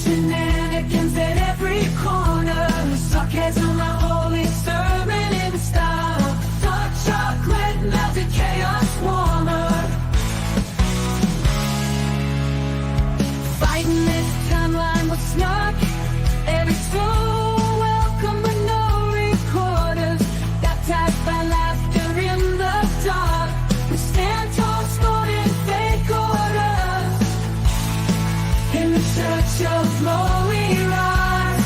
Shenanigans at every corner. Sarcasm, my holy sermon in style. Dark chocolate, melted chaos warmer. Fighting this timeline with snark. Every soul welcome but no recorders. Baptized by laughter in the dark. We stand tall, scorning fake orders. In the church of law we rise.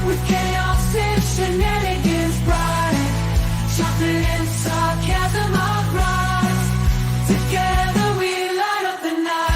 With chaos and shenanigans bright. Chocolate and sarcasm our rise. Together we light up the night.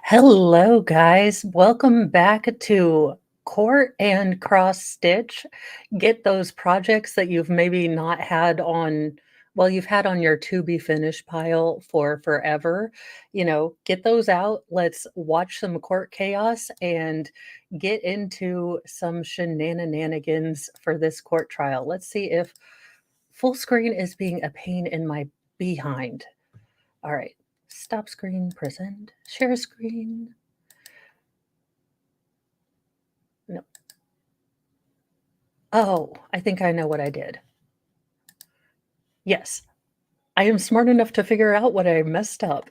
Hello, guys. Welcome back to Court and Cross Stitch. Get those projects that you've maybe not had on, well, you've had on your to be finished pile for forever. Get those out. Let's watch some court chaos and get into some shenanigans for this court trial. Let's see if full screen is being a pain in my behind. All right. Stop screen, present, share screen. No. Oh, I think I know what I did. Yes, I am smart enough to figure out what I messed up.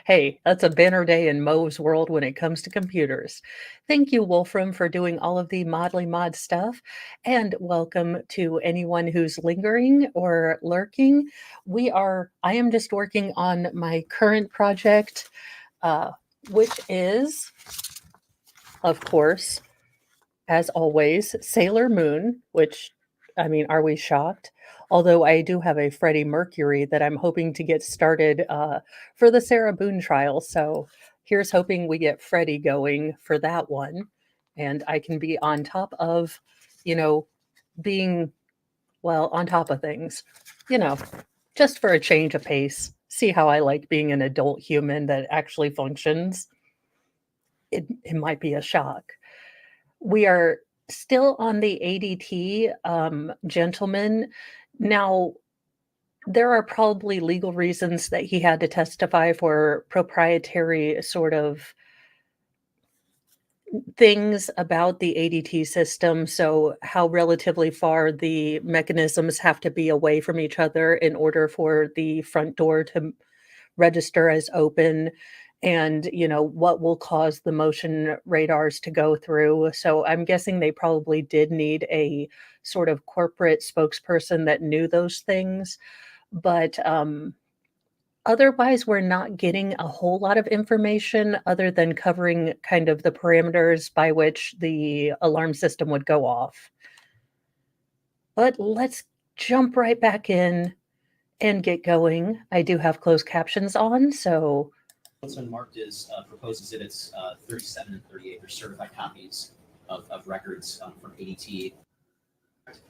Hey, that's a banner day in Mo's world when it comes to computers. Thank you, Wolfram, for doing all of the Modly Mod stuff. And welcome to anyone who's lingering or lurking. I am just working on my current project, which is, of course, as always, Sailor Moon, which, I mean, are we shocked? Although I do have a Freddie Mercury that I'm hoping to get started for the Sarah Boone trial. So here's hoping we get Freddie going for that one. And I can be on top of, being, well, on top of things, just for a change of pace. See how I like being an adult human that actually functions. It might be a shock. We are still on the ADT, gentleman. Now, there are probably legal reasons that he had to testify for proprietary sort of things about the ADT system. So, how relatively far the mechanisms have to be away from each other in order for the front door to register as open, and what will cause the motion radars to go through. So I'm guessing they probably did need a sort of corporate spokesperson that knew those things, but otherwise we're not getting a whole lot of information other than covering kind of the parameters by which the alarm system would go off. But let's jump right back in and get going. I do have closed captions on, so What's been marked as proposed exhibits 37 and 38 are certified copies of records from ADT.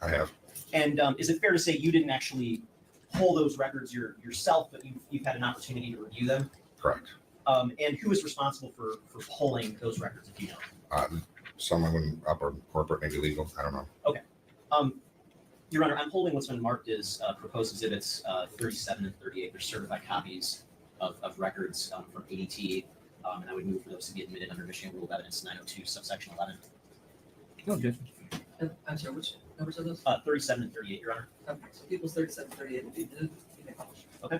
I have. And is it fair to say you didn't actually pull those records yourself, but you've had an opportunity to review them? Correct. And who is responsible for pulling those records, if you know? Someone up or corporate, maybe legal. I don't know. Okay. Your Honor, I'm holding what's been marked as proposed exhibits 37 and 38. They're certified copies of records from ADT, and I would move for those to be admitted under Michigan Rule of Evidence 902, subsection 11. No objection. I'm sorry, which numbers are those? 37 and 38, Your Honor. Okay, so people's 37, 38 will be admitted. You may publish. Okay.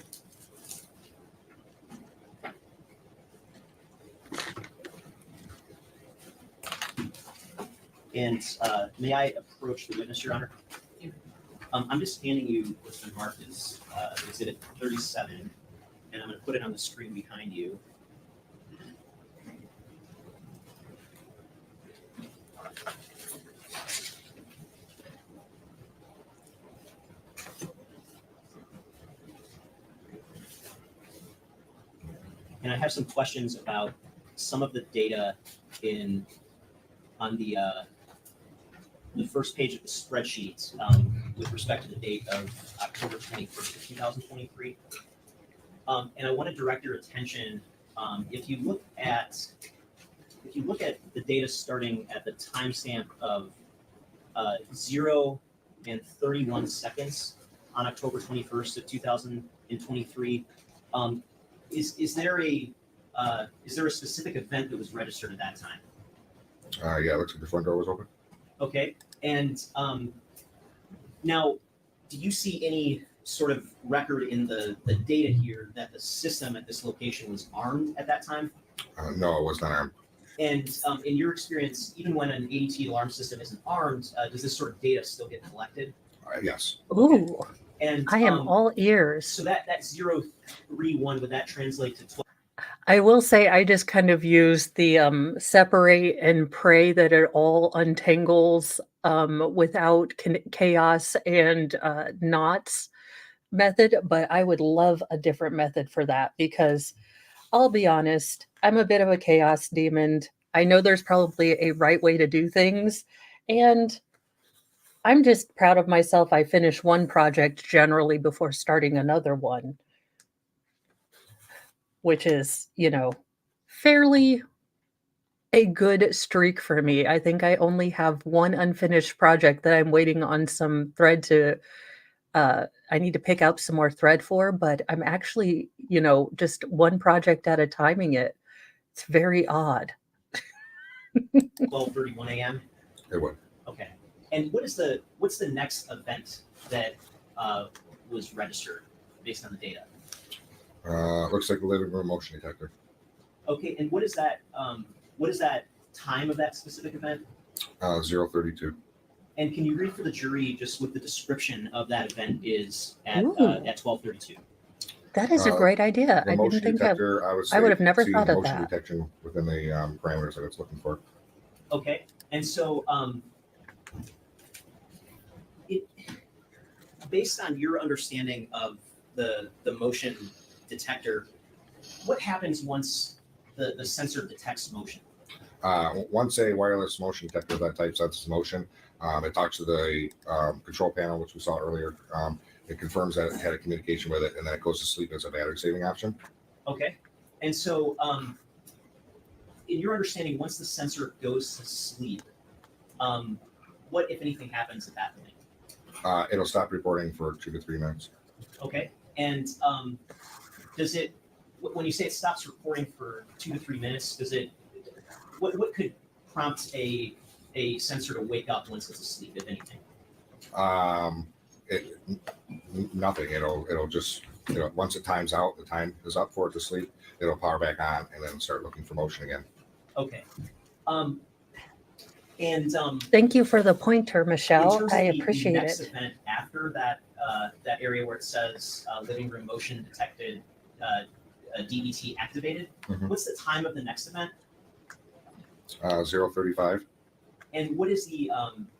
And may I approach the witness, Your Honor? I'm just handing you what's been marked as exhibit 37, and I'm going to put it on the screen behind you. And I have some questions about some of the data on the the first page of the spreadsheet with respect to the date of October 21st of 2023. And I want to direct your attention, if you look at the data starting at the timestamp of 0 and 31 seconds on October 21st of 2023, is there a specific event that was registered at that time? Yeah, it looks like the front door was open. Okay, and now, do you see any sort of record in the data here that the system at this location was armed at that time? No, it was not armed. And in your experience, even when an ADT alarm system isn't armed, does this sort of data still get collected? Yes. Ooh, And I am all ears. so that 031, would that translate to 12? I will say I just kind of use the separate and pray that it all untangles without chaos and knots method, but I would love a different method for that because I'll be honest, I'm a bit of a chaos demon. I know there's probably a right way to do things, and I'm just proud of myself. I finish one project generally before starting another one, which is, fairly a good streak for me. I think I only have one unfinished project that I'm waiting on some thread to I need to pick up some more thread for, but I'm actually, just one project at a timing it. It's very odd. 12:31 a.m. It would. Okay. And what's the next event that was registered based on the data? Looks like a living room motion detector. Okay, and what is that time of that specific event? 032. And can you read for the jury just what the description of that event is at Ooh. at 12:32? That is a great idea. The I motion didn't think of. detector, I would have never see thought of motion that. detection within the parameters that it's looking for. Okay, and so based on your understanding of the motion detector, what happens once the sensor detects motion? Once a wireless motion detector of that type senses motion, it talks to the control panel, which we saw earlier. It confirms that it had a communication with it, and then it goes to sleep as a battery saving option. Okay, and so in your understanding, once the sensor goes to sleep, what, if anything, happens at that point? It'll stop reporting for 2 to 3 minutes. Okay, and does it, when you say it stops reporting for 2 to 3 minutes, does it, what could prompt a sensor to wake up once it's asleep, if anything? Nothing. It'll just, once it times out, the time is up for it to sleep, it'll power back on and then start looking for motion again. Okay. Thank you for the pointer, In Michelle. terms I of the appreciate next it. event after that, that area where it says living room motion detected, DBT activated, Mhm. what's the time of the next event? 035. And what is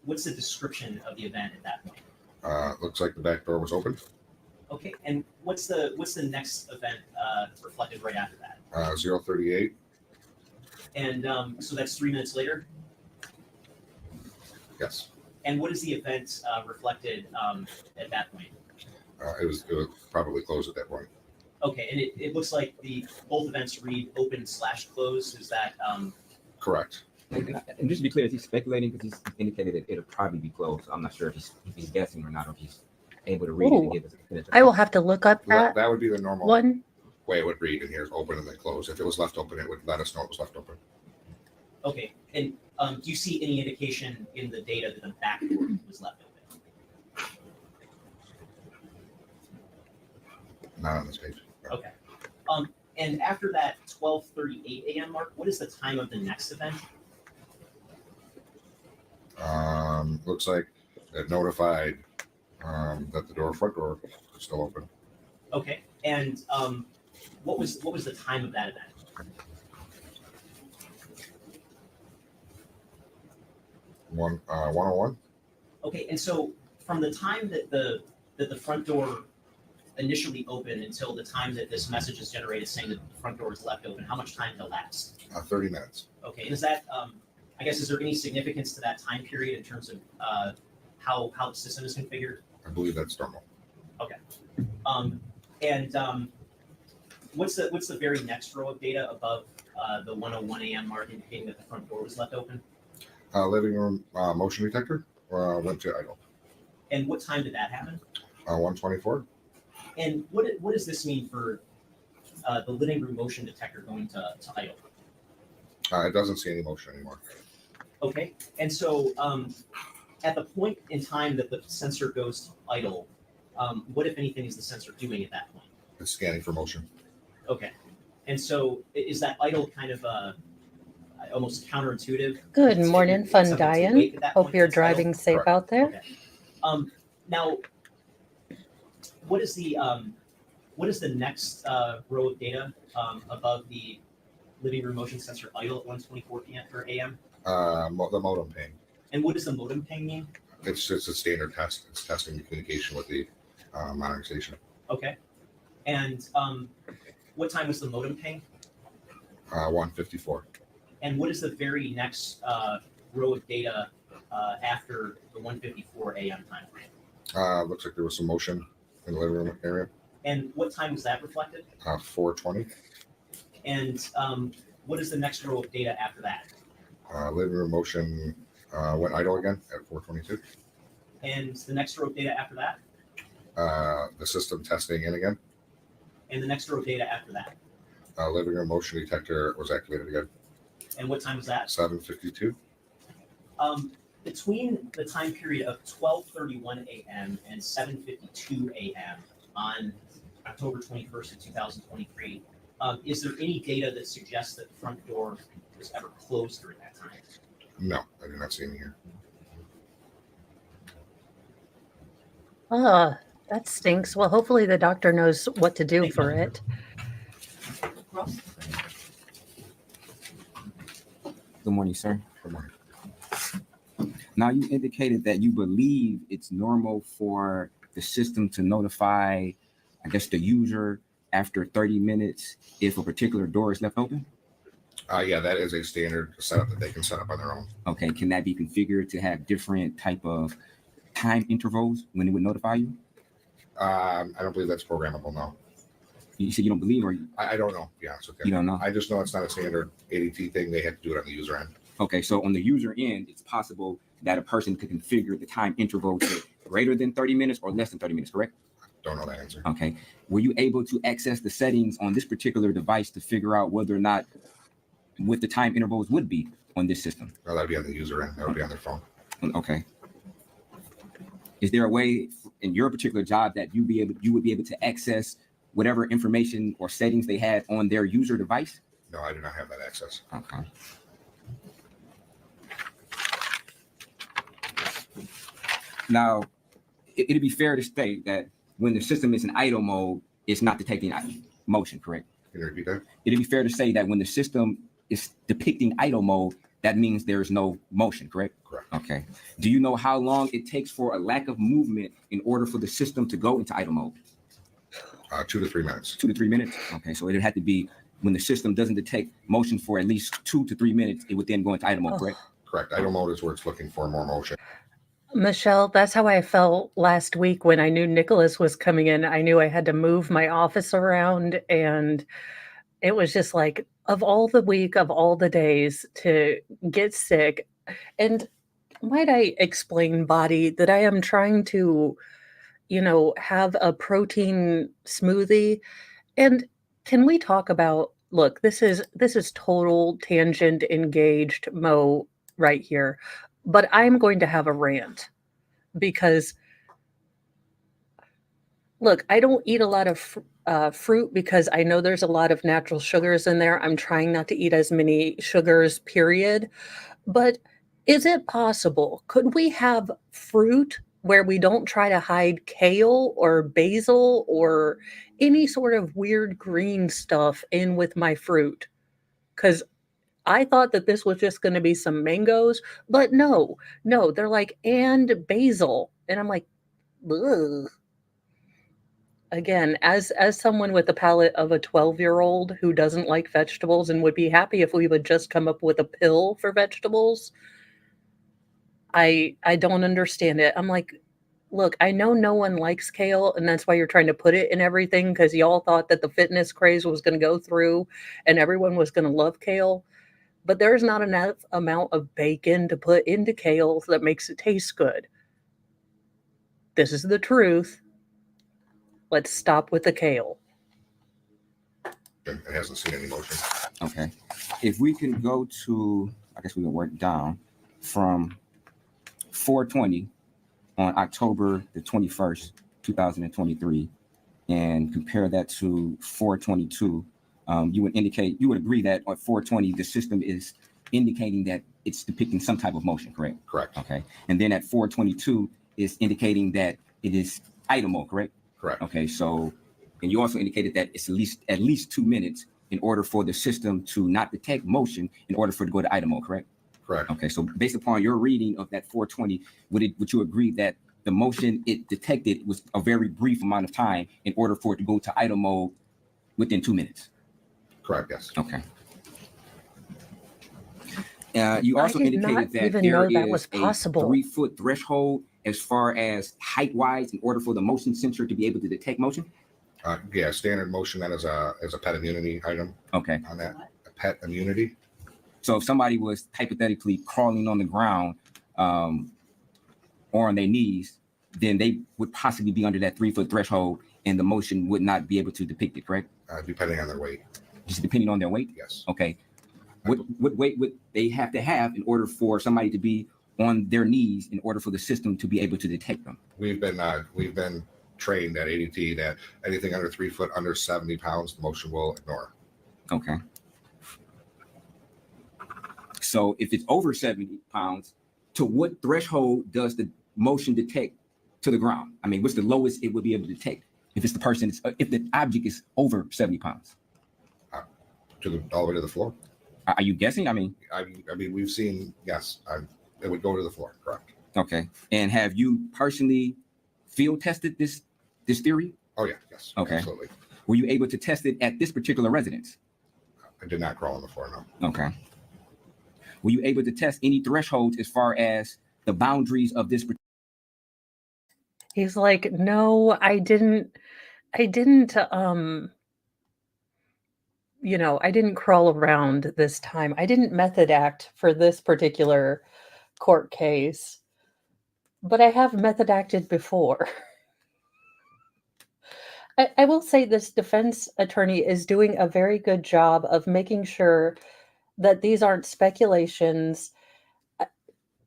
what's the description of the event at that point? Looks like the back door was open. Okay, and what's the next event reflected right after that? 038. And so that's 3 minutes later. Yes. And what is the event reflected at that point? It was probably closed at that point. Okay, and it looks like both events read open/close. Is that Correct. And just to be clear, is he speculating because he's indicated that it'll probably be closed? I'm not sure if he's guessing or not, or if he's able to read it and give us a definitive. I will have to look up That, that that would be the normal one. way it would read. And here's open and then close. If it was left open, it would let us know it was left open. okay? And do you see any indication in the data that the back door was left open? Not on this page. Okay. And after that 12:38 a.m. mark, what is the time of the next event? Looks like it notified that the front door was still open. Okay. And what was the time of that event? One 101. Okay. And so from the time that the front door initially opened until the time that this message is generated saying that the front door is left open, how much time elapsed? 30 minutes. Okay. And is that I guess, is there any significance to that time period in terms of how the system is configured? I believe that's normal. And what's the very next row of data above the 1:01 a.m. mark indicating that the front door was left open? Living room motion detector went to idle. And what time did that happen? 124. And what does this mean for the living room motion detector going to idle? It doesn't see any motion anymore. Okay, and so at the point in time that the sensor goes to idle, what, if anything, is the sensor doing at that point? It's scanning for motion. Okay, and so is that idle kind of almost counterintuitive? Good It's- morning, it's Fun something to Diane. wake at that Hope point you're that's idle? driving safe Correct. out there. Okay. Now, what is the next row of data above the living room motion sensor idle at 1:24 p.m. or a.m.? The modem ping. And what does the modem ping mean? It's just a standard test. It's testing the communication with the monitoring station. Okay. And what time was the modem ping? 154. And what is the very next row of data after the 1:54 a.m. time frame? Looks like there was some motion in the living room area. And what time was that reflected? 420. And what is the next row of data after that? Living room motion went idle again at 422. And the next row of data after that? The system testing in again. And the next row of data after that? Living room motion detector was activated again. And what time was that? 752. Between the time period of 12:31 a.m. and 7:52 a.m. on October 21st of 2023, is there any data that suggests that the front door was ever closed during that time? No, I do not see any here. That stinks. Well, hopefully the doctor knows what to do Thank for you. it. Ross? Good morning, sir. Good morning. Now, you indicated that you believe it's normal for the system to notify, I guess, the user after 30 minutes if a particular door is left open? Yeah, that is a standard setup that they can set up on their own. Okay, can that be configured to have different type of time intervals when it would notify you? I don't believe that's programmable. No, You said you don't believe, or you I don't know. Yeah, it's okay. don't know? I just know it's not a standard ADT thing. They have to do it on the user end. Okay, so on the user end, it's possible that a person could configure the time interval to greater than 30 minutes or less than 30 minutes, correct? Don't know that answer. Okay. Were you able to access the settings on this particular device to figure out whether or not what the time intervals would be on this system? No, that'd be on the user end. That would be on their phone. Okay. Is there a way in your particular job that you would be able to access whatever information or settings they had on their user device? No, I do not have that access. Okay. Now, it'd be fair to state that when the system is in idle mode, it's not detecting motion, correct? Can you repeat that? It'd be fair to say that when the system is depicting idle mode, that means there's no motion, correct? Correct. Okay. Do you know how long it takes for a lack of movement in order for the system to go into idle mode? 2 to 3 minutes. 2 to 3 minutes? Okay, so it had to be when the system doesn't detect motion for at least 2 to 3 minutes, it would then go into idle mode, correct? Correct. Idle mode is where it's looking for more motion. Michelle, that's how I felt last week when I knew Nicholas was coming in. I knew I had to move my office around, and it was just like, of all the week, of all the days to get sick. And might I explain, body, that I am trying to, have a protein smoothie. And can we talk about, look, this is total tangent engaged Mo right here. But I'm going to have a rant because, look, I don't eat a lot of fruit because I know there's a lot of natural sugars in there. I'm trying not to eat as many sugars, period. But is it possible? Could we have fruit where we don't try to hide kale or basil or any sort of weird green stuff in with my fruit? Because I thought that this was just going to be some mangoes, but no, they're like, and basil. And I'm like, ugh. again, as someone with the palate of a 12-year-old who doesn't like vegetables and would be happy if we would just come up with a pill for vegetables, I don't understand it. I'm like, look, I know no one likes kale, and that's why you're trying to put it in everything because y'all thought that the fitness craze was going to go through and everyone was going to love kale. But there's not enough amount of bacon to put into kale that makes it taste good. This is the truth. Let's stop with the kale. It hasn't seen any motion. Okay. If we can go to, I guess we can work down from 420 on October the 21st, 2023, and compare that to 422, you would agree that on 420, the system is indicating that it's depicting some type of motion, correct? Correct. Okay. And then at 422 is indicating that it is idle mode, correct? Correct. Okay. So, and you also indicated that it's at least 2 minutes in order for the system to not detect motion in order for it to go to idle mode, correct? Correct. Okay. So based upon your reading of that 420, would you agree that the motion it detected was a very brief amount of time in order for it to go to idle mode within 2 minutes? Correct. Yes. Okay. You also I did not indicated that even there know that was is a possible. 3-foot threshold as far as height-wise in order for the motion sensor to be able to detect motion. Yeah, standard motion that is a pet immunity item Okay. on that. A pet immunity. So if somebody was hypothetically crawling on the ground or on their knees, then they would possibly be under that 3-foot threshold and the motion would not be able to depict it, correct? Depending on their weight. Just depending on their weight? Yes. Okay. What weight would they have to have in order for somebody to be on their knees in order for the system to be able to detect them? We've been trained at ADT that anything under 3 foot, under 70 pounds, the motion will ignore. Okay. So if it's over 70 pounds, to what threshold does the motion detect to the ground? I mean, what's the lowest it would be able to detect if it's if the object is over 70 pounds? All the way to the floor. Are you guessing? I mean, we've seen, yes, it would go to the floor. Correct. okay. And have you personally field tested this theory? Oh, yeah. Yes. Okay. Absolutely. Were you able to test it at this particular residence? I did not crawl on the floor, no. Okay. Were you able to test any thresholds as far as the boundaries of this? He's like, no, I didn't, I didn't crawl around this time. I didn't method act for this particular court case, but I have method acted before. I will say this defense attorney is doing a very good job of making sure that these aren't speculations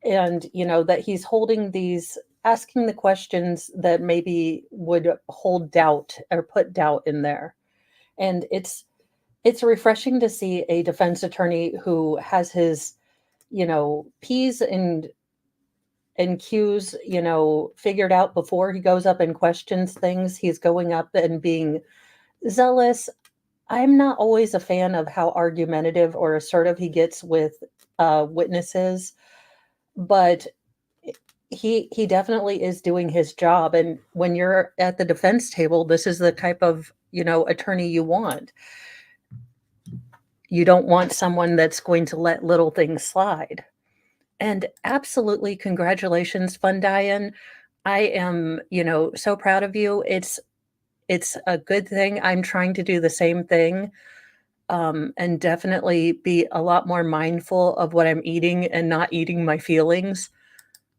and, that he's asking the questions that maybe would hold doubt or put doubt in there. And it's refreshing to see a defense attorney who has his, P's and Q's, figured out before he goes up and questions things. He's going up and being zealous. I'm not always a fan of how argumentative or assertive he gets with witnesses, but he definitely is doing his job. And when you're at the defense table, this is the type of, attorney you want. You don't want someone that's going to let little things slide. And absolutely, congratulations, Fun Diane. I am, so proud of you. It's a good thing. I'm trying to do the same thing, and definitely be a lot more mindful of what I'm eating and not eating my feelings,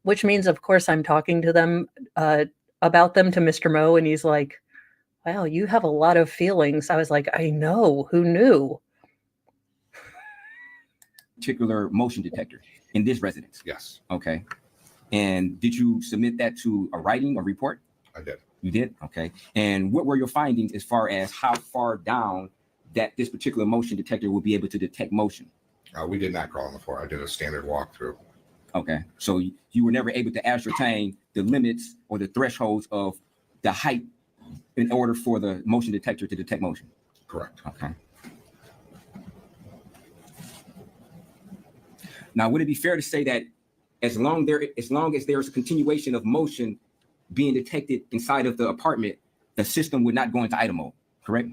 which means, of course, I'm talking to them about them to Mr. Moe, and he's like, wow, you have a lot of feelings. I was like, I know, who knew? Particular motion detector in this residence? Yes, Okay. And did you submit that to a writing or report? I did. You did? Okay. And what were your findings as far as how far down that this particular motion detector will be able to detect motion? We did not crawl on the floor. I did a standard walkthrough. Okay. So you were never able to ascertain the limits or the thresholds of the height in order for the motion detector to detect motion? Correct. Okay. Now, would it be fair to say that as long as there's a continuation of motion being detected inside of the apartment, the system would not go into idle mode, correct?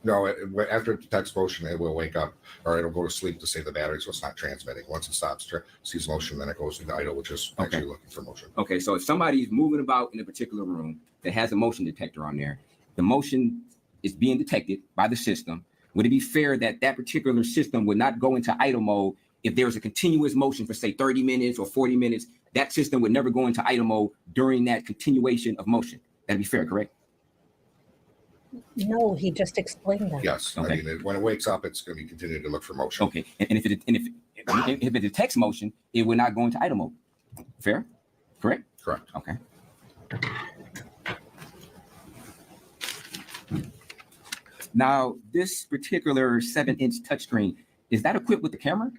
No, after it detects motion, it will wake up or it'll go to sleep to save the battery, so it's not transmitting. Once it stops, sees motion, then it goes into idle, which is actually looking for motion. Okay, so if somebody's moving about in a particular room that has a motion detector on there, the motion is being detected by the system. Would it be fair that that particular system would not go into idle mode if there was a continuous motion for say 30 minutes or 40 minutes? That system would never go into idle mode during that continuation of motion. That'd be fair, correct? No, he just explained that. Yes. Okay. I mean, when it wakes up, it's going to be continuing to look for motion. Okay, and if it detects motion, it would not go into idle mode. Fair, correct? Correct. Okay. Now, this particular 7-inch touchscreen, is that equipped with the camera?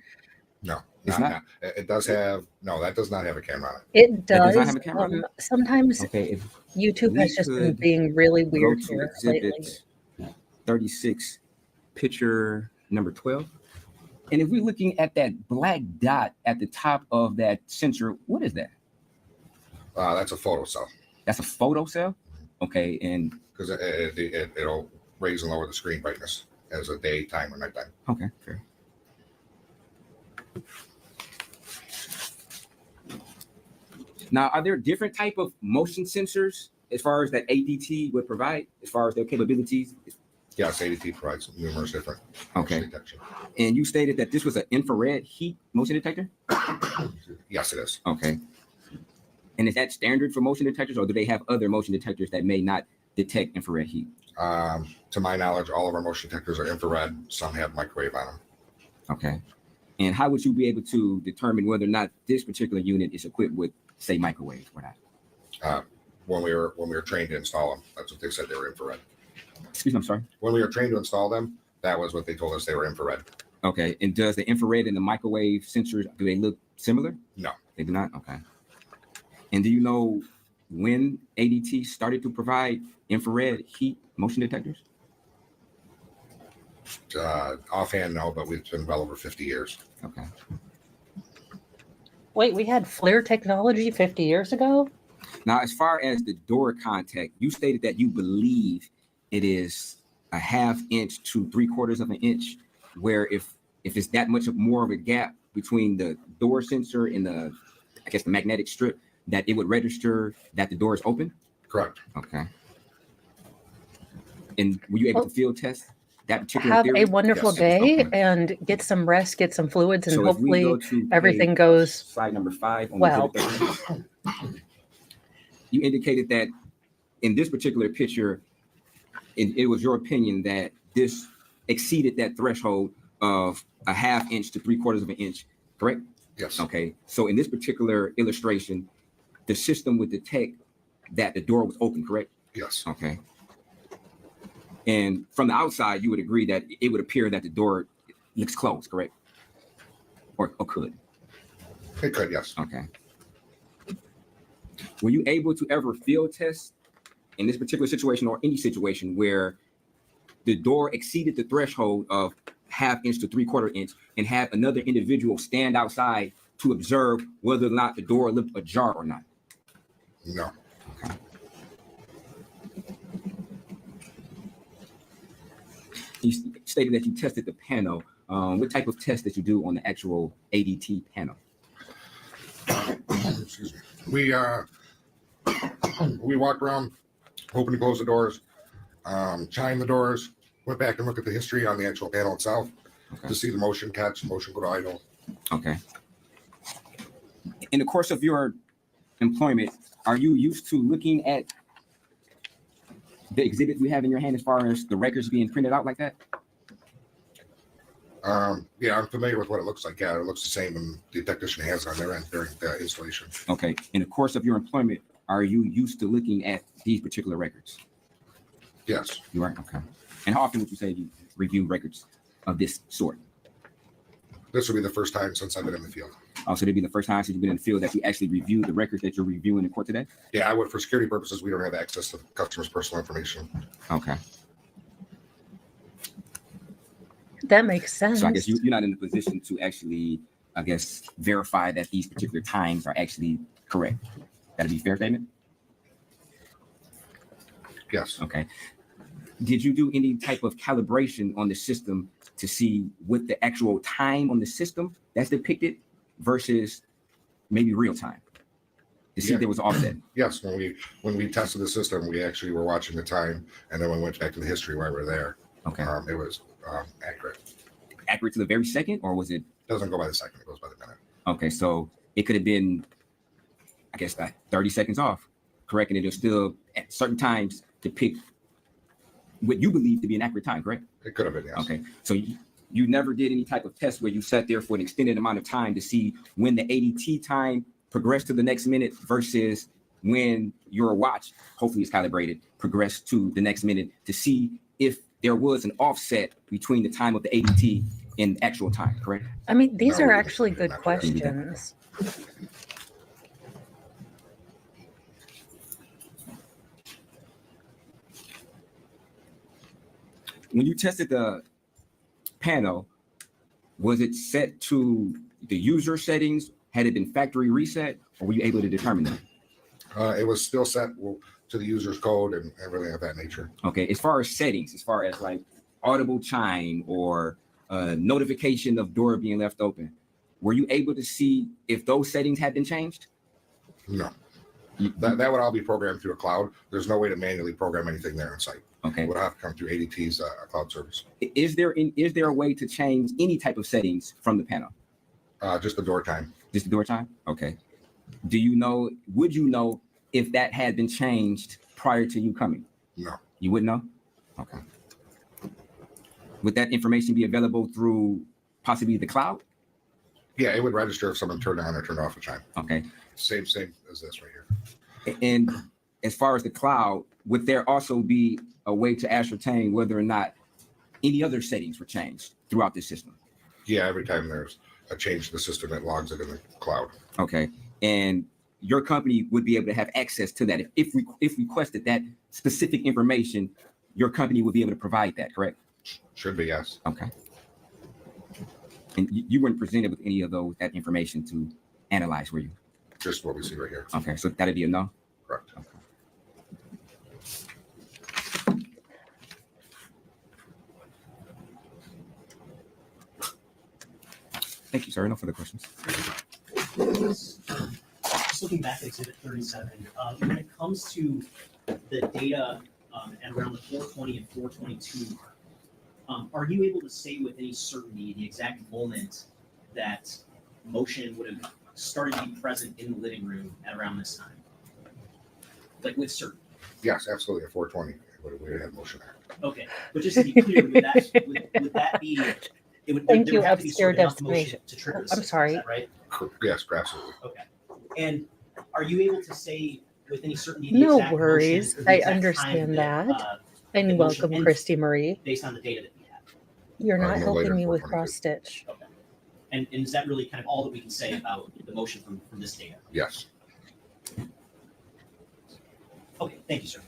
No, It's not. not? It does have, no, that does not have a camera on it. It does does. not have a camera? Sometimes Okay, if YouTube we has just been could being really go weird to here lately. exhibit 36, picture number 12. And if we're looking at that black dot at the top of that sensor, what is that? That's a photo cell That's a photo cell? Okay, and because it'll raise and lower the screen brightness as a daytime or nighttime. okay, fair. Now, are there different type of motion sensors as far as that ADT would provide, as far as their capabilities? Yes, ADT provides numerous different Okay. motion detection. And you stated that this was an infrared heat motion detector? Yes, it is. Okay. And is that standard for motion detectors, or do they have other motion detectors that may not detect infrared heat? To my knowledge, all of our motion detectors are infrared. Some have microwave on them. Okay. And how would you be able to determine whether or not this particular unit is equipped with, say, microwave or not? When we were trained to install them, that's what they said they were infrared. Excuse me, I'm sorry. When we were trained to install them, that was what they told us they were infrared. Okay. And does the infrared and the microwave sensors, do they look similar? No. They do not? Okay. And do you know when ADT started to provide infrared heat motion detectors? Offhand, no, but it's been well over 50 years. Okay. Wait, we had FLIR technology 50 years ago? Now, as far as the door contact, you stated that you believe it is a 1/2 inch to 3/4 of an inch, where if it's that much of more of a gap between the door sensor and the magnetic strip, that it would register that the door is open? Correct. Okay. And were you able Well, to field test that particular Have theory? a wonderful Yes. day Okay. and get some rest, get some fluids, and So if we go hopefully to everything page- goes slide number 5 on well. the exhibit 13, you indicated that in this particular picture, it was your opinion that this exceeded that threshold of a 1/2 inch to 3/4 of an inch, correct? Yes. Okay. So in this particular illustration, the system would detect that the door was open, correct? Yes. Okay. And from the outside, you would agree that it would appear that the door looks closed, correct? Or could? It could. Yes. Okay. Were you able to ever field test in this particular situation or any situation where the door exceeded the threshold of 1/2 inch to 3/4 inch and have another individual stand outside to observe whether or not the door looked ajar or not? No. Okay. You stated that you tested the panel. What type of test did you do on the actual ADT panel? Excuse me. We walked around, opened and closed the doors, chimed the doors, went back and looked at the history on the actual panel itself Okay. to see the motion catch, motion go to idle. Okay. In the course of your employment, are you used to looking at the exhibits we have in your hand as far as the records being printed out like that? Yeah, I'm familiar with what it looks like. Yeah, it looks the same, and the technician has on their end during the installation. Okay. In the course of your employment, are you used to looking at these particular records? Yes. You are? Okay. And how often would you say you review records of this sort? This will be the first time since I've been in the field. So it'd be the first time since you've been in the field that you actually reviewed the records that you're reviewing in court today? Yeah, I would, for security purposes, we don't have access to the customer's personal information. Okay. That makes sense. So I guess you're not in a position to actually, I guess, verify that these particular times are actually correct. That'd be a fair statement? Yes. Okay. Did you do any type of calibration on the system to see what the actual time on the system that's depicted versus maybe real time to see if there was an offset? Yes, when we tested the system, we actually were watching the time, and then when we went back to the history while we were there, Okay. It was accurate. Accurate to the very second, or was it? It doesn't go by the second; it goes by the minute. Okay, so it could have been, I guess, 30 seconds off, correct? And it'll still at certain times depict what you believe to be an accurate time, correct? It could have been, yes. Okay, so you never did any type of test where you sat there for an extended amount of time to see when the ADT time progressed to the next minute versus when your watch, hopefully it's calibrated, progressed to the next minute to see if there was an offset between the time of the ADT and actual time, correct? I mean, these No, are we actually didn't good do that. questions. When you tested the panel, was it set to the user settings? Had it been factory reset, or were you able to determine that? It was still set to the user's code and everything of that nature. Okay, as far as settings, as far as like audible chime or notification of door being left open, were you able to see if those settings had been changed? No, that would all be programmed through a cloud. There's no way to manually program anything there on site. Okay. It would have to come through ADT's cloud service. Is there a way to change any type of settings from the panel? Just the door time. Just the door time? Okay. Would you know if that had been changed prior to you coming? No. You wouldn't know? Okay. Would that information be available through possibly the cloud? Yeah, it would register if someone turned on or turned off a chime. Okay. Same as this right here. And as far as the cloud, would there also be a way to ascertain whether or not any other settings were changed throughout this system? Yeah, every time there's a change to the system, it logs it in the cloud. Okay. And your company would be able to have access to that. If requested that specific information, your company would be able to provide that, correct? Should be, yes. Okay. And you weren't presented with any of that information to analyze, were you? Just what we see right here. Okay, so that'd be a no? Correct. Okay. Thank you, sir. No further questions. Just looking back at Exhibit 37, when it comes to the data at around the 420 and 422 mark, are you able to say with any certainty the exact moment that motion would have started to be present in the living room at around this time? Like with certainty? Yes, absolutely. At 420, we would have motion there. Okay, but just to be clear, would that be? It would, Thank there you, would have to be obscure sort of enough motion destination. to trigger the I'm system, sorry. Is that right? Yes, absolutely. Okay. And are you able to say with any certainty the No exact worries. motion or the I exact understand time that. the And motion welcome, ends Christy Marie. based on the data that we have? You're not no later helping than me with 4:22. cross stitch. Okay. And is that really kind of all that we can say about the motion from this data? Yes. Okay, thank you, sir.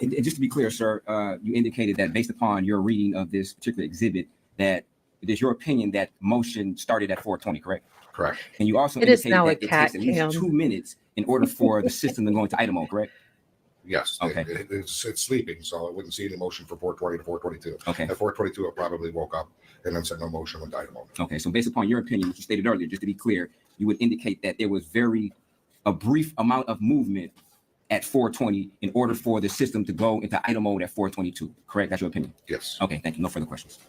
And just to be clear, sir, you indicated that based upon your reading of this particular exhibit, that it is your opinion that motion started at 420, correct? Correct. And you also It is indicated now a that it cat takes at least cam. 2 minutes in order for the system to go into idle mode, correct? Yes. Okay. It's sleeping, so it wouldn't see any motion from 420 to 422. Okay. At 422, it probably woke up and then said no motion when died a moment. Okay. So based upon your opinion, which you stated earlier, just to be clear, you would indicate that there was a brief amount of movement at 420 in order for the system to go into idle mode at 422, correct? That's your opinion? Yes. Okay. Thank you. No further questions.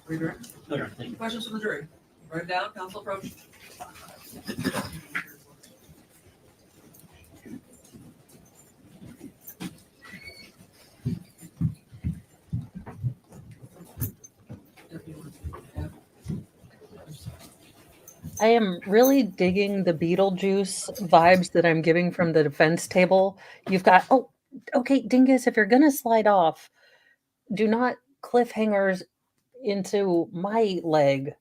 Redirect. No, Your Honor, thank you. Questions from the jury? Write it down, counsel approach. I am really digging the Beetlejuice vibes that I'm getting from the defense table. You've got, oh, okay, Dingus, if you're going to slide off, do not cliffhangers into my leg.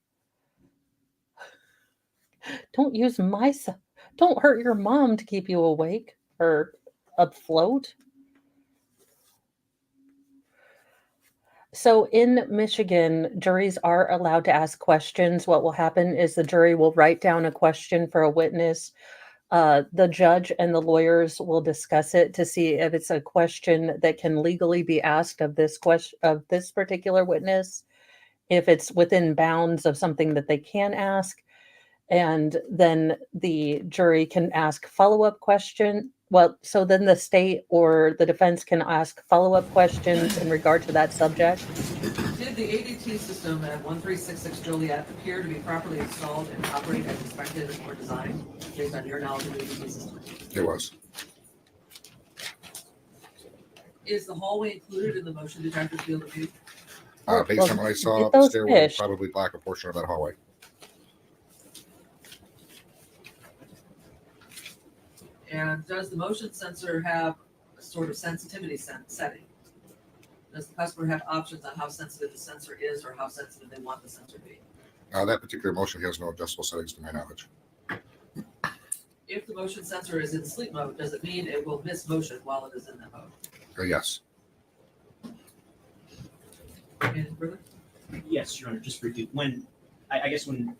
Don't use my, don't hurt your mom to keep you awake or afloat. So in Michigan, juries are allowed to ask questions. What will happen is the jury will write down a question for a witness, The judge and the lawyers will discuss it to see if it's a question that can legally be asked of this particular witness, if it's within bounds of something that they can ask, and then the jury can ask follow-up question. Well, so then the state or the defense can ask follow-up questions in regard to that subject. Did the ADT system at 1366 Joliet appear to be properly installed and operate as expected or designed based on your knowledge of the ADT system? It was. Is the hallway included in the motion detector field of view? Based on what I saw, get the those stairwell will fish. probably block a portion of that hallway. And does the motion sensor have a sort of sensitivity setting? Does the customer have options on how sensitive the sensor is or how sensitive they want the sensor to be? That particular motion has no adjustable settings to my knowledge. If the motion sensor is in sleep mode, does it mean it will miss motion while it is in that mode? Yes. Anything further? Yes, Your Honor, just briefly, I guess when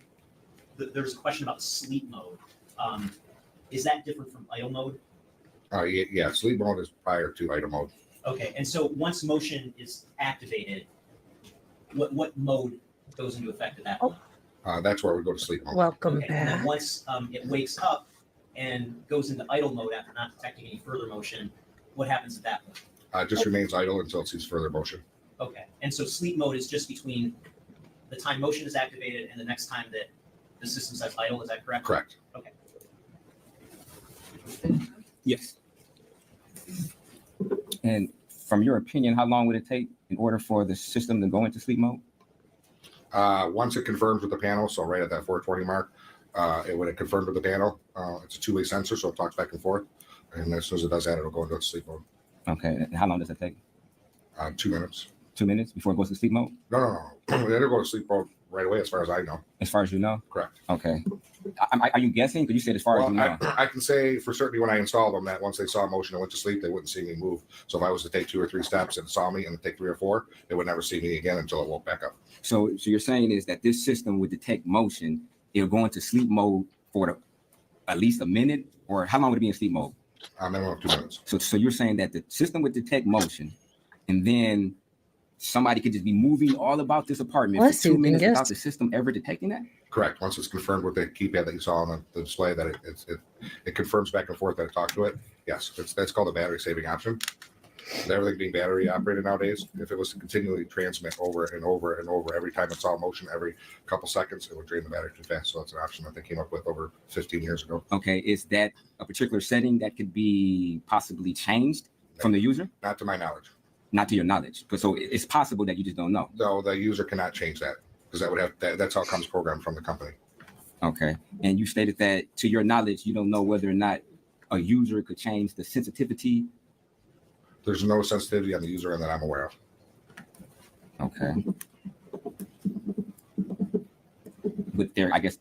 there was a question about sleep mode, is that different from idle mode? Yeah, sleep mode is prior to idle mode. Okay, and so once motion is activated, what mode goes into effect at that point? That's where we go to sleep mode. Welcome Okay, and then back. once it wakes up and goes into idle mode after not detecting any further motion, what happens at that point? It just remains idle until it sees further motion. Okay, and so sleep mode is just between the time motion is activated and the next time that the system says idle, is that correct? Correct. Okay. Yes. And from your opinion, how long would it take in order for the system to go into sleep mode? Once it confirms with the panel, so right at that 420 mark, when it confirmed with the panel, it's a two-way sensor, so it talks back and forth. And as soon as it does that, it'll go into sleep mode. Okay. And how long does it take? 2 minutes. 2 minutes before it goes to sleep mode? No. It'll go to sleep mode right away, as far as I know. As far as you know? Correct. Okay. Are you guessing? Because you said as far as Well, you know. I can say for certainty when I installed them that once they saw motion and went to sleep, they wouldn't see me move. So if I was to take 2 or 3 steps and saw me and take 3 or 4, they would never see me again until it woke back up. So you're saying is that this system would detect motion, it'll go into sleep mode for at least a minute, or how long would it be in sleep mode? Minimum of 2 minutes. So you're saying that the system would detect motion, and then somebody could just be moving all about this apartment Bless for 2 you, minutes Dingus. without the system ever detecting that? Correct. Once it's confirmed with the keypad that you saw on the display that it confirms back and forth that it talked to it. Yes, that's called a battery saving option. With everything being battery operated nowadays, if it was to continually transmit over and over and over every time it saw motion every couple seconds, it would drain the battery too fast. So that's an option that they came up with over 15 years ago. Okay, is that a particular setting that could be possibly changed from the user? Not to my knowledge. Not to your knowledge, but so it's possible that you just don't know. No, the user cannot change that because that's how it comes programmed from the company. Okay, and you stated that to your knowledge, you don't know whether or not a user could change the sensitivity. There's no sensitivity on the user end that I'm aware of. Okay. But there, I guess,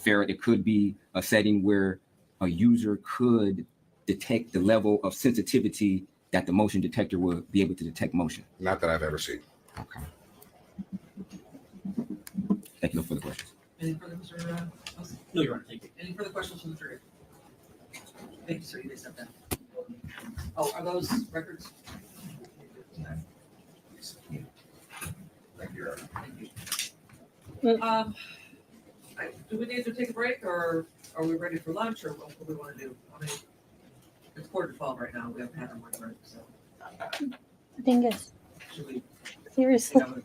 it could be a setting where a user could detect the level of sensitivity that the motion detector will be able to detect motion. Not that I've ever seen. Okay. Thank you. No further questions. Any further, Mr. Wilson? No, Your Honor, thank you. Any further questions from the jury? Thank you, sir. You may step down. Oh, are those records? Thank you, Your Honor. Thank you. Do we need to take a break, or are we ready for lunch, or what do we want to do? I mean, it's 11:45 right now. We haven't had our morning break, so Dingus, should we seriously. have a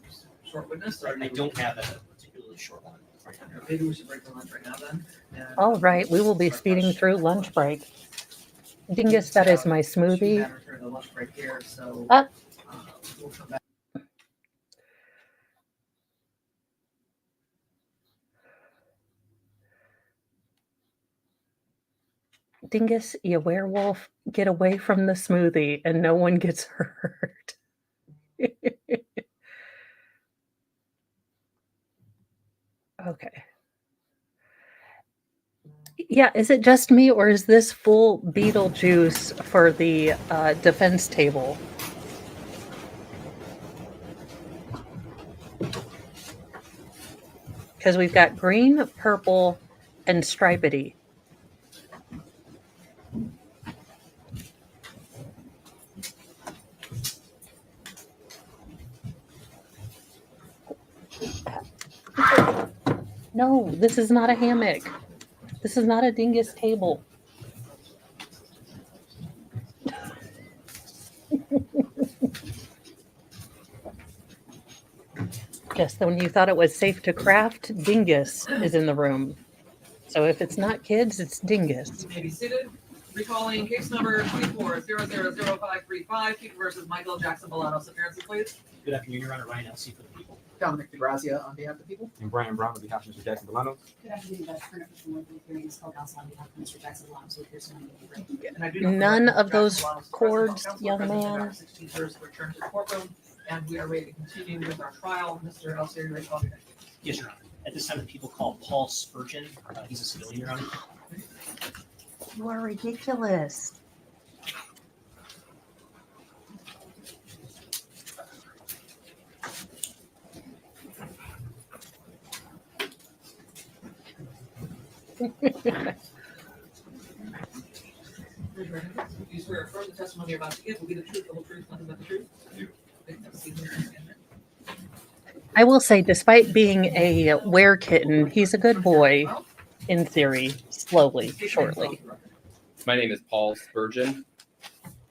short witness? Or I don't have a particularly short one right now. Maybe we should break the lunch right now then. And- All right, we will be speeding through lunch break. Dingus, that is my smoothie. During the lunch break here, so Ah. we'll come back. Dingus, you werewolf, get away from the smoothie and no one gets hurt. Okay. Yeah, is it just me or is this full Beetlejuice for the defense table? Because we've got green, purple, and stripedy. No, this is not a hammock. This is not a dingus table. Just when you thought it was safe to craft, dingus is in the room. So if it's not kids, it's dingus. You may be seated. Recalling case number 24000535, people versus Michael Jackson-Bolanos. Appearances, please. Good afternoon, Your Honor. Ryan Elsey for the people. Dominic DeGrazia on behalf of the people. And Brian Brown on behalf of Mr. Jackson-Bolanos. Good afternoon, Judge Turner, Christian Woodley, hearing is called counsel on behalf of Mr. Jackson-Bolanos, who appears tonight in the break. And I do know None that Mr. of those Jackson-Bolanos is present on cords, counsel, young present in man. our 16 jurors have returned to the courtroom, and we are ready to continue with our trial. Mr. Elsey, are you ready to call your name? Yes, Your Honor. At this time, the people call Paul Spurgeon. He's a civilian, Your Honor. You are ridiculous. You swear affirm the testimony you're about to give will be the truth, the whole truth, nothing but the truth? I do. Have a seat here and- I will say, despite being a were-kitten, he's a good boy in theory, slowly, shortly. My name is Paul Spurgeon,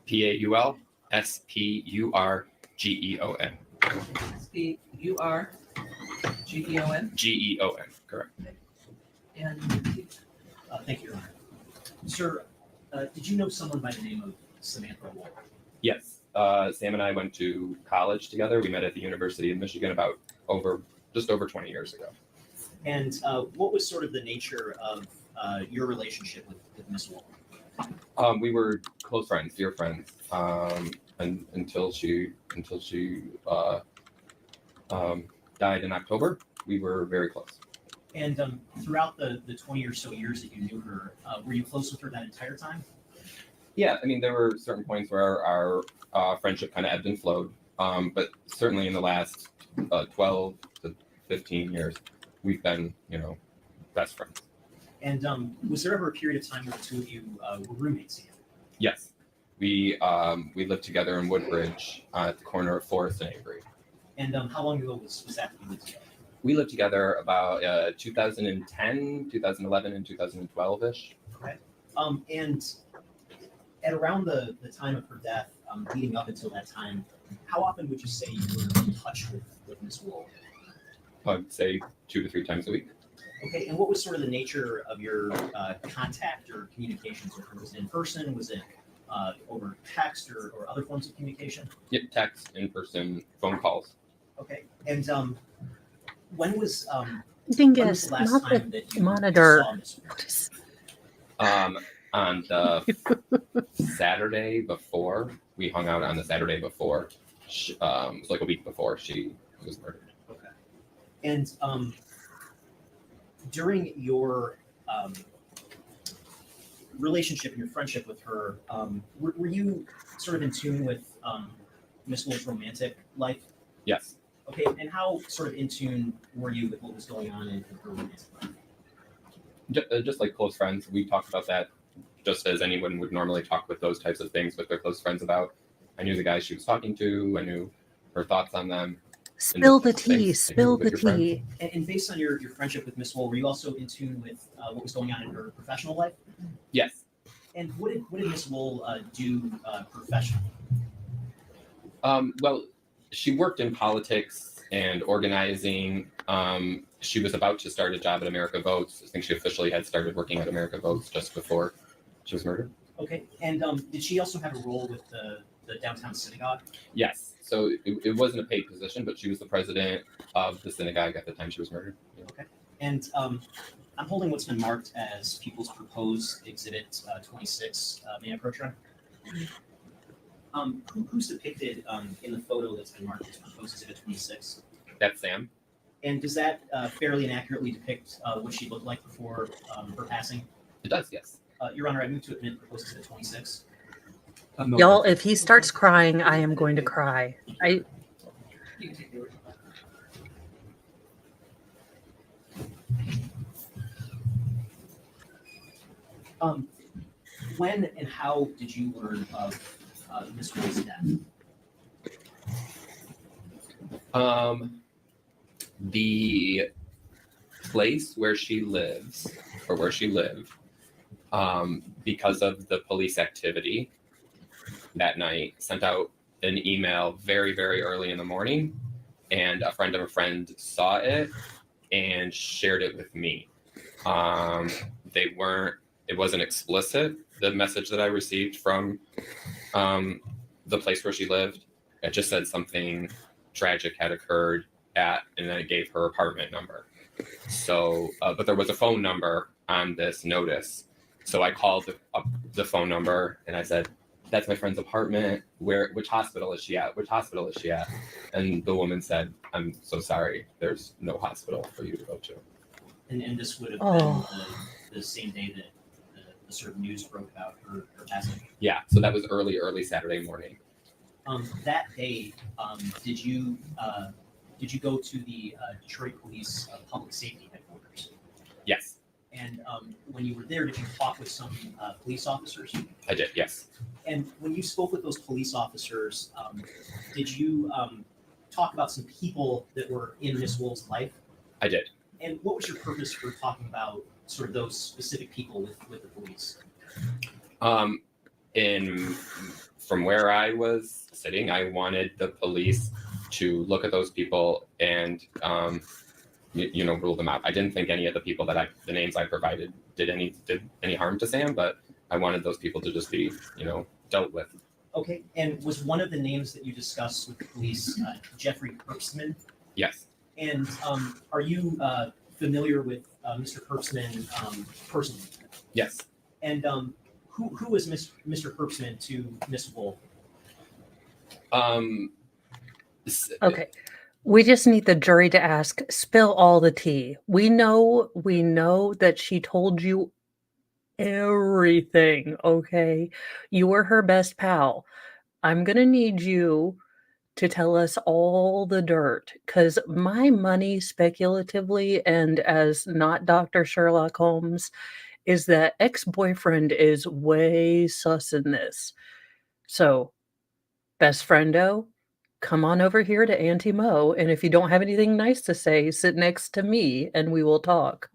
Paulspurgeon. S-P-U-R-G-E-O-N. Geon, correct. And Thank you, Your Honor. Sir, did you know someone by the name of Samantha Wall? Yes, Sam and I went to college together. We met at the University of Michigan just over 20 years ago. And what was sort of the nature of your relationship with Miss Wall? We were close friends, dear friends, and until she died in October. We were very close. And throughout the 20 or so years that you knew her, were you close with her that entire time? Yeah, I mean, there were certain points where our friendship kind of ebbed and flowed, but certainly in the last 12 to 15 years, we've been, best friends. And was there ever a period of time where the two of you were roommates together? Yes, we lived together in Woodbridge at the corner of Forest and Avery. And how long ago was that you lived together? We lived together about 2010, 2011, and 2012-ish. Okay. And at around the time of her death, leading up until that time, how often would you say you were in touch with Miss Wool? I'd say 2 to 3 times a week. Okay, and what was sort of the nature of your contact or communications with her? Was it in person? Was it over text or other forms of communication? Yep, text, in-person, phone calls. Okay, and when was Dingus, the last not time the that you monitor. saw Miss Wool? On the Saturday before, we hung out on the Saturday before. It was like a week before she was murdered. Okay, and during your relationship and your friendship with her, were you sort of in tune with Miss Wool's romantic life? Yes. Okay, and how sort of in tune were you with what was going on in her romantic life? Just like close friends, we talked about that just as anyone would normally talk with those types of things with their close friends about. I knew the guys she was talking to. I knew her thoughts on them. Spill the tea, Thanks. spill the With your tea. And based on your friendship with Miss Wool, were you also in tune with what was going on in her professional life? Yes. And what did Miss Wool do professionally? Well, she worked in politics and organizing. She was about to start a job at America Votes. I think she officially had started working at America Votes just before she was murdered. Okay, and did she also have a role with the downtown synagogue? Yes. So it wasn't a paid position, but she was the president of the synagogue at the time she was murdered. Okay, and I'm holding what's been marked as People's Proposed Exhibit 26. May I approach her? Who's depicted in the photo that's been marked as Proposed Exhibit 26? That's Sam. And does that fairly and accurately depict what she looked like before her passing? It does, yes. Your Honor, I move to admit Proposed Exhibit 26. No, Y'all, if he starts crying, I am going to cry. you can take the original. When and how did you learn of Miss Wool's death? The place where she lives, or where she lived, because of the police activity that night, sent out an email very, very early in the morning, and a friend of a friend saw it and shared it with me. It wasn't explicit, the message that I received from the place where she lived. It just said something tragic had occurred and then it gave her apartment number. So, but there was a phone number on this notice. So I called the phone number and I said, "That's my friend's apartment. Which hospital is she at? Which hospital is she at?" And the woman said, "I'm so sorry. There's no hospital for you to go to." And this would have Oh. been the same day that the sort of news broke about her passing. Yeah. So that was early Saturday morning. That day, did you go to the Detroit Police Public Safety Headquarters? Yes, And when you were there, did you talk with some police officers? I did. Yes. And when you spoke with those police officers, did you talk about some people that were in Miss Wool's life? I did. And what was your purpose for talking about sort of those specific people with the police? From where I was sitting, I wanted the police to look at those people and rule them out. I didn't think any of the people the names I provided did any harm to Sam, but I wanted those people to just be dealt with. Okay, and was one of the names that you discussed with the police Jeffrey Herbstman? Yes. And are you familiar with Mr. Herbstman personally? Yes. And who is Mr. Herbstman to Miss Wool? Okay. We just need the jury to ask, spill all the tea. We know that she told you everything, okay? You were her best pal. I'm going to need you to tell us all the dirt, because my money speculatively and as not Dr. Sherlock Holmes is that ex-boyfriend is way sus in this. So, best friendo, come on over here to Auntie Mo, and if you don't have anything nice to say, sit next to me and we will talk.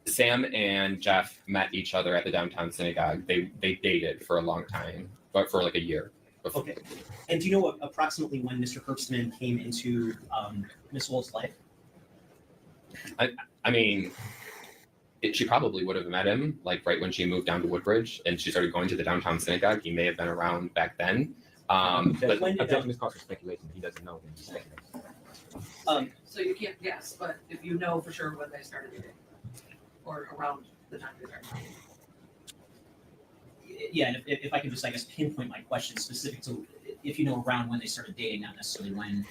Sam and Jeff met each other at the downtown synagogue. They dated for a long time, but for like a year. Before. Okay. And do you know approximately when Mr. Herbstman came into Miss Wool's life? I mean, she probably would have met him like right when she moved down to Woodbridge and she started going to the downtown synagogue. He may have been around back then. But when did Objection is called for speculation. He doesn't know. He's speculating. So you can't guess, but if you know for sure when they started dating, or around the time they started dating. Yeah, and if I could just, I guess, pinpoint my question specific to if you know around when they started dating, not necessarily when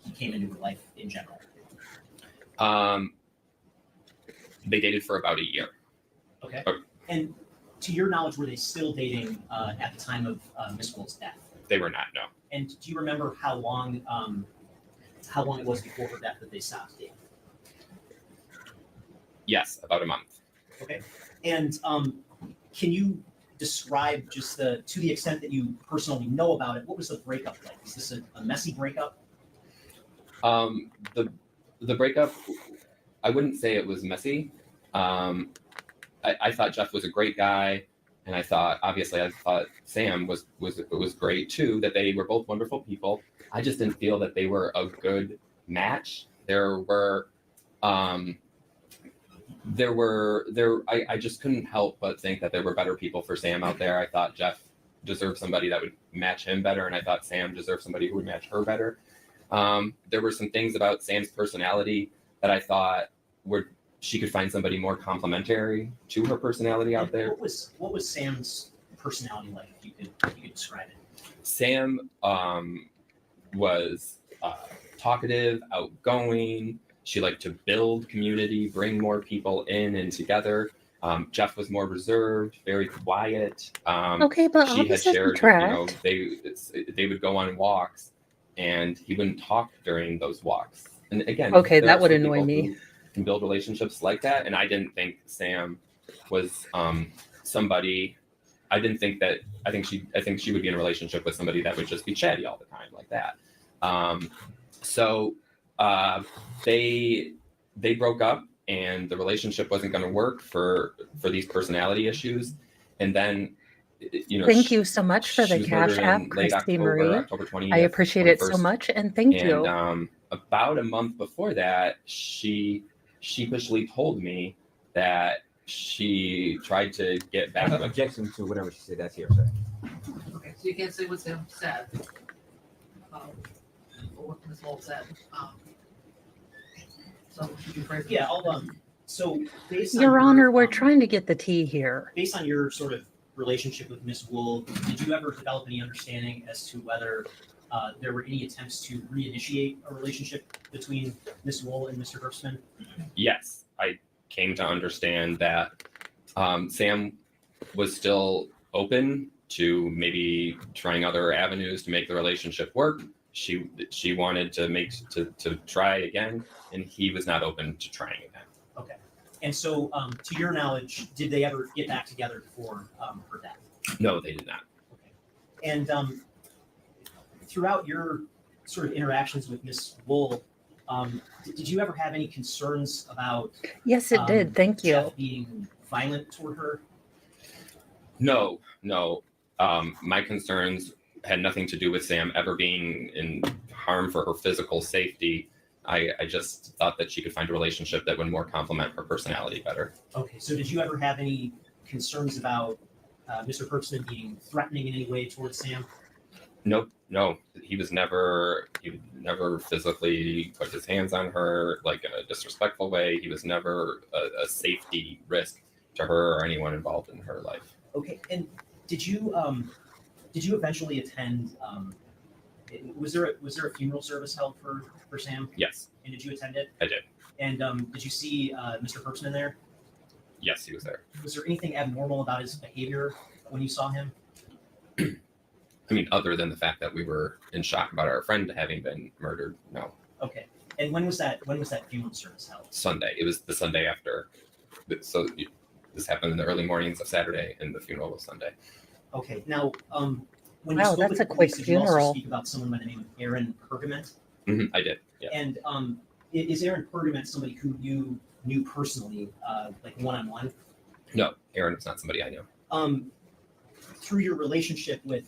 he came into her life in general. They dated for about a year. Okay. Okay. And to your knowledge, were they still dating at the time of Miss Wool's death? They were not, no. And do you remember how long it was before her death that they stopped dating? Yes, about a month. Okay. And can you describe just to the extent that you personally know about it, what was the breakup like? Is this a messy breakup? The breakup, I wouldn't say it was messy. I thought Jeff was a great guy, and I thought Sam was great too. That they were both wonderful people. I just didn't feel that they were a good match. I just couldn't help but think that there were better people for Sam out there. I thought Jeff deserved somebody that would match him better, and I thought Sam deserved somebody who would match her better. There were some things about Sam's personality that I thought she could find somebody more complimentary to her personality out there. What was Sam's personality like? If you could describe it. Sam was talkative, outgoing. She liked to build community, bring more people in and together. Jeff was more reserved, very quiet. Okay, but she had opposites shared, attract. they would go on walks, and he wouldn't talk during those walks. And again, Okay, there that are would some annoy people me. who can build relationships like that, and I didn't think Sam was somebody. I think she would be in a relationship with somebody that would just be chatty all the time like that. they broke up, and the relationship wasn't going to work for these personality issues. And then, Thank you so much for she the was Cash murdered App, in late Christy October, Marie. October 20th. I appreciate it so 21st. much, and thank And you. about a month before that, she sheepishly told me that she tried to get back with Objection to whatever she said. That's hearsay. Okay, so you can't say what Sam said. Or what Ms. Wall said. So should you phrase it? Yeah, I'll, so based on Your Honor, we're um, trying to get the tea here. based on your sort of relationship with Miss Wool, did you ever develop any understanding as to whether there were any attempts to reinitiate a relationship between Miss Wool and Mr. Herbstman? Yes, I came to understand that Sam was still open to maybe trying other avenues to make the relationship work. She wanted to try again, and he was not open to trying again. Okay. And so, to your knowledge, did they ever get back together before her death? No, they did not. Okay. And throughout your sort of interactions with Miss Wool, did you ever have any concerns about Yes, it did. Thank you. Jeff being violent toward her? No. My concerns had nothing to do with Sam ever being in harm for her physical safety. I just thought that she could find a relationship that would more complement her personality better. Okay, so did you ever have any concerns about Mr. Herbstman being threatening in any way towards Sam? Nope, no. He would never physically put his hands on her like in a disrespectful way. He was never a safety risk to her or anyone involved in her life. Okay, and did you eventually attend? Was there a funeral service held for Sam? Yes, And did you attend it? I did. And did you see Mr. Herbstman there? Yes, he was there. Was there anything abnormal about his behavior when you saw him? I mean, other than the fact that we were in shock about our friend having been murdered, no. Okay. And when was that funeral service held? Sunday. It was the Sunday after. So this happened in the early mornings of Saturday, and the funeral was Sunday. Okay. Now, when you Wow, spoke that's with a the quick police, did you also funeral. speak about someone by the name of Aaron Pergament? I did. Yeah. And is Aaron Pergament somebody who you knew personally, like one-on-one? No, Aaron was not somebody I knew. Through your relationship with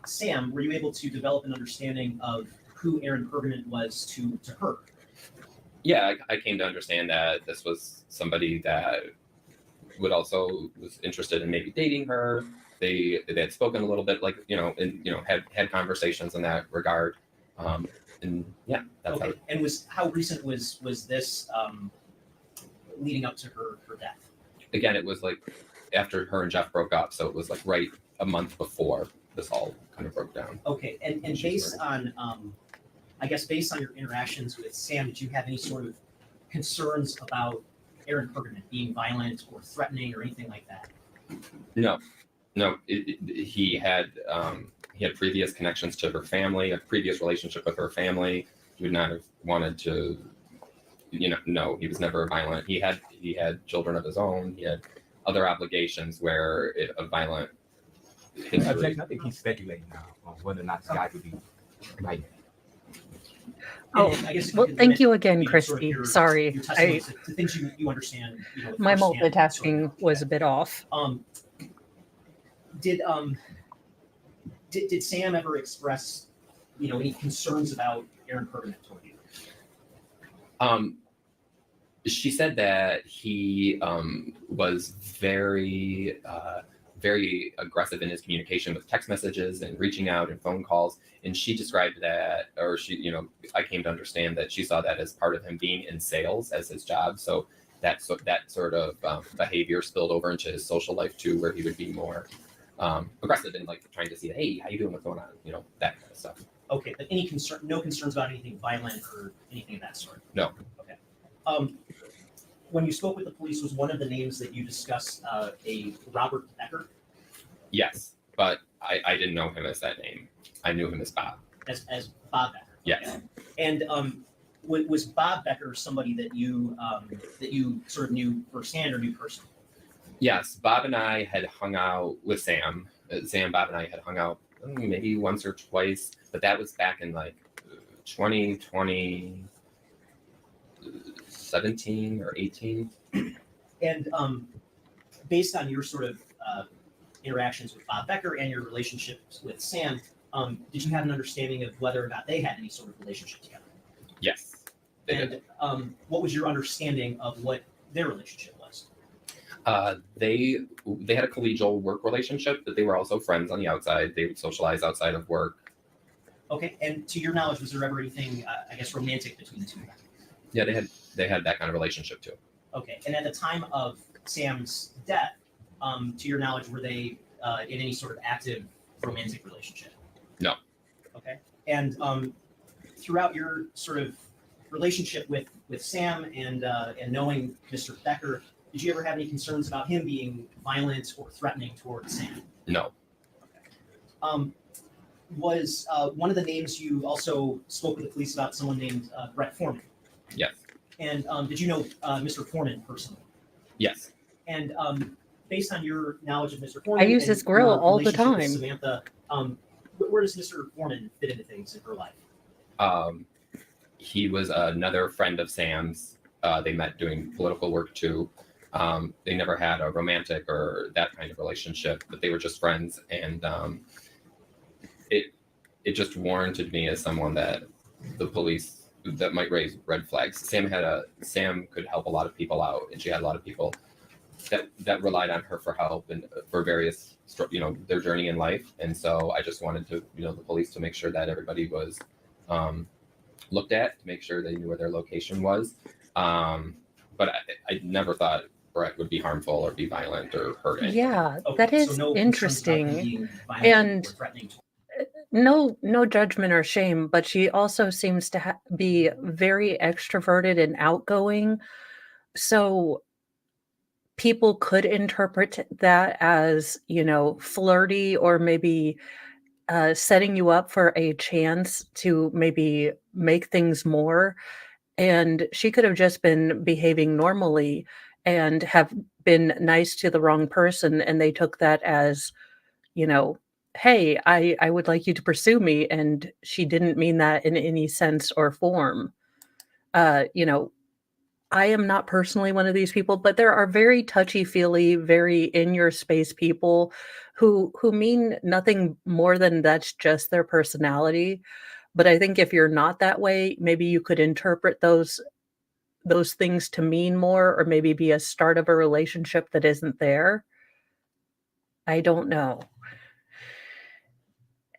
Sam, were you able to develop an understanding of who Aaron Pergament was to her? Yeah, I came to understand that this was somebody that was interested in maybe dating her. They had spoken a little bit, like had conversations in that regard. And yeah, that's Okay. And how recent was this leading up to her death? Again, it was like after her and Jeff broke up, so it was like right a month before this all kind of broke down. Okay, and based on I guess based on your interactions with Sam, did you have any sort of concerns about Aaron Pergament being violent or threatening or anything like that? No. He had previous connections to her family, a previous relationship with her family. He would not have wanted to, no, he was never violent. He had children of his own. He had other obligations where a violent history. Objection. I think he's speculating now on whether or not this guy could be violent. Oh, And I guess if well, could thank limit, you again, sort of Christy. your Sorry, testimony to things you understand. With my firsthand multitasking sort of- was a bit off. Did Sam ever express any concerns about Aaron Pergament toward you? She said that he was very aggressive in his communication with text messages and reaching out and phone calls. And she described that, or I came to understand that she saw that as part of him being in sales as his job. So that sort of behavior spilled over into his social life too, where he would be more aggressive and like trying to see, hey, how you doing? What's going on? That kind of stuff. Okay, but no concerns about anything violent or anything of that sort? No. Okay. When you spoke with the police, was one of the names that you discussed a Robert Becker? Yes, but I didn't know him as that name. I knew him as Bob. As Bob Becker? Yes. Okay. And was Bob Becker somebody that you sort of knew firsthand or knew personally? Yes, Bob and I had hung out with Sam. Bob and I had hung out maybe once or twice, but that was back in like 2020. 17 or 18. And based on your sort of interactions with Bob Becker and your relationships with Sam, did you have an understanding of whether or not they had any sort of relationship together? Yes, they did. And what was your understanding of what their relationship was? They had a collegial work relationship, but they were also friends on the outside. They would socialize outside of work. Okay, and to your knowledge, was there ever anything, I guess, romantic between the two of them? Yeah, they had that kind of relationship too. Okay, and at the time of Sam's death, to your knowledge, were they in any sort of active romantic relationship? No. Okay, and throughout your sort of relationship with Sam and knowing Mr. Becker, did you ever have any concerns about him being violent or threatening towards Sam? No. Was one of the names you also spoke with the police about someone named Brett Foreman? Yes. And did you know Mr. Foreman personally? Yes. And based on your knowledge of Mr. Foreman, I use and his grill your all the relationship with time. Samantha, where does Mr. Foreman fit into things in her life? He was another friend of Sam's. They met doing political work too. They never had a romantic or that kind of relationship, but they were just friends. And it just warranted me as someone that the police that might raise red flags. Sam could help a lot of people out, and she had a lot of people that relied on her for help and for various, their journey in life. And so I just wanted to, the police to make sure that everybody was looked at, to make sure they knew where their location was. But I never thought Brett would be harmful or be violent or hurt anyone. Yeah, Okay, that so is no concerns about him interesting. being violent And or threatening. no judgment or shame, but she also seems to be very extroverted and outgoing. So people could interpret that as, flirty or maybe setting you up for a chance to maybe make things more. And she could have just been behaving normally and have been nice to the wrong person. And they took that as, hey, I would like you to pursue me. And she didn't mean that in any sense or form. I am not personally one of these people, but there are very touchy-feely, very in your space people who mean nothing more than that's just their personality. But I think if you're not that way, maybe you could interpret those things to mean more or maybe be a start of a relationship that isn't there. I don't know.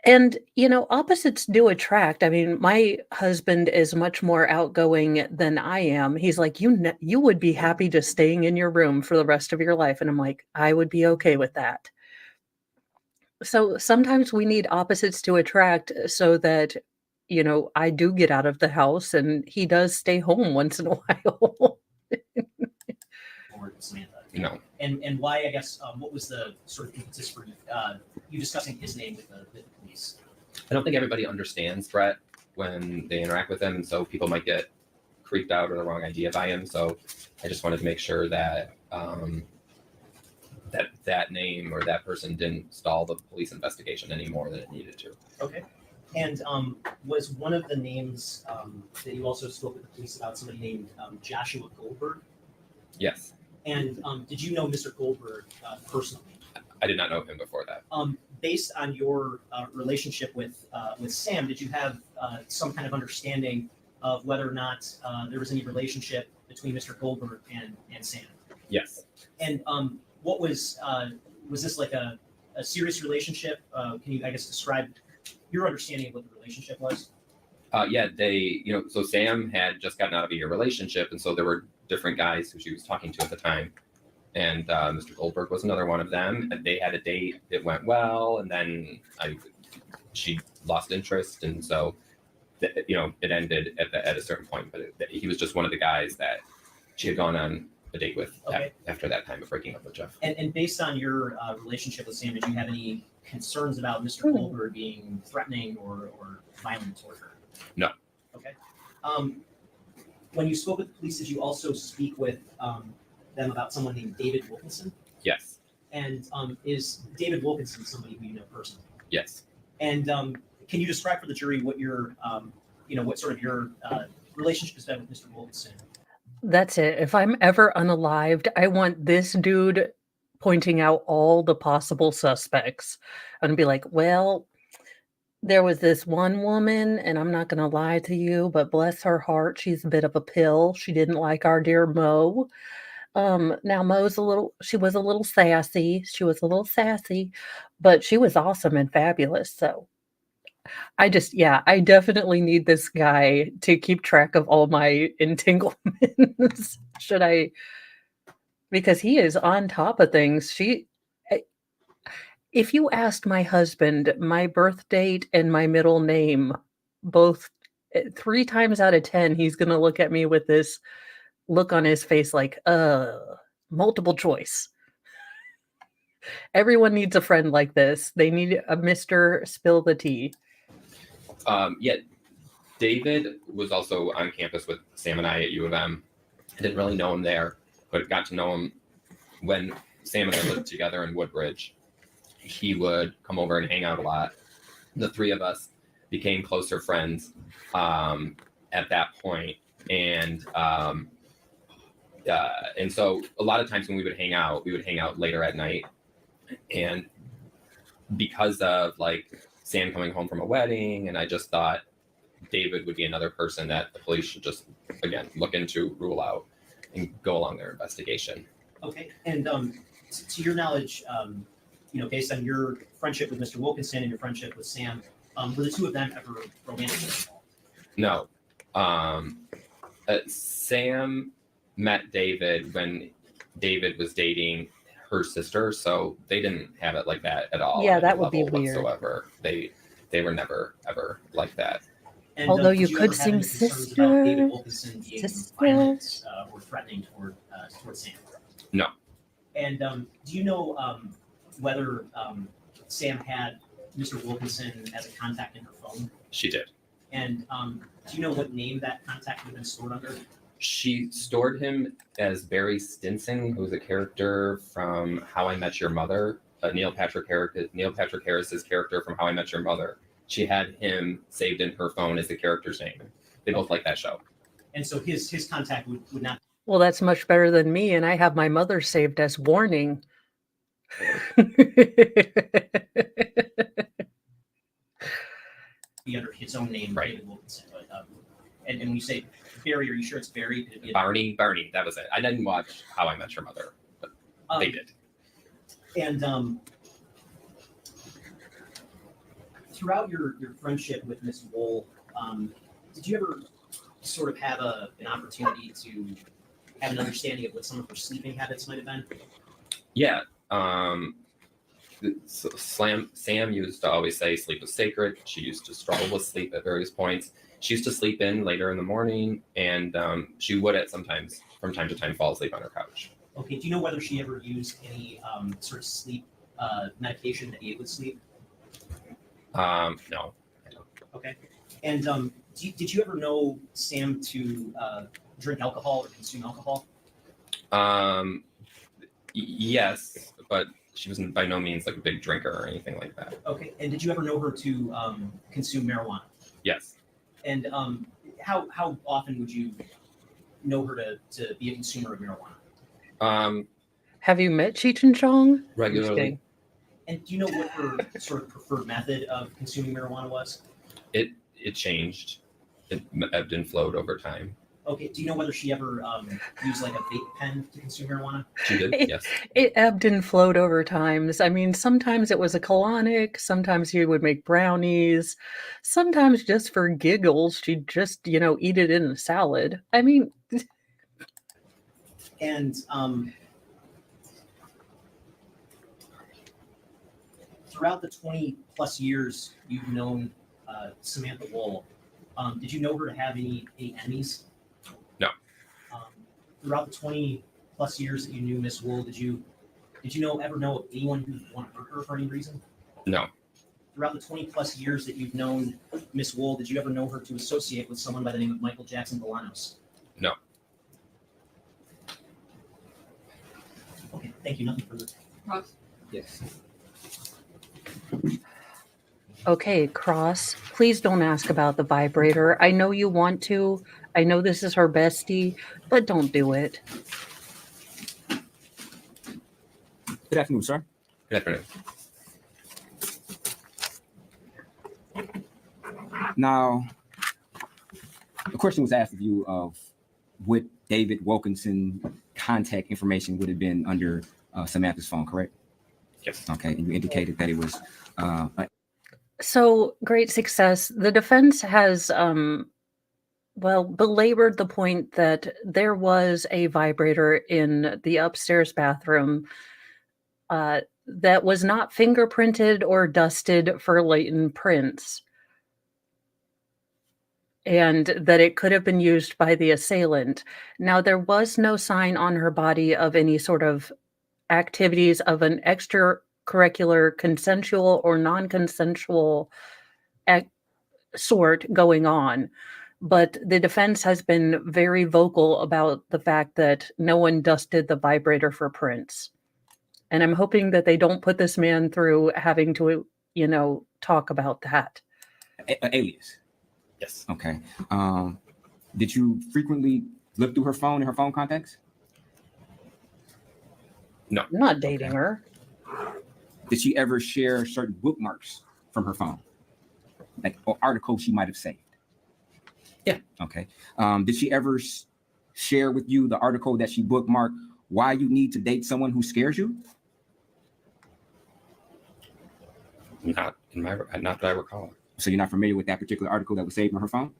And, opposites do attract. I mean, my husband is much more outgoing than I am. He's like, you would be happy just staying in your room for the rest of your life. And I'm like, I would be okay with that. So sometimes we need opposites to attract so that, I do get out of the house and he does stay home once in a while. Or Samantha? No. And why, I guess, what was the sort of impetus for you discussing his name with the police? I don't think everybody understands Brett when they interact with him, and so people might get creeped out or the wrong idea by him. So I just wanted to make sure that that name or that person didn't stall the police investigation any more than it needed to. Okay. And was one of the names that you also spoke with the police about somebody named Joshua Goldberg? Yes. And did you know Mr. Goldberg personally? I did not know him before that. Based on your relationship with Sam, did you have some kind of understanding of whether or not there was any relationship between Mr. Goldberg and Sam? Yes. And what was this like a serious relationship? Can you, I guess, describe your understanding of what the relationship was? Yeah, so Sam had just gotten out of a year relationship, and so there were different guys who she was talking to at the time. And Mr. Goldberg was another one of them. And they had a date. It went well, and then she lost interest, and so it ended at a certain point. But he was just one of the guys that she had gone on a date with after that time of breaking up with Jeff. And based on your relationship with Sam, did you have any concerns about Mr. Goldberg being threatening or violent toward her? No. Okay. When you spoke with the police, did you also speak with them about someone named David Wilkinson? Yes. And is David Wilkinson somebody who you know personally? Yes. And can you describe for the jury what your, what sort of your relationship has been with Mr. Wilkinson? That's it. If I'm ever unalived, I want this dude pointing out all the possible suspects and be like, well, there was this one woman, and I'm not going to lie to you, but bless her heart, she's a bit of a pill. She didn't like our dear Mo. Now she was a little sassy. She was a little sassy, but she was awesome and fabulous. So yeah, I definitely need this guy to keep track of all my entanglements. Should I? Because he is on top of things. I- if you asked my husband my birth date and my middle name, both 3 times out of 10, he's going to look at me with this look on his face like, multiple choice. Everyone needs a friend like this. They need a Mr. Spill the Tea. Yeah, David was also on campus with Sam and I at U of M. I didn't really know him there, but got to know him when Sam and I lived together in Woodbridge. He would come over and hang out a lot. The three of us became closer friends at that point. And so a lot of times when we would hang out later at night. And because of like Sam coming home from a wedding, and I just thought David would be another person that the police should just, again, look into, rule out, and go along their investigation. Okay, and to your knowledge, based on your friendship with Mr. Wilkinson and your friendship with Sam, were the two of them ever romantic? No. Sam met David when David was dating her sister, so they didn't have it like that at all. Yeah, at that any would be level weird. whatsoever. They were never ever like that. And, Although did you ever could have sing any concerns about David Wilkinson being violent or threatening toward Sam? No. And do you know whether Sam had Mr. Wilkinson as a contact in her phone? She did. And do you know what name that contact would have been stored under? She stored him as Barry Stinson, who's a character from How I Met Your Mother, Neil Patrick Harris's character from How I Met Your Mother. She had him saved in her phone as the character's name. They both like that show. And so his contact would not Well, that's much better than me, and I have my mother saved as warning. be under his own name, Right. David Wilkinson. But and when you say Barry, are you sure it's Barry? Could it be Barney, that was it. I didn't watch How I Met Your Mother, but they did. And throughout your friendship with Miss Wool, did you ever sort of have an opportunity to have an understanding of what some of her sleeping habits might have been? Yeah. Sam used to always say sleep was sacred. She used to struggle with sleep at various points. She used to sleep in later in the morning, and she would from time to time fall asleep on her couch. Okay. Do you know whether she ever used any sort of sleep medication to aid with sleep? No, I don't. Okay. And did you ever know Sam to drink alcohol or consume alcohol? Yes, but she was by no means like a big drinker or anything like that. Okay. And did you ever know her to consume marijuana? Yes. And how often would you know her to be a consumer of marijuana? Have you met Cheech and Chong? Regularly. And do you know what her sort of preferred method of consuming marijuana was? It changed. It ebbed and flowed over time. Okay. Do you know whether she ever used like a vape pen to consume marijuana? She did, yes. It ebbed and flowed over times. I mean, sometimes it was a colonic, sometimes she would make brownies, sometimes just for giggles, she'd just, eat it in a salad. I mean, And throughout the 20 plus years you've known Samantha Wool, did you know her to have any enemies? No. Throughout the 20 plus years that you knew Miss Wool, did you ever know of anyone who wanted to hurt her for any reason? No. Throughout the 20 plus years that you've known Miss Wool, did you ever know her to associate with someone by the name of Michael Jackson-Bolanos? No. Okay, thank you. Nothing further. Ross? Yes. okay, Cross, please don't ask about the vibrator. I know you want to. I know this is her bestie, but don't do it. Good afternoon, sir. Good afternoon. Now, the question was asked of you of what David Wilkinson contact information would have been under Samantha's phone, correct? Yes. Okay, and you indicated that it was So great success. The defense has, belabored the point that there was a vibrator in the upstairs bathroom that was not fingerprinted or dusted for latent prints, and that it could have been used by the assailant. Now, there was no sign on her body of any sort of activities of an extracurricular, consensual or non-consensual sort going on. But the defense has been very vocal about the fact that no one dusted the vibrator for prints. And I'm hoping that they don't put this man through having to, talk about that. alias. Yes. Okay. Did you frequently look through her phone and her phone contacts? No. I'm not dating Okay. her. Did she ever share certain bookmarks from her phone, like or articles she might have saved? Yeah. Okay. Did she ever share with you the article that she bookmarked, why you need to date someone who scares you? Not that I recall. So you're not familiar with that particular article that was saved on her phone?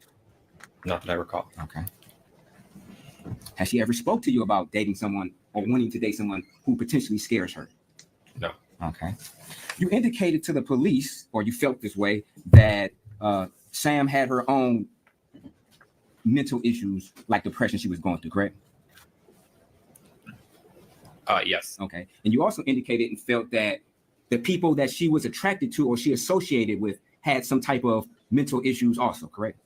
Not that I recall. Okay. Has she ever spoke to you about dating someone or wanting to date someone who potentially scares her? No. Okay. You indicated to the police, or you felt this way, that Sam had her own mental issues like depression she was going through, correct? Yes. Okay. And you also indicated and felt that the people that she was attracted to or she associated with had some type of mental issues also, correct?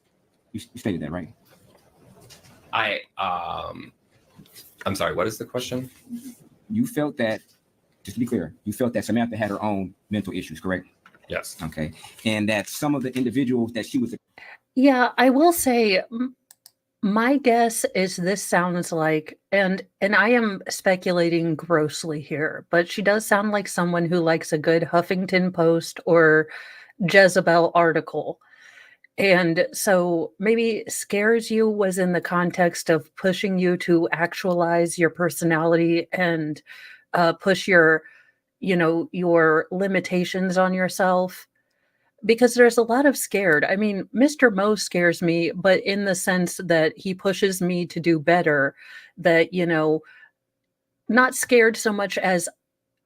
You stated that, right? I'm sorry, what is the question? You felt that, just to be clear, you felt that Samantha had her own mental issues, correct? Yes. Okay. And that some of the individuals that she was... Yeah, I will say my guess is this sounds like, and I am speculating grossly here, but she does sound like someone who likes a good Huffington Post or Jezebel article. And so maybe scares you was in the context of pushing you to actualize your personality and push your limitations on yourself. Because there's a lot of scared. I mean, Mr. Mo scares me, but in the sense that he pushes me to do better, that, not scared so much as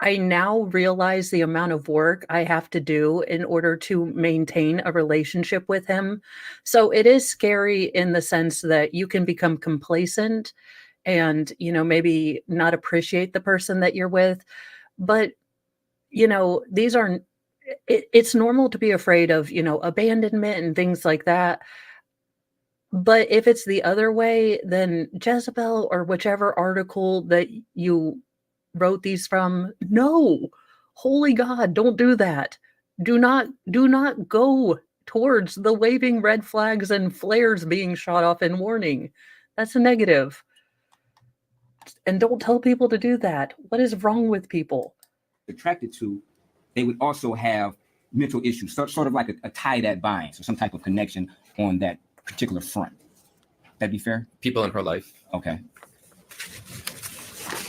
I now realize the amount of work I have to do in order to maintain a relationship with him. So it is scary in the sense that you can become complacent and, maybe not appreciate the person that you're with. But, these are it's normal to be afraid of, abandonment and things like that. But if it's the other way, then Jezebel or whichever article that you wrote these from, no, holy God, don't do that. Do not go towards the waving red flags and flares being shot off in warning. That's a negative. And don't tell people to do that. What is wrong with people? attracted to, they would also have mental issues, sort of like a tie that binds or some type of connection on that particular front. That'd be fair? People in her life. Okay.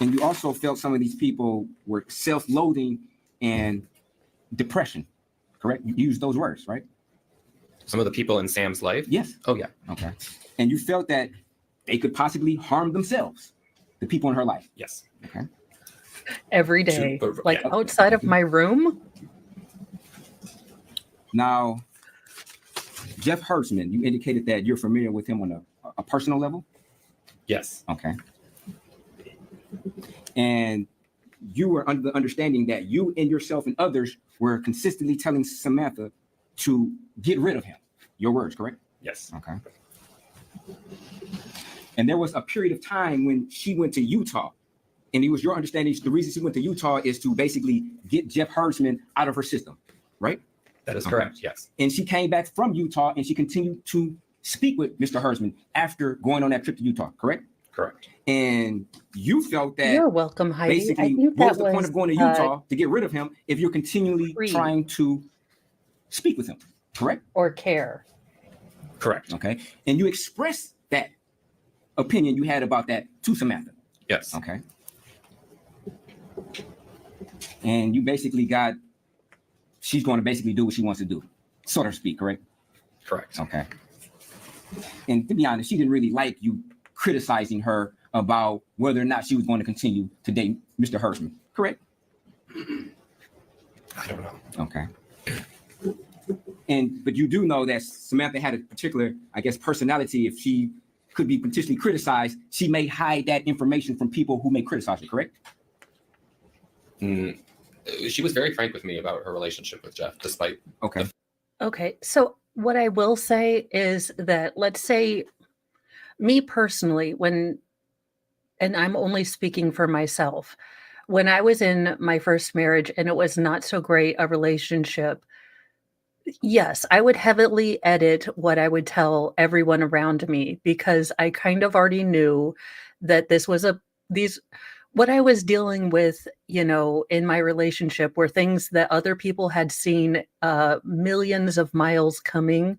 And you also felt some of these people were self-loathing and depression, correct? You used those words, right? Some of the people in Sam's life? Yes. Oh, yeah. Okay. And you felt that they could possibly harm themselves, the people in her life. Yes. Okay. Every day, Super- like yeah. outside of my room. Now, Jeff Hertzman, you indicated that you're familiar with him on a personal level? Yes. Okay. And you were under the understanding that you and yourself and others were consistently telling Samantha to get rid of him. Your words, correct? Yes. Okay. And there was a period of time when she went to Utah, and it was your understanding the reason she went to Utah is to basically get Jeff Hertzman out of her system, right? That is Okay. correct. Yes. And she came back from Utah and she continued to speak with Mr. Hersman after going on that trip to Utah, correct? Correct. And you felt that You're welcome, Heidi. I basically, think what that was the point of going to Utah to get rid of him if you're continually pre- trying to speak with him, correct? or care. Correct. Okay. And you expressed that opinion you had about that to Samantha. Yes. Okay. And you basically got, she's going to basically do what she wants to do, so to speak, correct? Correct. Okay. And to be honest, she didn't really like you criticizing her about whether or not she was going to continue to date Mr. Hersman, correct? I don't know. Okay. But you do know that Samantha had a particular, I guess, personality. If she could be potentially criticized, she may hide that information from people who may criticize her, correct? She was very frank with me about her relationship with Jeff, despite. Okay. Okay, so what I will say is that, let's say, me personally, and I'm only speaking for myself, when I was in my first marriage and it was not so great a relationship, yes, I would heavily edit what I would tell everyone around me, because I kind of already knew that what I was dealing with, in my relationship were things that other people had seen millions of miles coming.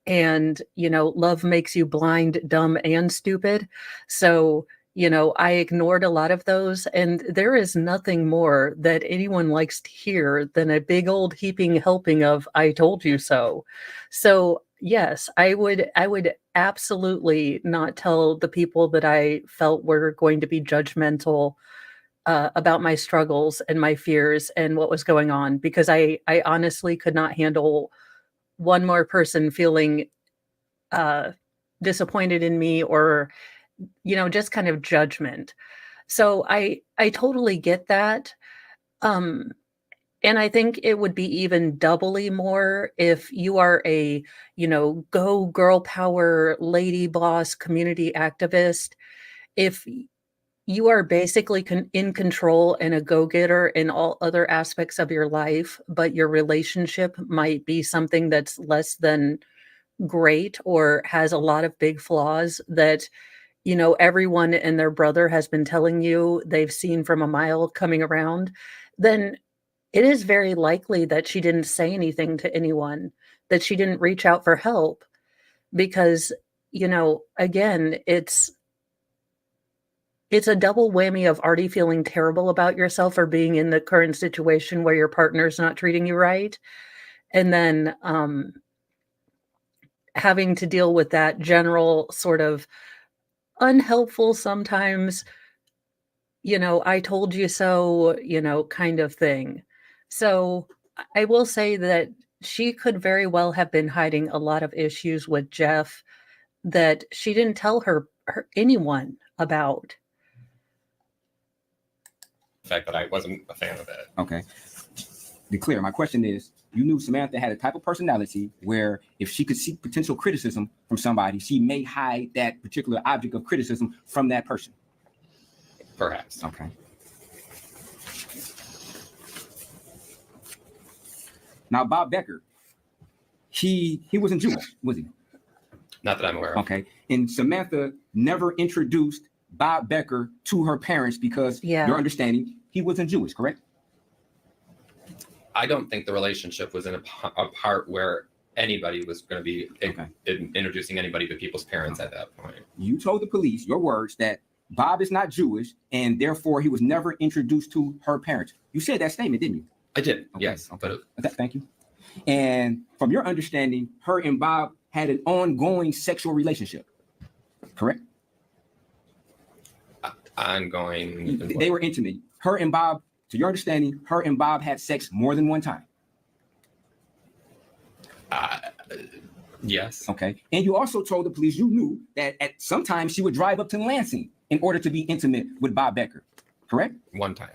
And, love makes you blind, dumb, and stupid. So, I ignored a lot of those. And there is nothing more that anyone likes to hear than a big old heaping helping of "I told you so." So yes, I would absolutely not tell the people that I felt were going to be judgmental about my struggles and my fears and what was going on, because I honestly could not handle one more person feeling disappointed in me, or just kind of judgment. So I totally get that. And I think it would be even doubly more if you are a go girl power lady boss community activist. If you are basically in control and a go-getter in all other aspects of your life, but your relationship might be something that's less than great or has a lot of big flaws that everyone and their brother has been telling you they've seen from a mile coming around, then it is very likely that she didn't say anything to anyone, that she didn't reach out for help, because again, it's a double whammy of already feeling terrible about yourself or being in the current situation where your partner's not treating you right, and then having to deal with that general sort of unhelpful sometimes, "I told you so," kind of thing. So I will say that she could very well have been hiding a lot of issues with Jeff that she didn't tell anyone about. The fact that I wasn't a fan of it. Okay. Be clear. My question is, you knew Samantha had a type of personality where if she could seek potential criticism from somebody, she may hide that particular object of criticism from that person. Perhaps. Okay. Now, Bob Becker, he wasn't Jewish, was he? Not that I'm aware of. Okay. And Samantha never introduced Bob Becker to her parents because your understanding, he wasn't Jewish, correct? I don't think the relationship was in a part where anybody was going to be introducing anybody to people's parents at that point. You told the police, your words, that Bob is not Jewish and therefore he was never introduced to her parents. You said that statement, didn't you? I did, Okay. yes. Okay. Thank you. And from your understanding, her and Bob had an ongoing sexual relationship, correct? Ongoing. They were intimate. Her and Bob, to your understanding, her and Bob had sex more than one time. Yes. Okay. And you also told the police you knew that at some time she would drive up to Lansing in order to be intimate with Bob Becker, correct? One time.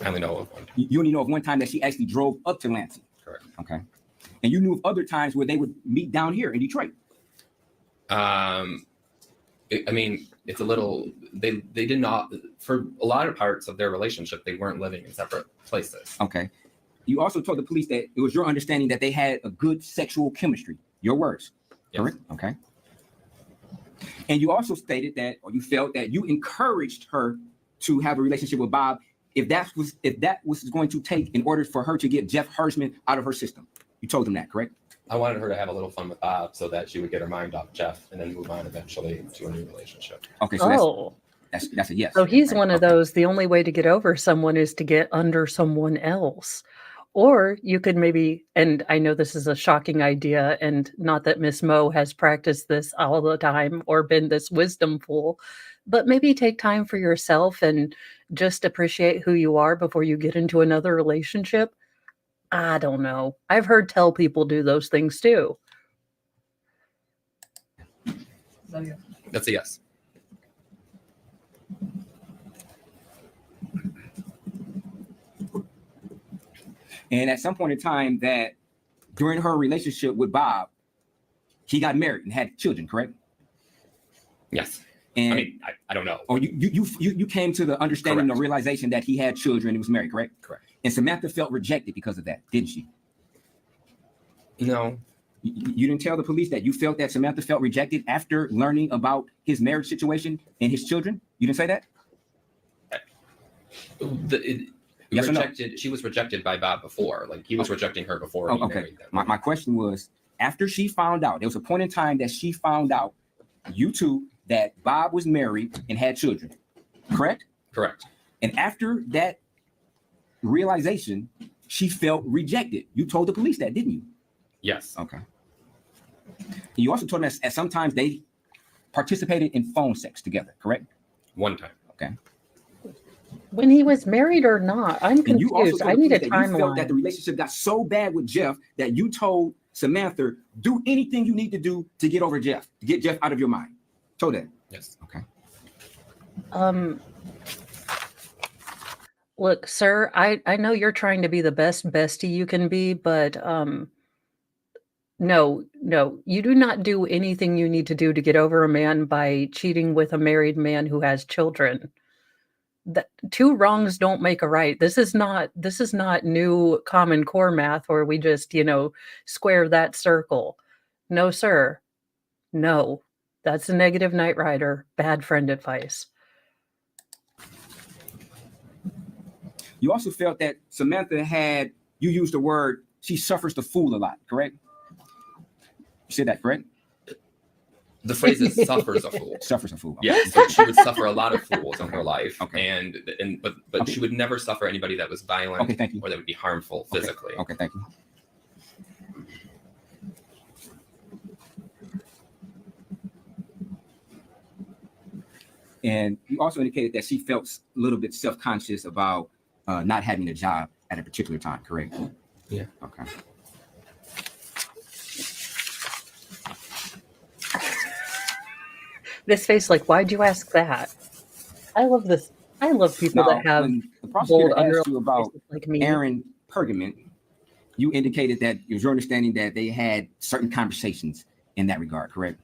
I only know of one time. You only know of one time that she actually drove up to Lansing. Correct. Okay. And you knew of other times where they would meet down here in Detroit. I mean, it's a little, they did not, for a lot of parts of their relationship, they weren't living in separate places. Okay. You also told the police that it was your understanding that they had a good sexual chemistry. Your words, Yes. correct? Okay. And you also stated that, or you felt that you encouraged her to have a relationship with Bob if that was going to take in order for her to get Jeff Hersman out of her system. You told them that, correct? I wanted her to have a little fun with Bob so that she would get her mind off Jeff and then move on eventually to a new relationship. Okay, so Oh, that's a yes. so he's right? one of Okay. those, the only way to get over someone is to get under someone else. Or you could maybe, and I know this is a shocking idea, and not that Miss Mo has practiced this all the time or been this wisdom fool, but maybe take time for yourself and just appreciate who you are before you get into another relationship. I don't know. I've heard tell people do those things too. So, yeah. That's a yes. And at some point in time, that during her relationship with Bob, he got married and had children, correct? Yes. And I mean, I don't know. or you came to the understanding or realization that he had children and was married, correct? Correct. And Samantha felt rejected because of that, didn't she? No. You didn't tell the police that you felt that Samantha felt rejected after learning about his marriage situation and his children? You didn't say that? Yes or no? Rejected. She was rejected by Bob before. Like he was rejecting her before he Okay. married them. My question was, after she found out, there was a point in time that she found out, you two, that Bob was married and had children, correct? Correct. And after that realization, she felt rejected. You told the police that, didn't you? Yes. Okay. You also told them that sometimes they participated in phone sex together, correct? One time. Okay. When he was married or not? I'm And you also confused. told I the need a police that you felt that the timeline. relationship got so bad with Jeff that you told Samantha, do anything you need to do to get over Jeff, to get Jeff out of your mind. Told that. Yes. Okay. Look, sir, I know you're trying to be the best bestie you can be, but no, you do not do anything you need to do to get over a man by cheating with a married man who has children. That two wrongs don't make a right. This is not new Common Core math where we just, square that circle. No, sir. No. That's a negative Knight Rider. Bad friend advice. You also felt that Samantha you used the word, she suffers the fool a lot, correct? You said that, correct? The phrase is suffers a fool. Suffers a fool. Okay. Yes, but she would suffer a lot of fools in her life, Okay. but Okay. she would never suffer anybody that was violent Okay, thank you. or that would be harmful physically. Okay, thank you. And you also indicated that she felt a little bit self-conscious about not having a job at a particular time, correct? Yeah. Okay. This face, like, why'd you ask that? I love this. I love people Now, that have when the bold prosecutor asked underlying you about faces like me. Aaron Pergament, you indicated that it was your understanding that they had certain conversations in that regard, correct?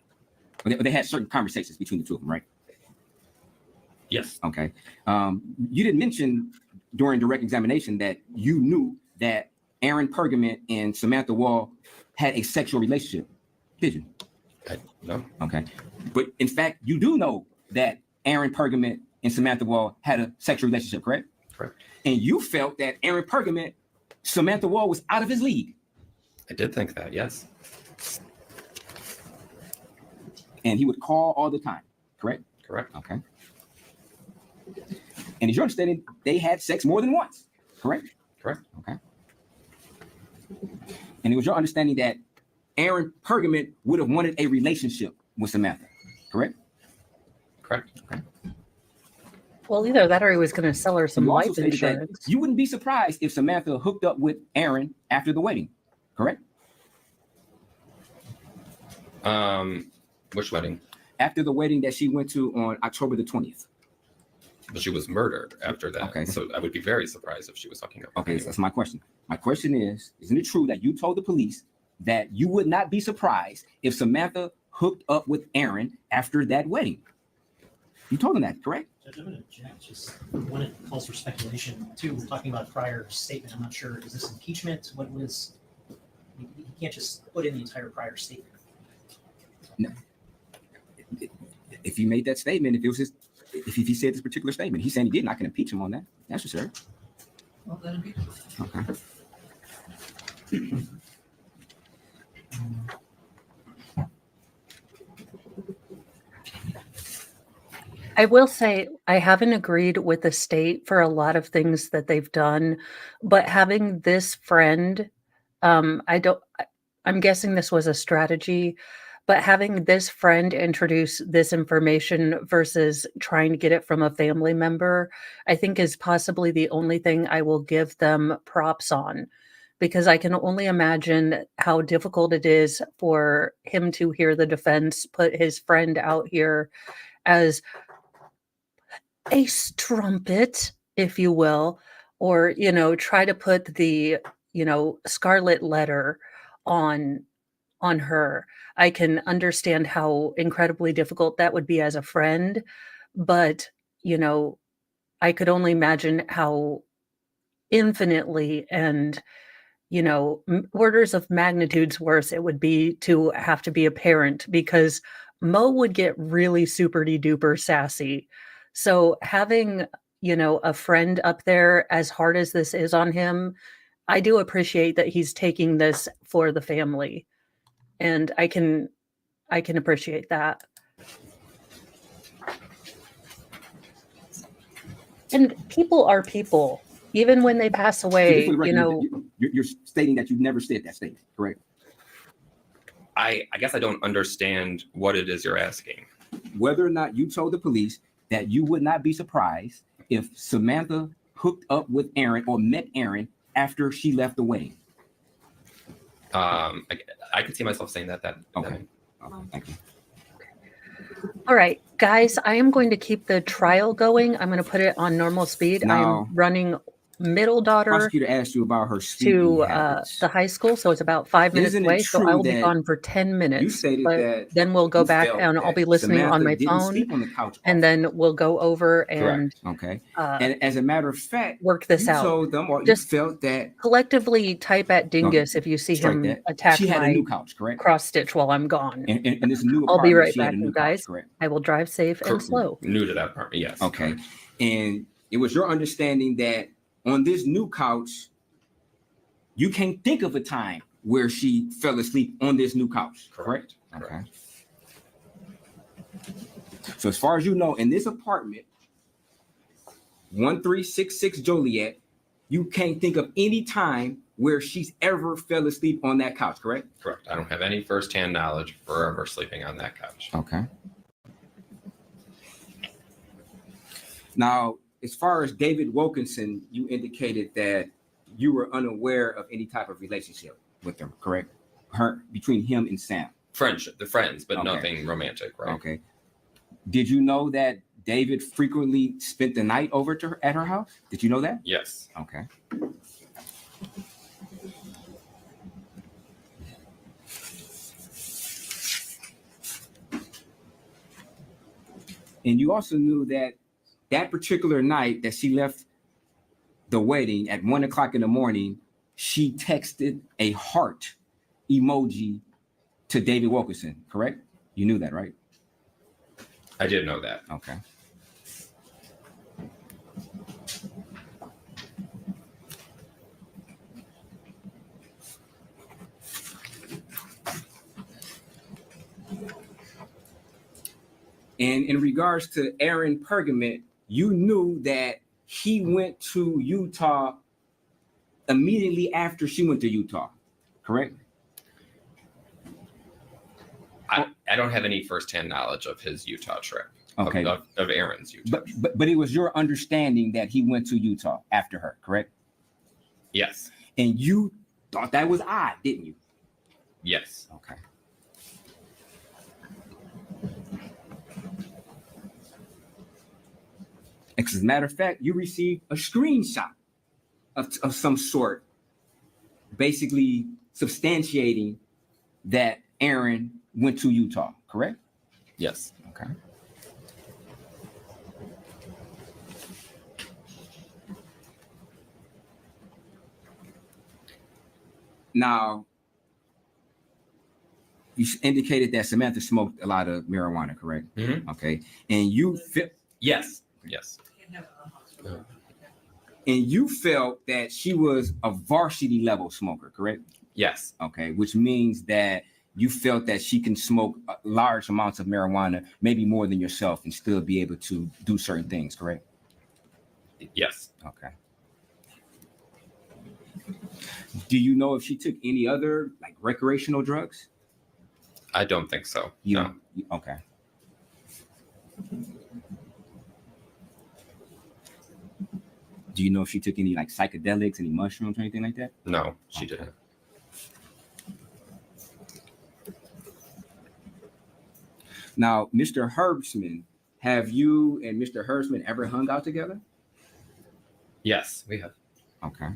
They had certain conversations between the two of them, right? Yes. Okay. You didn't mention during direct examination that you knew that Aaron Pergament and Samantha Wall had a sexual relationship, did you? No. Okay. But in fact, you do know that Aaron Pergament and Samantha Wall had a sexual relationship, correct? Correct. And you felt that Aaron Pergament, Samantha Wall was out of his league. I did think that. Yes. And he would call all the time, correct? Correct. Okay. And is your understanding they had sex more than once, correct? Correct. Okay. And it was your understanding that Aaron Pergament would have wanted a relationship with Samantha, correct? Correct. Okay. Well, either that or he was going to sell her some You also life stated that insurance. you wouldn't be surprised if Samantha hooked up with Aaron after the wedding, correct? Which wedding? After the wedding that she went to on October the 20th. But she was murdered after that. Okay. So I would be very surprised if she was hooking up. with Okay, so anyone. that's my question. My question is, isn't it true that you told the police that you would not be surprised if Samantha hooked up with Aaron after that wedding? You told him that, correct? Judge, I'm going to object. Just when it calls for speculation, too, we're talking about a prior statement. I'm not sure. Is this impeachment? What was? You can't just put in the entire prior statement. No. If he made that statement, if it was his, if he said this particular statement, he's saying he didn't, I can impeach him on that. That's for sure. Well, then impeach him. Okay. I will say I haven't agreed with the state for a lot of things that they've done, but having this friend, I'm guessing this was a strategy, but having this friend introduce this information versus trying to get it from a family member, I think is possibly the only thing I will give them props on, because I can only imagine how difficult it is for him to hear the defense put his friend out here as a strumpet, if you will, or, try to put the, scarlet letter on her. I can understand how incredibly difficult that would be as a friend, but, I could only imagine how infinitely and, orders of magnitudes worse it would be to have to be a parent, because Mo would get really super duper sassy. So having, a friend up there, as hard as this is on him, I do appreciate that he's taking this for the family. And I can appreciate that. And people are people, even when they pass So away, just for the record, you're stating that you've never said that statement, correct? I guess I don't understand what it is you're asking. Whether or not you told the police that you would not be surprised if Samantha hooked up with Aaron or met Aaron after she left the wedding. I could see myself saying that. Okay. Thank you. All right, guys, I am going to keep the trial going. I'm going to put it on normal speed. Now, I'm running middle daughter Prosecutor asked you about her to sleeping habits. the high school, so it's about 5 minutes Isn't it away. So true I will be that gone for 10 minutes. You stated but that then we'll go you back felt and I'll be that listening on Samantha my didn't phone, sleep on the couch and then we'll go over and okay. And as a matter of fact, work this you out. told them or Just you felt that collectively type at Dingus if you see strike him that. attack She had a my new couch, correct? cross stitch while I'm gone. And this new I'll be apartment, right she had back, a new you guys. couch, correct? I will drive safe and slow. New to that apartment, yes. Okay. And it was your understanding that on this new couch, you can't think of a time where she fell asleep on this new couch, correct? Okay. So as far as you know, in this apartment, 1366 Joliet, you can't think of any time where she's ever fell asleep on that couch, correct? Correct. I don't have any firsthand knowledge for ever sleeping on that couch. Okay. Now, as far as David Wilkinson, you indicated that you were unaware of any type of relationship with them, correct? Between him and Sam. Friendship, the friends, but Okay. nothing romantic, right? Okay. Did you know that David frequently spent the night over at her house? Did you know that? Yes. Okay. And you also knew that that particular night that she left the wedding at 1:00 in the morning, she texted a heart emoji to David Wilkinson, correct? You knew that, right? I did know that. Okay. And in regards to Aaron Pergament, you knew that he went to Utah immediately after she went to Utah, correct? I don't have any firsthand knowledge of his Utah trip. Okay. Of Aaron's Utah. But it was your understanding that he went to Utah after her, correct? Yes. And you thought that was odd, didn't you? Yes. Okay. As a matter of fact, you received a screenshot of some sort, basically substantiating that Aaron went to Utah, correct? Yes. Okay. Now, you indicated that Samantha smoked a lot of marijuana, correct? Mhm. Okay. And you felt Yes. Can't have it on house. and you felt that she was a varsity level smoker, correct? Yes. Okay, which means that you felt that she can smoke large amounts of marijuana, maybe more than yourself, and still be able to do certain things, correct? Yes. Okay. Do you know if she took any other like recreational drugs? I don't think so. No. Okay. Do you know if she took any like psychedelics, any mushrooms, or anything like that? No, she Okay. didn't. Now, Mr. Herbstman, have you and Mr. Herbstman ever hung out together? Yes, we have. Okay.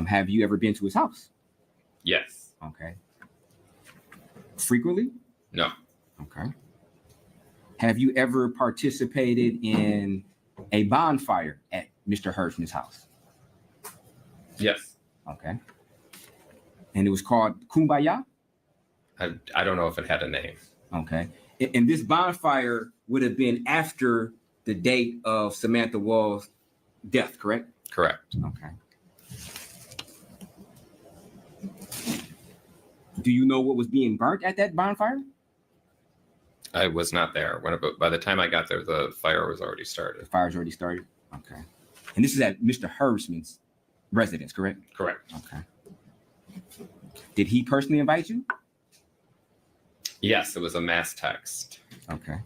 Have you ever been to his house? Yes. Okay. Frequently? No. Okay. Have you ever participated in a bonfire at Mr. Herbstman's house? Yes. Okay. And it was called Kumbaya? I don't know if it had a name. Okay. And this bonfire would have been after the date of Samantha Wall's death, correct? Correct. Okay. Do you know what was being burnt at that bonfire? I was not there by the time I got there, the fire was already The started. fire's already started. Okay. And this is at Mr. Herbstman's residence, correct? Correct. Okay. Did he personally invite you? Yes, it was a mass text. Okay.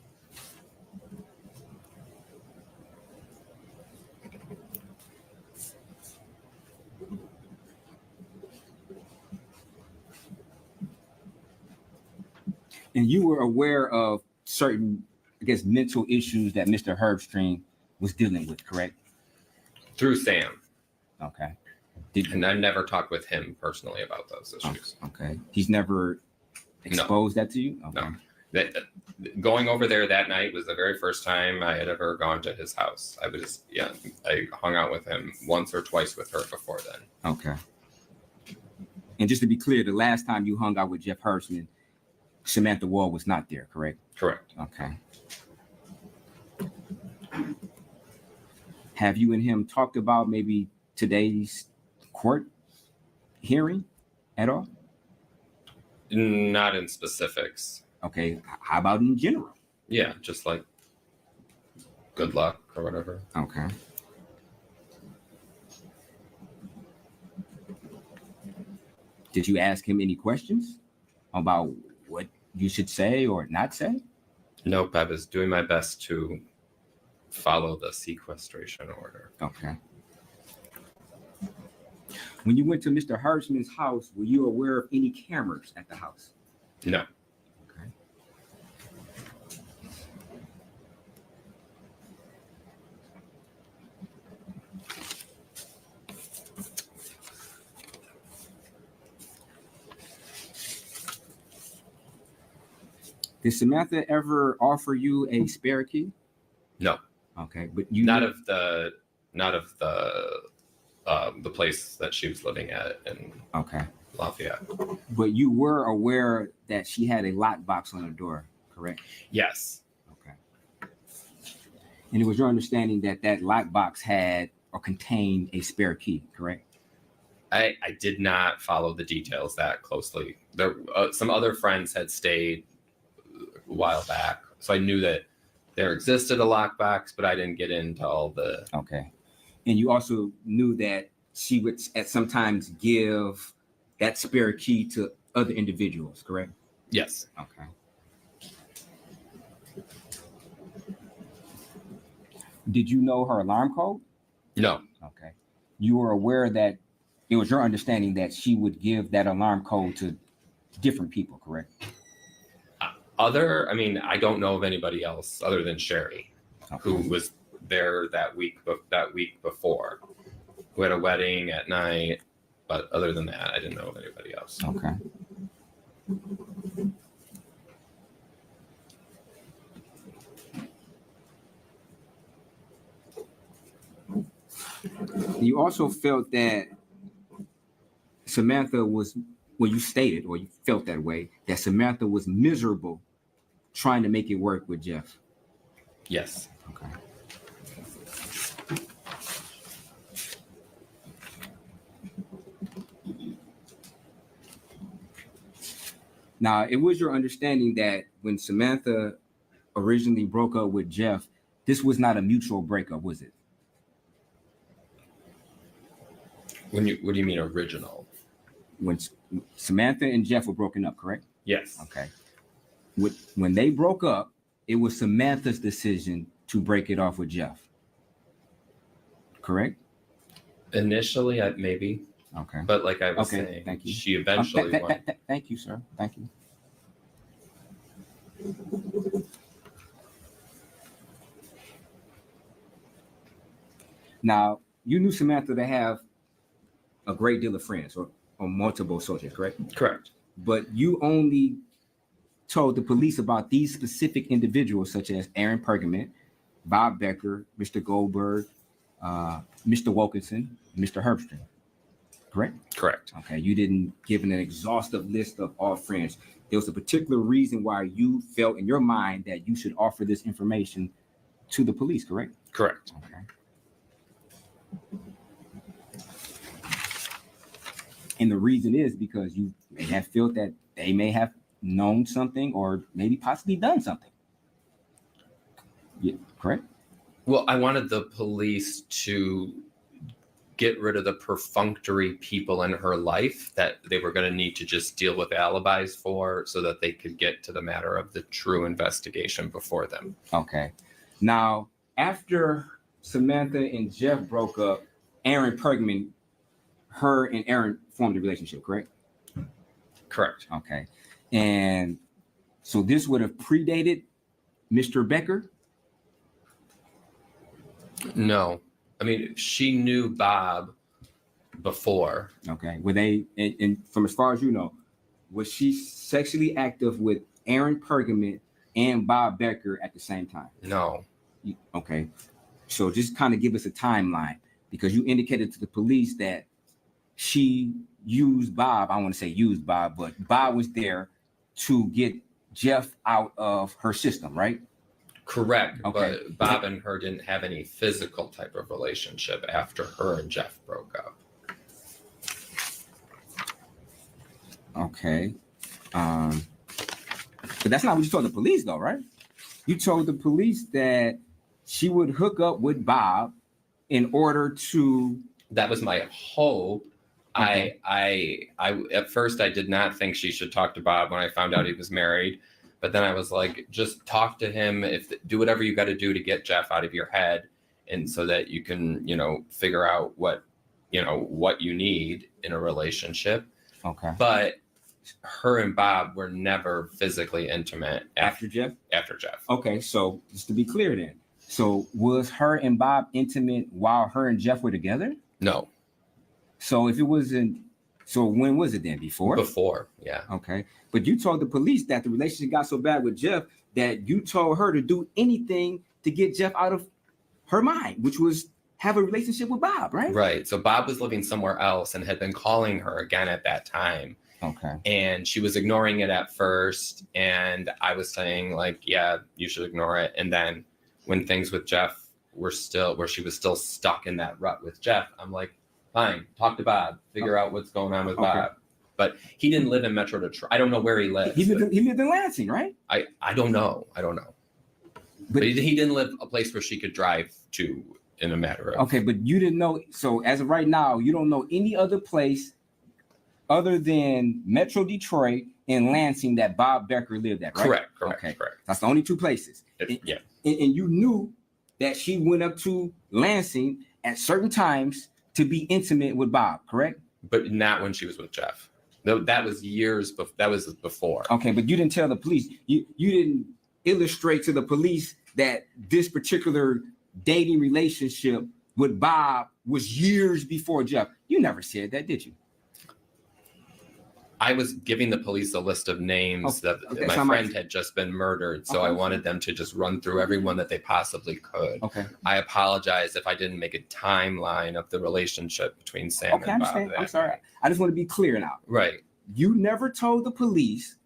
And you were aware of certain, I guess, mental issues that Mr. Herbstream was dealing with, correct? Through Sam. Okay. And I never talked with him personally about those issues. Okay. He's never exposed that to you? Okay. No. Going over there that night was the very first time I had ever gone to his house. I hung out with him once or twice with her before then. Okay. And just to be clear, the last time you hung out with Jeff Herbstman, Samantha Wall was not there, correct? Correct. Okay. Have you and him talked about maybe today's court hearing at all? Not in specifics. Okay. How about in general? Yeah, just like good luck or whatever. Okay. Did you ask him any questions about what you should say or not say? Nope, I was doing my best to follow the sequestration order. Okay. When you went to Mr. Herbstman's house, were you aware of any cameras at the house? No. Okay. Did Samantha ever offer you a spare key? No. Okay, but you Not of the place that she was living at in okay, Lafayette. but you were aware that she had a lockbox on her door, correct? Yes. Okay. And it was your understanding that that lockbox had or contained a spare key, correct? I did not follow the details that closely. There some other friends had stayed a while back, so I knew that there existed a lockbox, but I didn't get into all the. Okay. And you also knew that she would at sometimes give that spare key to other individuals, correct? Yes. Okay. Did you know her alarm code? No. Okay. You were aware that it was your understanding that she would give that alarm code to different people, correct? I don't know of anybody else other than Sherry, who was there that week before, who had a wedding at night. But other than that, I didn't know of anybody else. Okay. You also felt that Samantha was, well, you stated, or you felt that way, that Samantha was miserable trying to make it work with Jeff. Yes. Okay. Now, it was your understanding that when Samantha originally broke up with Jeff, this was not a mutual breakup, was it? What do you mean original? When Samantha and Jeff were broken up, correct? Yes. Okay. When they broke up, it was Samantha's decision to break it off with Jeff. Correct? Initially, maybe, Okay. but like I was Okay, saying, thank you. she eventually went. Thank you, sir. Thank you. Now, you knew Samantha to have a great deal of friends or multiple associates, correct? Correct. But you only told the police about these specific individuals, such as Aaron Pergament, Bob Becker, Mr. Goldberg, Mr. Wilkinson, Mr. Herbstrand, correct? Correct. Okay, you didn't give an exhaustive list of all friends. There was a particular reason why you felt in your mind that you should offer this information to the police, correct? Correct. Okay. And the reason is because you may have felt that they may have known something or maybe possibly done something. Yeah, correct? Well, I wanted the police to get rid of the perfunctory people in her life that they were going to need to just deal with alibis for so that they could get to the matter of the true investigation before them. Okay. Now, after Samantha and Jeff broke up, Aaron Pergament, her and Aaron formed a relationship, correct? Correct. Okay. And so this would have predated Mr. Becker? No. I mean, she knew Bob before. Okay. Were they, and from as far as you know, was she sexually active with Aaron Pergament and Bob Becker at the same time? No. Okay. So just kind of give us a timeline, because you indicated to the police that she used Bob. I want to say used Bob, but Bob was there to get Jeff out of her system, right? Correct. Okay. But Bob and her didn't have any physical type of relationship after her and Jeff broke up. Okay. But that's not what you told the police, though, right? You told the police that she would hook up with Bob in order to. That was my hope. Okay. I at first I did not think she should talk to Bob when I found out he was married, but then I was like, just talk to him. Do whatever you got to do to get Jeff out of your head, and so that you can, figure out what you need in a relationship. Okay. But her and Bob were never physically intimate After Jeff? After Jeff. Okay, so just to be clear then. So was her and Bob intimate while her and Jeff were together? No. So if it wasn't, so when was it then? Before? Before, yeah. Okay. But you told the police that the relationship got so bad with Jeff that you told her to do anything to get Jeff out of her mind, which was have a relationship with Bob, right? Right. So Bob was living somewhere else and had been calling her again at that time. Okay. And she was ignoring it at first. And I was saying, like, yeah, you should ignore it. And then when things with Jeff were still, where she was still stuck in that rut with Jeff, I'm like, fine, talk to Bob, figure out what's going on with Bob. But he didn't live in Metro Detroit. I don't know where he lived. He lived in Lansing, right? I don't know. But he didn't live a place where she could drive to in a matter of. Okay, but you didn't know. So as of right now, you don't know any other place other than Metro Detroit and Lansing that Bob Becker lived at, right? Correct. Okay. Correct. That's the only two places. Yeah. And you knew that she went up to Lansing at certain times to be intimate with Bob, correct? But not when she was with Jeff. That was years before. That was before. Okay, but you didn't tell the police. You didn't illustrate to the police that this particular dating relationship with Bob was years before Jeff. You never said that, did you? I was giving the police a list of names that okay, my so friend had just been murdered. So I Okay. wanted them to just run through everyone that they possibly could. Okay. I apologize if I didn't make a timeline of the relationship between Sam Okay, I and Bob. understand. I'm that sorry. night. I just want to be clear now. Right. You never told the police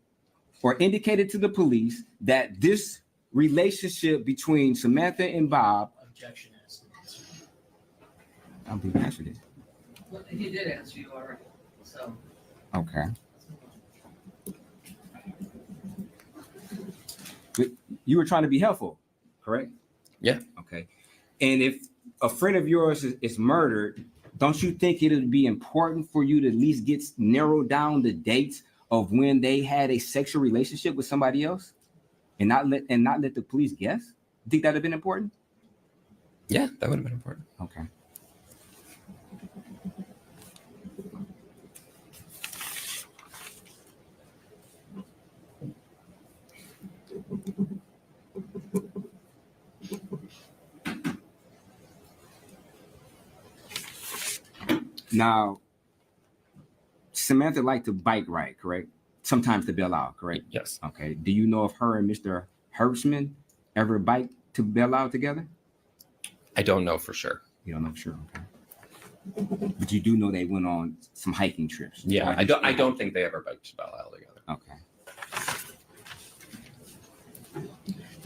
or indicated to the police that this relationship between Samantha and Bob. Objection is. I don't think you answered it. Well, he did answer you already, so. Okay. But you were trying to be helpful, correct? Yeah. Okay. And if a friend of yours is murdered, don't you think it would be important for you to at least narrow down the dates of when they had a sexual relationship with somebody else, and not let the police guess? You think that'd have been important? Yeah, that would have been important. Okay. Now, Samantha liked to bike ride, correct? Sometimes to bail out, correct? Yes. Okay. Do you know if her and Mr. Hertzman ever biked to bail out together? I don't know for sure. You don't know for sure. Okay. But you do know they went on some hiking trips. Yeah, I don't think they ever biked to Belle Isle together. Okay.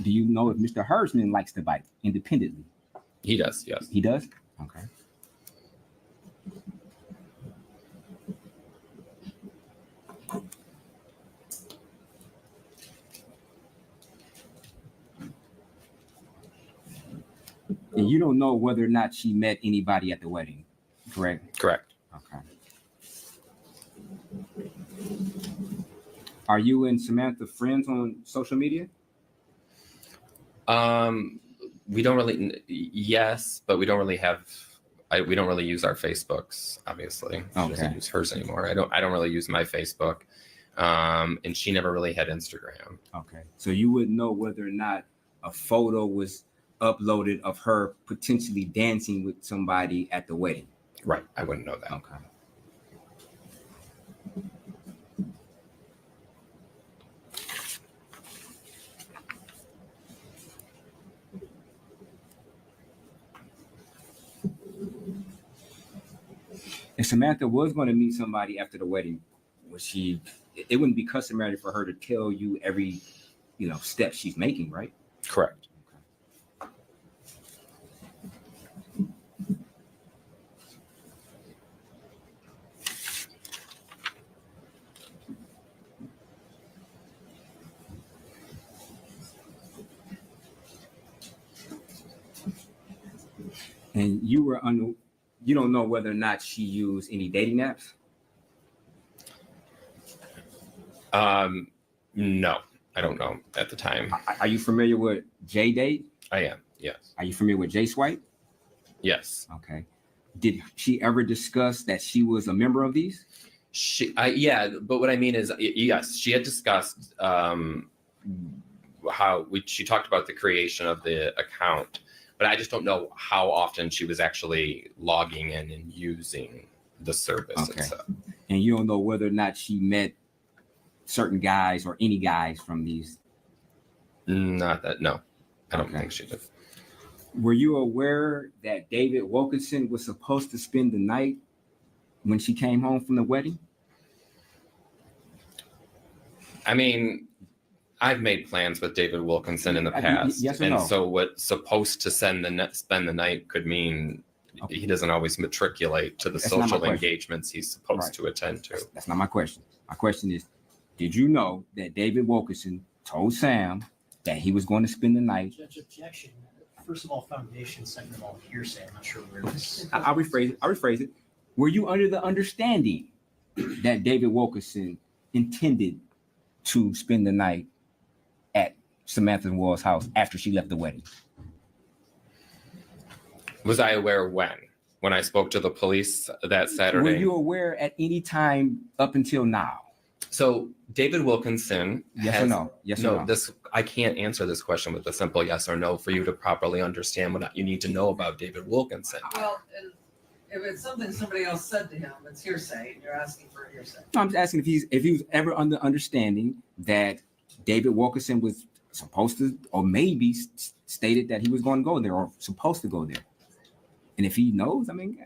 Do you know if Mr. Hertzman likes to bike independently? He does, yes. He does? Okay. And you don't know whether or not she met anybody at the wedding, correct? Correct. Okay. Are you and Samantha friends on social media? We don't really, yes, but we don't really we don't really use our Facebooks, obviously. She Okay. doesn't use hers anymore. I don't really use my Facebook. And she never really had Instagram. Okay. So you wouldn't know whether or not a photo was uploaded of her potentially dancing with somebody at the wedding. Right. I wouldn't know that. Okay. If Samantha was going to meet somebody after the wedding, it wouldn't be customary for her to tell you every, step she's making, right? Correct. And you don't know whether or not she used any dating apps? No, I don't know at the time. Are you familiar with J-Date? I am. Yes. Are you familiar with J-Swipe? Yes. Okay. Did she ever discuss that she was a member of these? Yeah, but what I mean is, yes, she had discussed she talked about the creation of the account, but I just don't know how often she was actually logging in and using the service Okay. itself. And you don't know whether or not she met certain guys or any guys from these? Not that, no, I don't Okay. think she did. Were you aware that David Wilkinson was supposed to spend the night when she came home from the wedding? I mean, I've made plans with David Wilkinson in the past, yes or and no? so what's supposed to spend the night could mean Okay. he doesn't always matriculate to the That's not my social question. engagements he's supposed Right. to attend to. That's not my question. My question is, did you know that David Wilkinson told Sam that he was going to spend the night? Judge, objection. First of all, foundation. Second of all, hearsay. I'm not sure where this. I'll rephrase it. Were you under the understanding that David Wilkinson intended to spend the night at Samantha Wall's house after she left the wedding? Was I aware when I spoke to the police that Saturday? Were you aware at any time up until now? So David Wilkinson. Yes or no? Yes or no? I can't answer this question with a simple yes or no for you to properly understand what you need to know about David Wilkinson. Well, if it's something somebody else said to him, it's hearsay, and you're asking for a hearsay. No, I'm just asking if he was ever under understanding that David Wilkerson was supposed to, or maybe stated that he was going to go there or supposed to go there. And if he knows, I mean,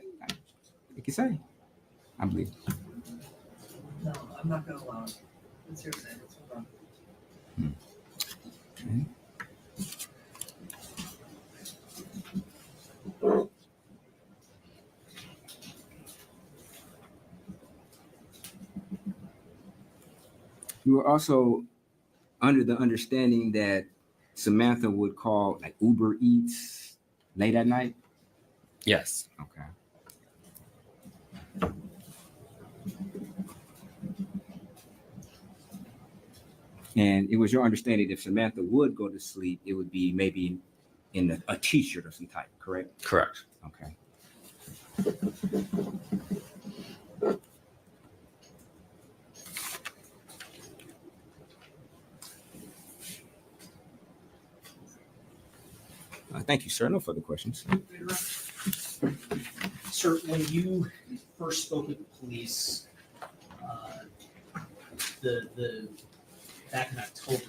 he can say, I believe. No, I'm not gonna allow it. It's hearsay. Let's move on. Okay. You were also under the understanding that Samantha would call like Uber Eats late at night. Yes. Okay. And it was your understanding if Samantha would go to sleep, it would be maybe in a t-shirt of some type, correct? Correct. Okay. Thank you, sir. No further questions. Sir, when you first spoke with the police, the back in October,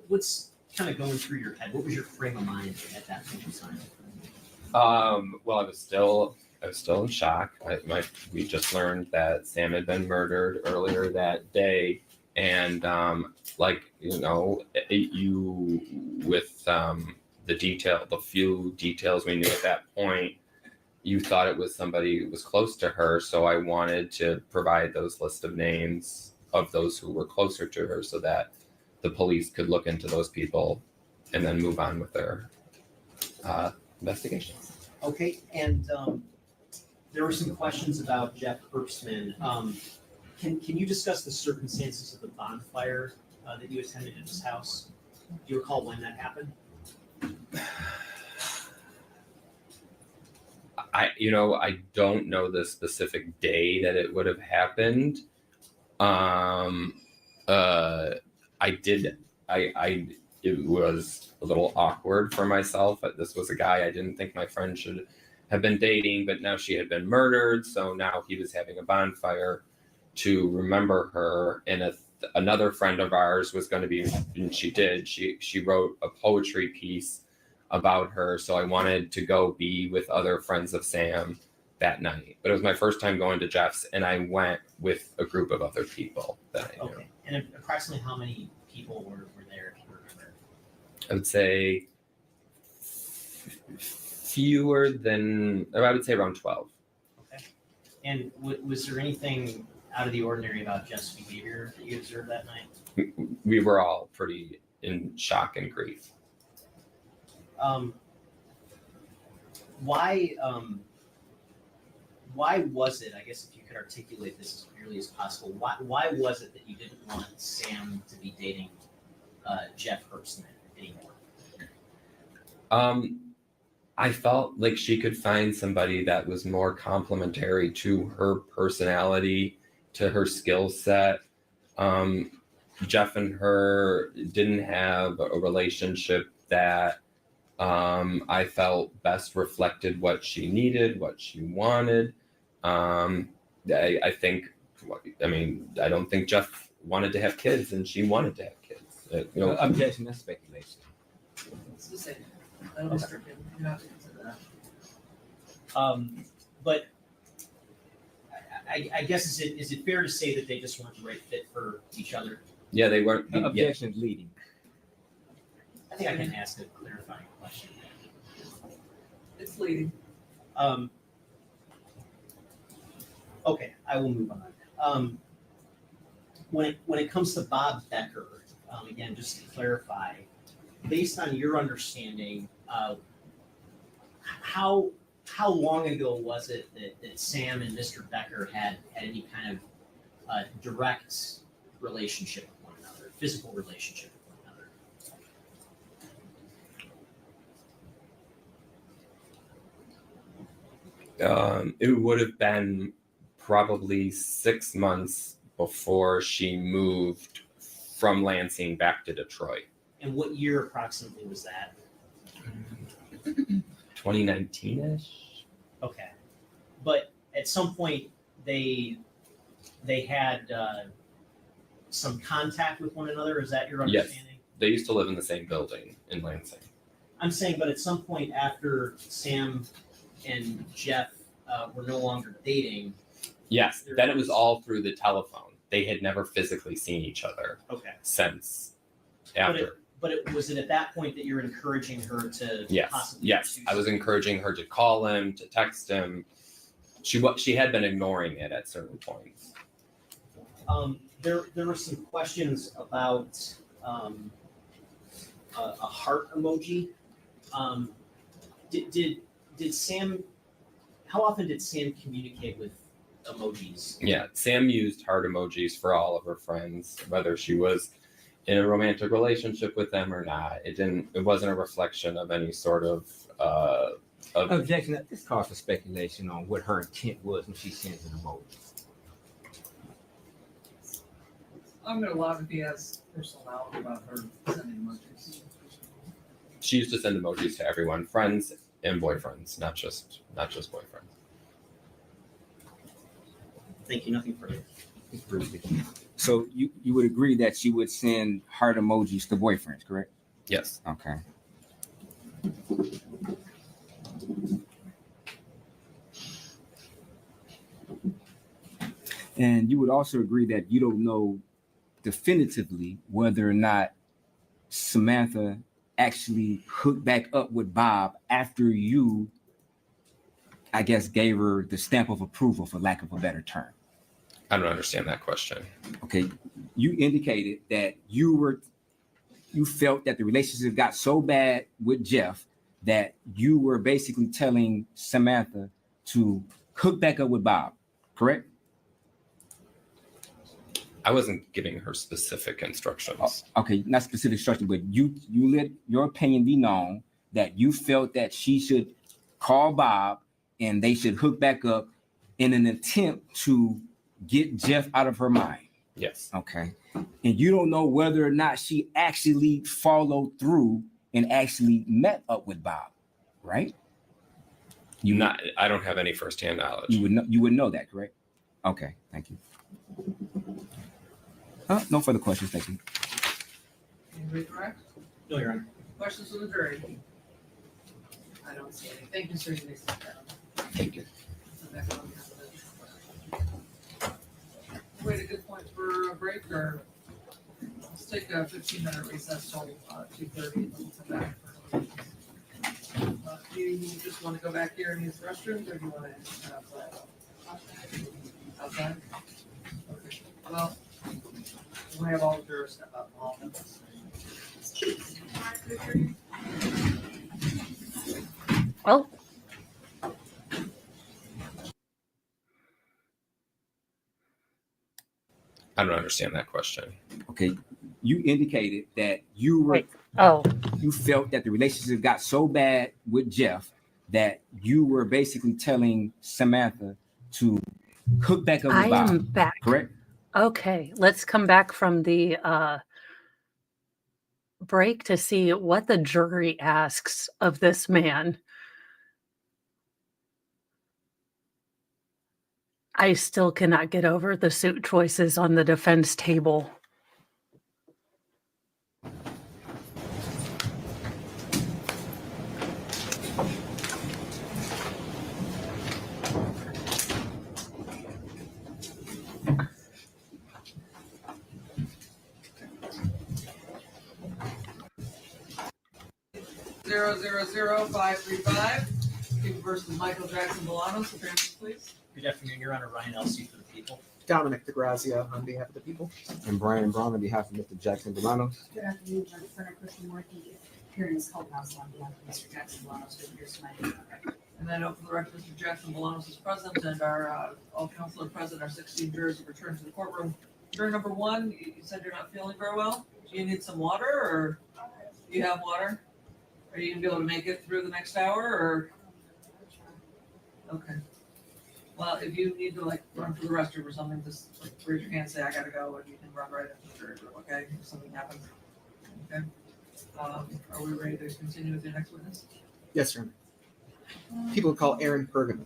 what's kind of going through your head? What was your frame of mind at that point in time? Well, I was still in shock. We just learned that Sam had been murdered earlier that day, and you with the few details we knew at that point, you thought it was somebody who was close to her. So I wanted to provide those list of names of those who were closer to her, so that the police could look into those people and then move on with their investigation. Okay, and there were some questions about Jeff Herbstman. Can you discuss the circumstances of the bonfire that you attended at his house? Do you recall when that happened? I don't know the specific day that it would have happened. It was a little awkward for myself. This was a guy I didn't think my friend should have been dating, but now she had been murdered. So now he was having a bonfire to remember her. And another friend of ours was going to be, and she did, she wrote a poetry piece about her. So I wanted to go be with other friends of Sam that night. But it was my first time going to Jeff's, and I went with a group of other people that I knew. Okay, and approximately how many people were there, if you remember? I would say fewer than, I would say around 12. Okay, and was there anything out of the ordinary about Jeff's behavior that you observed that night? We were all pretty in shock and grief. Why was it, I guess if you could articulate this as clearly as possible, why was it that you didn't want Sam to be dating Jeff Herbstman anymore? I felt like she could find somebody that was more complementary to her personality, to her skill set. Jeff and her didn't have a relationship that I felt best reflected what she needed, what she wanted. I don't think Jeff wanted to have kids, and she wanted to have kids. Objection, that's speculation. It's the same. That'll be stricken. You have to consider that. But I guess is it fair to say that they just weren't the right fit for each other? Yeah, they weren't. Objection leading. I think I can ask a clarifying question. It's leading. Okay, I will move on. When it comes to Bob Becker, again, just to clarify, based on your understanding, how long ago was it that Sam and Mr. Becker had any kind of direct relationship with one another, physical relationship with one Yeah. It would have been probably 6 months before she moved from Lansing back to Detroit. And what year approximately was that? 2019-ish. Okay. but at some point they had some contact with one another. Is that your Yes. understanding? They used to live in the same building in Lansing. I'm saying, but at some point after Sam and Jeff were no longer dating. Yes, then it was all through the telephone. They had never physically seen each other Okay. since But after. was it at that point that you're encouraging her to Yes, possibly yes. pursue I was something? encouraging her to call him, to text him. She had been ignoring it at certain points. There were some questions about a heart emoji. Did Sam? How often did Sam communicate with emojis? Yeah, Sam used heart emojis for all of her friends, whether she was in a romantic relationship with them or not. It wasn't a reflection of any sort of Objection. This calls for speculation on what her intent was when she sends an emoji. I'm gonna allow him if he has personal knowledge about her sending emojis. she used to send emojis to everyone, friends and boyfriends, not just boyfriends. Thank you. Nothing further. So you would agree that she would send heart emojis to boyfriends, correct? Yes. Okay. And you would also agree that you don't know definitively whether or not Samantha actually hooked back up with Bob after you, I guess, gave her the stamp of approval, for lack of a better term. I don't understand that question. Okay. You indicated that you felt that the relationship got so bad with Jeff that you were basically telling Samantha to hook back up with Bob, correct? I wasn't giving her specific instructions. Okay, not specific instruction, but you let your opinion be known that you felt that she should call Bob and they should hook back up in an attempt to get Jeff out of her mind. Yes. Okay. And you don't know whether or not she actually followed through and actually met up with Bob, right? I don't have any firsthand knowledge. You would know that, correct? Okay, thank you. No further questions, thank you. Anybody correct? No, Your Honor. Questions of the jury? I don't see any. Thank you, sir. You may sit down. Thank you. Wait a good point for a break, or let's take a 15-minute recess till 2:30 and we'll come back. Do you just want to go back here and use the restrooms, or do you want to go outside? Outside? Okay. Well, we have all the jurors step up. All of us. Well, I don't understand that question. Okay, you indicated that you felt that the relationship got so bad with Jeff that you were basically telling Samantha to hook back up with I Bob, am back. correct? Okay, let's come back from the break to see what the jury asks of this man. I still cannot get over the suit choices on the defense table. Zero 535. People versus Michael Jackson-Bolanos. Appearances, please. Good afternoon, Your Honor. Ryan Elsey for the people. Dominic DeGrazia on behalf of the people. And Brian Brown on behalf of Mr. Jackson-Bolanos. Good afternoon, Judge Senator Christian Murphy, appearing as co-counsel on behalf of Mr. Jackson-Bolanos, who appears tonight. And then for the record, Mr. Jackson-Bolanos is present, and our all counsel are present. Our 16 jurors have returned to the courtroom. Juror number 1, you said you're not feeling very well. Do you need some water, or do you have water? Are you gonna be able to make it through the next hour, or? Okay. Well, if you need to run to the restroom or something, just raise your hand, say I gotta go, and you can run right into the jury room. Okay, if something happens. Okay. Are we ready to continue with your next witness? Yes, Your Honor. People call Aaron Pergamon.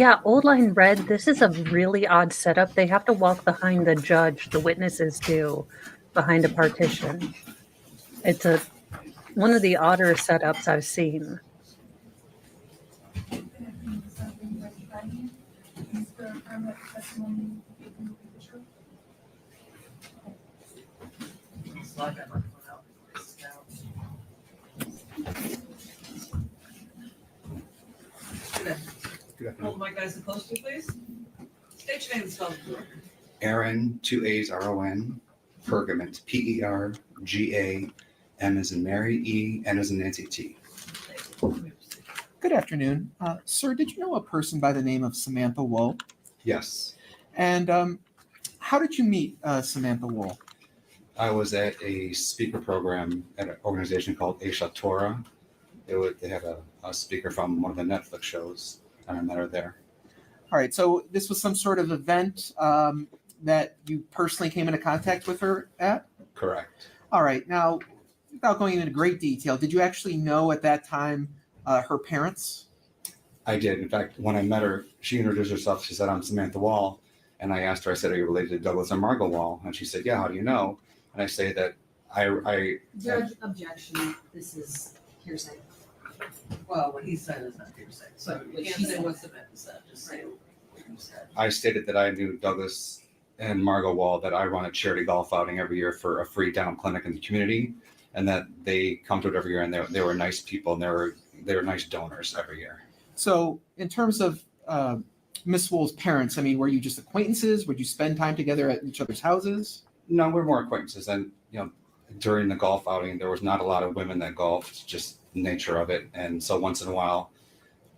Yeah, Old Line Red, this is a really odd setup. They have to walk behind the judge, the witnesses do, behind a partition. It's one of the odder setups I've seen. Slide that microphone out. Good Hold the mic guys close to you, please. State your name and spell it for the record. Aaron, 2 A's, R-O-N, Pergament, P-E-R-G-A-M as in Mary, E, N as in Nancy, T. Good afternoon. Sir, did you know a person by the name of Samantha Wool? Yes, And how did you meet Samantha Wool? I was at a speaker program at an organization called Aisha Torah. They had a speaker from one of the Netflix shows, and I met her there. All right, so this was some sort of event that you personally came into contact with her at? Correct. All right, now, without going into great detail, did you actually know at that time her parents? I did. In fact, when I met her, she introduced herself. She said, "I'm Samantha Wall." And I asked her, I said, "Are you related to Douglas and Margot Wall?" And she said, "Yeah, how do you know?" And I say that I Judge, objection, this is hearsay. Well, what he said is not hearsay, so you What can't she say said. what Samantha said, just say what you said. I stated that I knew Douglas and Margot Wall, that I run a charity golf outing every year for a free dental clinic in the community, and that they come to it every year, and they were nice people, and they were nice donors every year. So in terms of Miss Wool's parents, I mean, were you just acquaintances? Would you spend time together at each other's houses? No, we're more acquaintances, and during the golf outing, there was not a lot of women that golfed, just the nature of it, and so once in a while,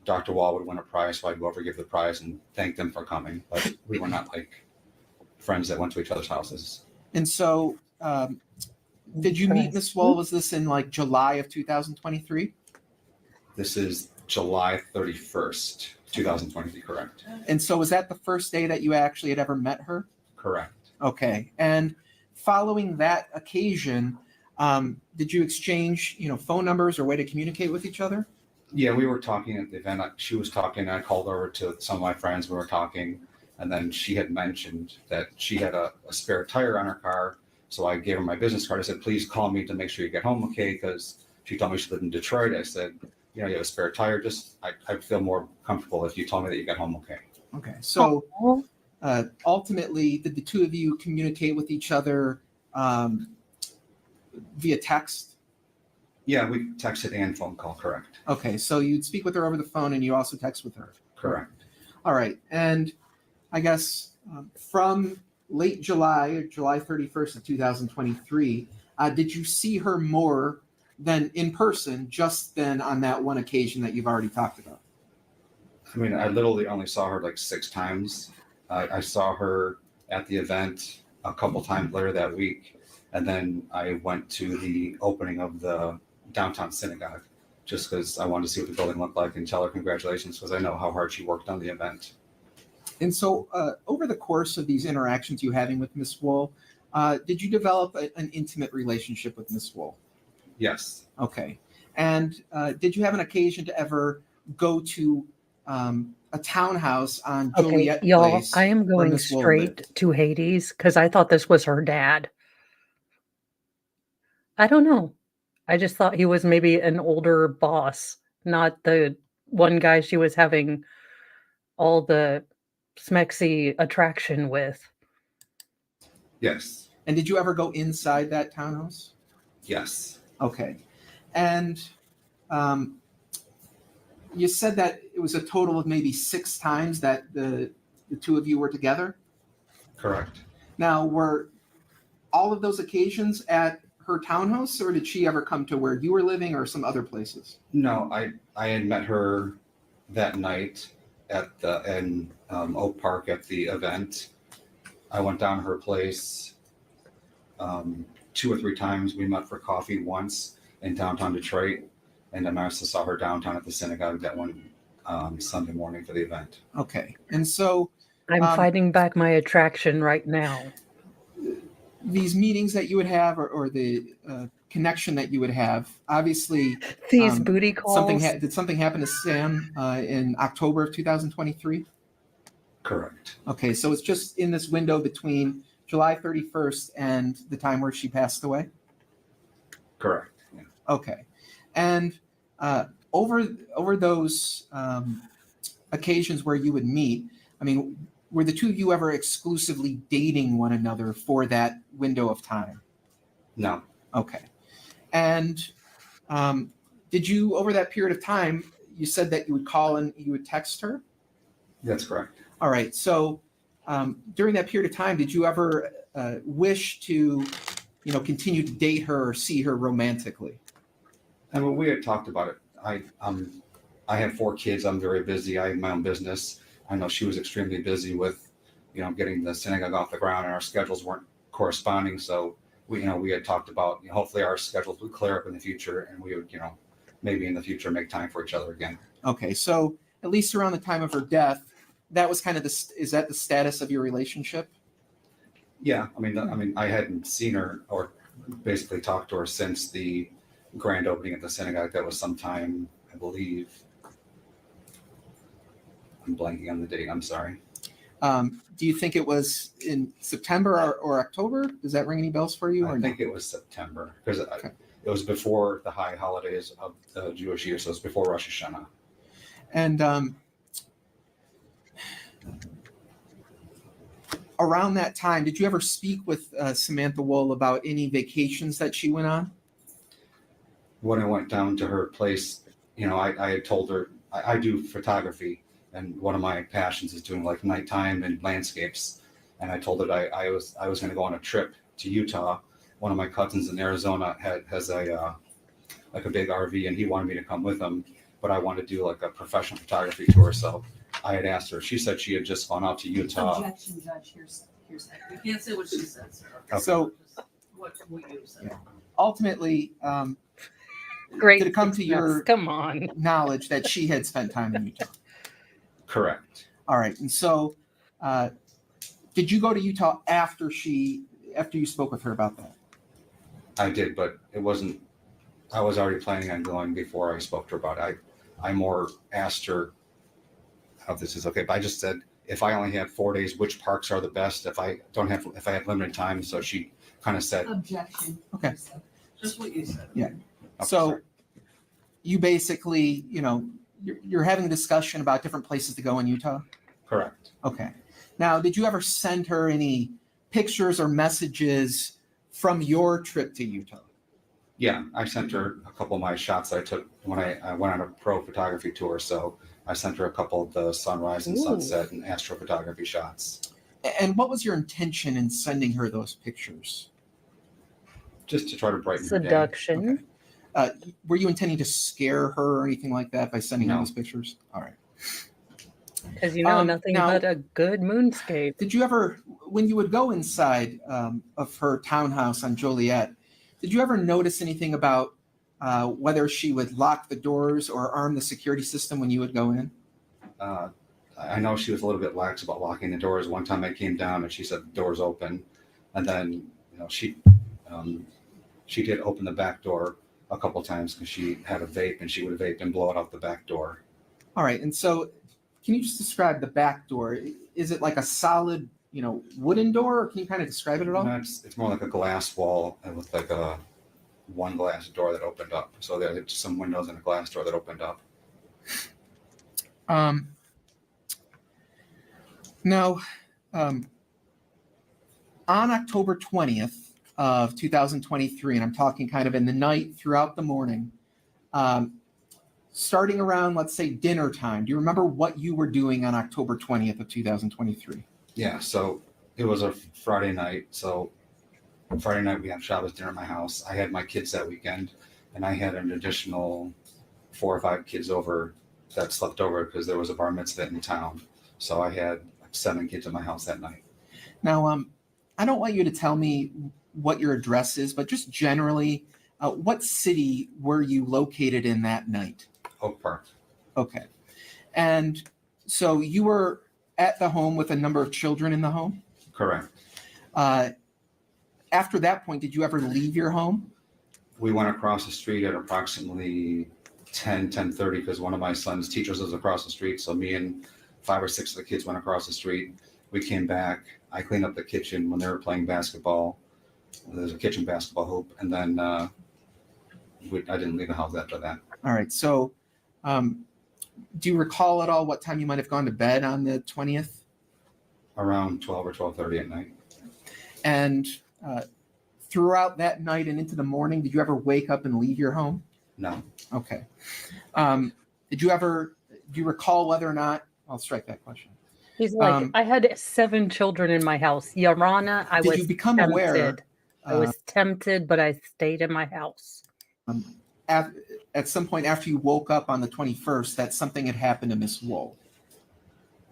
Dr. Wall would win a prize, so I'd go over give the prize and thank them for coming, but we were not like friends that went to each other's houses. And so did you meet Miss Wool? Was this in like July of 2023? This is July 31st, 2023, correct? And so was that the first day that you actually had ever met her? Correct. Okay. And following that occasion, did you exchange, phone numbers or way to communicate with each other? Yeah, we were talking at the event. She was talking. I called over to some of my friends. We were talking, and then she had mentioned that she had a spare tire on her car. So I gave her my business card. I said, "Please call me to make sure you get home okay," because she told me she lived in Detroit. I said, "You have a spare tire. I'd feel more comfortable if you told me that you got home okay." Okay. So Oh, ultimately, did the two of you communicate with each other via text? Yeah, we texted and phone call. Correct. Okay. So you'd speak with her over the phone and you also text with her. Correct. All right. And I guess from late July, or July 31st of 2023, did you see her more than in person just then on that one occasion that you've already talked about? I mean, I literally only saw her like 6 times. I saw her at the event a couple times later that week. And then I went to the opening of the downtown synagogue just because I wanted to see what the building looked like and tell her congratulations because I know how hard she worked on the event. And so over the course of these interactions you're having with Miss Wool, did you develop an intimate relationship with Miss Wool? Yes. Okay. And did you have an occasion to ever go to a townhouse on okay, Joliet y'all, Place? I am where going Miss Wool straight lived? to Hades because I thought this was her dad. I don't know. I just thought he was maybe an older boss, not the one guy she was having all the smexy attraction with. Yes. And did you ever go inside that townhouse? Yes. Okay. And you said that it was a total of maybe 6 times that the two of you were together. Correct. Now, were all of those occasions at her townhouse, or did she ever come to where you were living or some other places? No, I had met her that night in Oak Park at the event. I went down to her place 2 or 3 times. We met for coffee once in downtown Detroit, and then I also saw her downtown at the synagogue that one Sunday morning for the event. Okay. And so I'm fighting back my attraction right now. these meetings that you would have, or the connection that you would have, obviously These Um, booty calls. did something happen to Sam in October of 2023? Correct. Okay, so it's just in this window between July 31st and the time where she passed away? Correct. Yeah. Okay. And over those occasions where you would meet, I mean, were the two of you ever exclusively dating one another for that window of time? No. Okay. And did you, over that period of time, you said that you would call and you would text her? That's correct. All right. So during that period of time, did you ever wish to, continue to date her or see her romantically? And when we had talked about it, I have 4 kids. I'm very busy. I have my own business. I know she was extremely busy with, getting the synagogue off the ground, and our schedules weren't corresponding. So we had talked about, hopefully our schedules would clear up in the future, and we would, maybe in the future make time for each other again. Okay. So at least around the time of her death, that was kind of is that the status of your relationship? Yeah. I mean, I hadn't seen her or basically talked to her since the grand opening at the synagogue. That was sometime, I believe. I'm blanking on the date. I'm sorry. Do you think it was in September or October? Does that ring any bells for you? I think it was September because it was before the high holidays of the Jewish year, so it's before Rosh Hashanah. And around that time, did you ever speak with Samantha Wool about any vacations that she went on? When I went down to her place, I had told her I do photography, and one of my passions is doing like nighttime and landscapes. And I told her that I was going to go on a trip to Utah. One of my cousins in Arizona has a big RV, and he wanted me to come with him, but I wanted to do like a professional photography tour. So I had asked her. She said she had just gone out to Utah. Objection, Judge, here's that. You can't say what she said, sir. Okay. So What you said. Yeah. Ultimately, Great. did it come to success. your Come on. knowledge that she had spent time in Utah? Correct. All right. And so did you go to Utah after you spoke with her about that? I did, but it wasn't. I was already planning on going before I spoke to her about it. I more asked her how this is okay, but I just said if I only have 4 days, which parks are the best? If I have limited time, so she kind of said, Objection. Okay. Just what you said. Yeah. oh, So sorry. you basically, you're having a discussion about different places to go in Utah? Correct. Okay. Now, did you ever send her any pictures or messages from your trip to Utah? Yeah, I sent her a couple of my shots I took when I went on a pro photography tour. So I sent her a couple of the sunrise and Ooh. sunset and astrophotography shots. And what was your intention in sending her those pictures? Just to try to brighten her day. Seduction. Were you intending to scare her or anything like that by sending her No. those pictures? All right. Because nothing now- but a good moonscape. Did you ever, when you would go inside of her townhouse on Joliet, did you ever notice anything about whether she would lock the doors or arm the security system when you would go in? I know she was a little bit lax about locking the doors. One time I came down and she said the door's open, and then she did open the back door a couple times because she had a vape and she would vape and blow it out the back door. All right. And so can you just describe the back door? Is it like a solid, wooden door, or can you kind of describe it at all? No, it's more like a glass wall and with like a one glass door that opened up. So there are just some windows and a glass door that opened up. Now, on October 20th of 2023, and I'm talking kind of in the night throughout the morning, starting around, let's say, dinner time, do you remember what you were doing on October 20th of 2023? Yeah, so it was a Friday night. So Friday night we had Shabbos dinner at my house. I had my kids that weekend, and I had an additional 4 or 5 kids over that slept over because there was a bar mitzvah in town. So I had 7 kids at my house that night. Now, I don't want you to tell me what your address is, but just generally, what city were you located in that night? Oak Park. Okay. And so you were at the home with a number of children in the home? Correct. after that point, did you ever leave your home? We went across the street at approximately 10:30 because one of my son's teachers was across the street. So me and 5 or 6 of the kids went across the street. We came back. I cleaned up the kitchen when they were playing basketball. There's a kitchen basketball hoop. And then I didn't leave the house after that. All right. So do you recall at all what time you might have gone to bed on the 20th? Around 12 or 12:30 at night. And throughout that night and into the morning, did you ever wake up and leave your home? No. Okay. Do you recall whether or not, I'll strike that question. He's like, I had 7 children in my house. Your Honor, I Did was you become tempted. aware? I was tempted, but I stayed in my house. At some point after you woke up on the 21st, that something had happened to Miss Wool.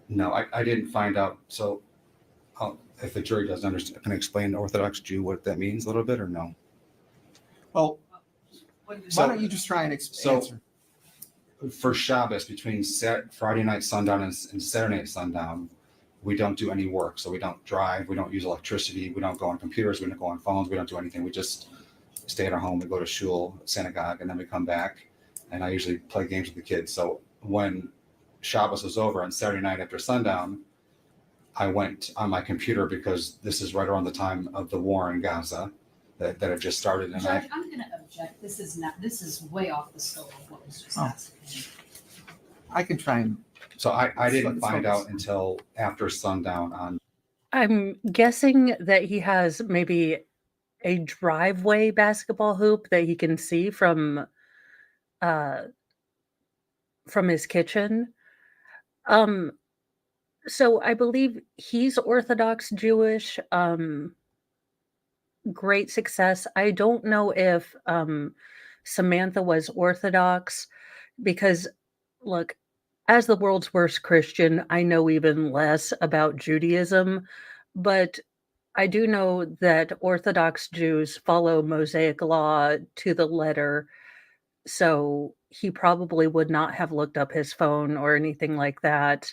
No, I didn't find out. So if the jury doesn't understand, can I explain Orthodox Jew what that means a little bit or no? Well, What did you why say? don't you just try and So- answer? For Shabbos, between Friday night sundown and Saturday night sundown, we don't do any work. So we don't drive, we don't use electricity, we don't go on computers, we don't go on phones, we don't do anything. We just stay at our home, we go to shul, synagogue, and then we come back. And I usually play games with the kids. So when Shabbos was over on Saturday night after sundown, I went on my computer because this is right around the time of the war in Gaza that had just started. And Judge, I'm going to object. This is way off the scope of what was just asked. I can try and. so I didn't Let's find focus. out until after sundown on I'm guessing that he has maybe a driveway basketball hoop that he can see from his kitchen. So I believe he's Orthodox Jewish. Great success. I don't know if Samantha was Orthodox because, look, as the world's worst Christian, I know even less about Judaism, but I do know that Orthodox Jews follow Mosaic law to the letter. So he probably would not have looked up his phone or anything like that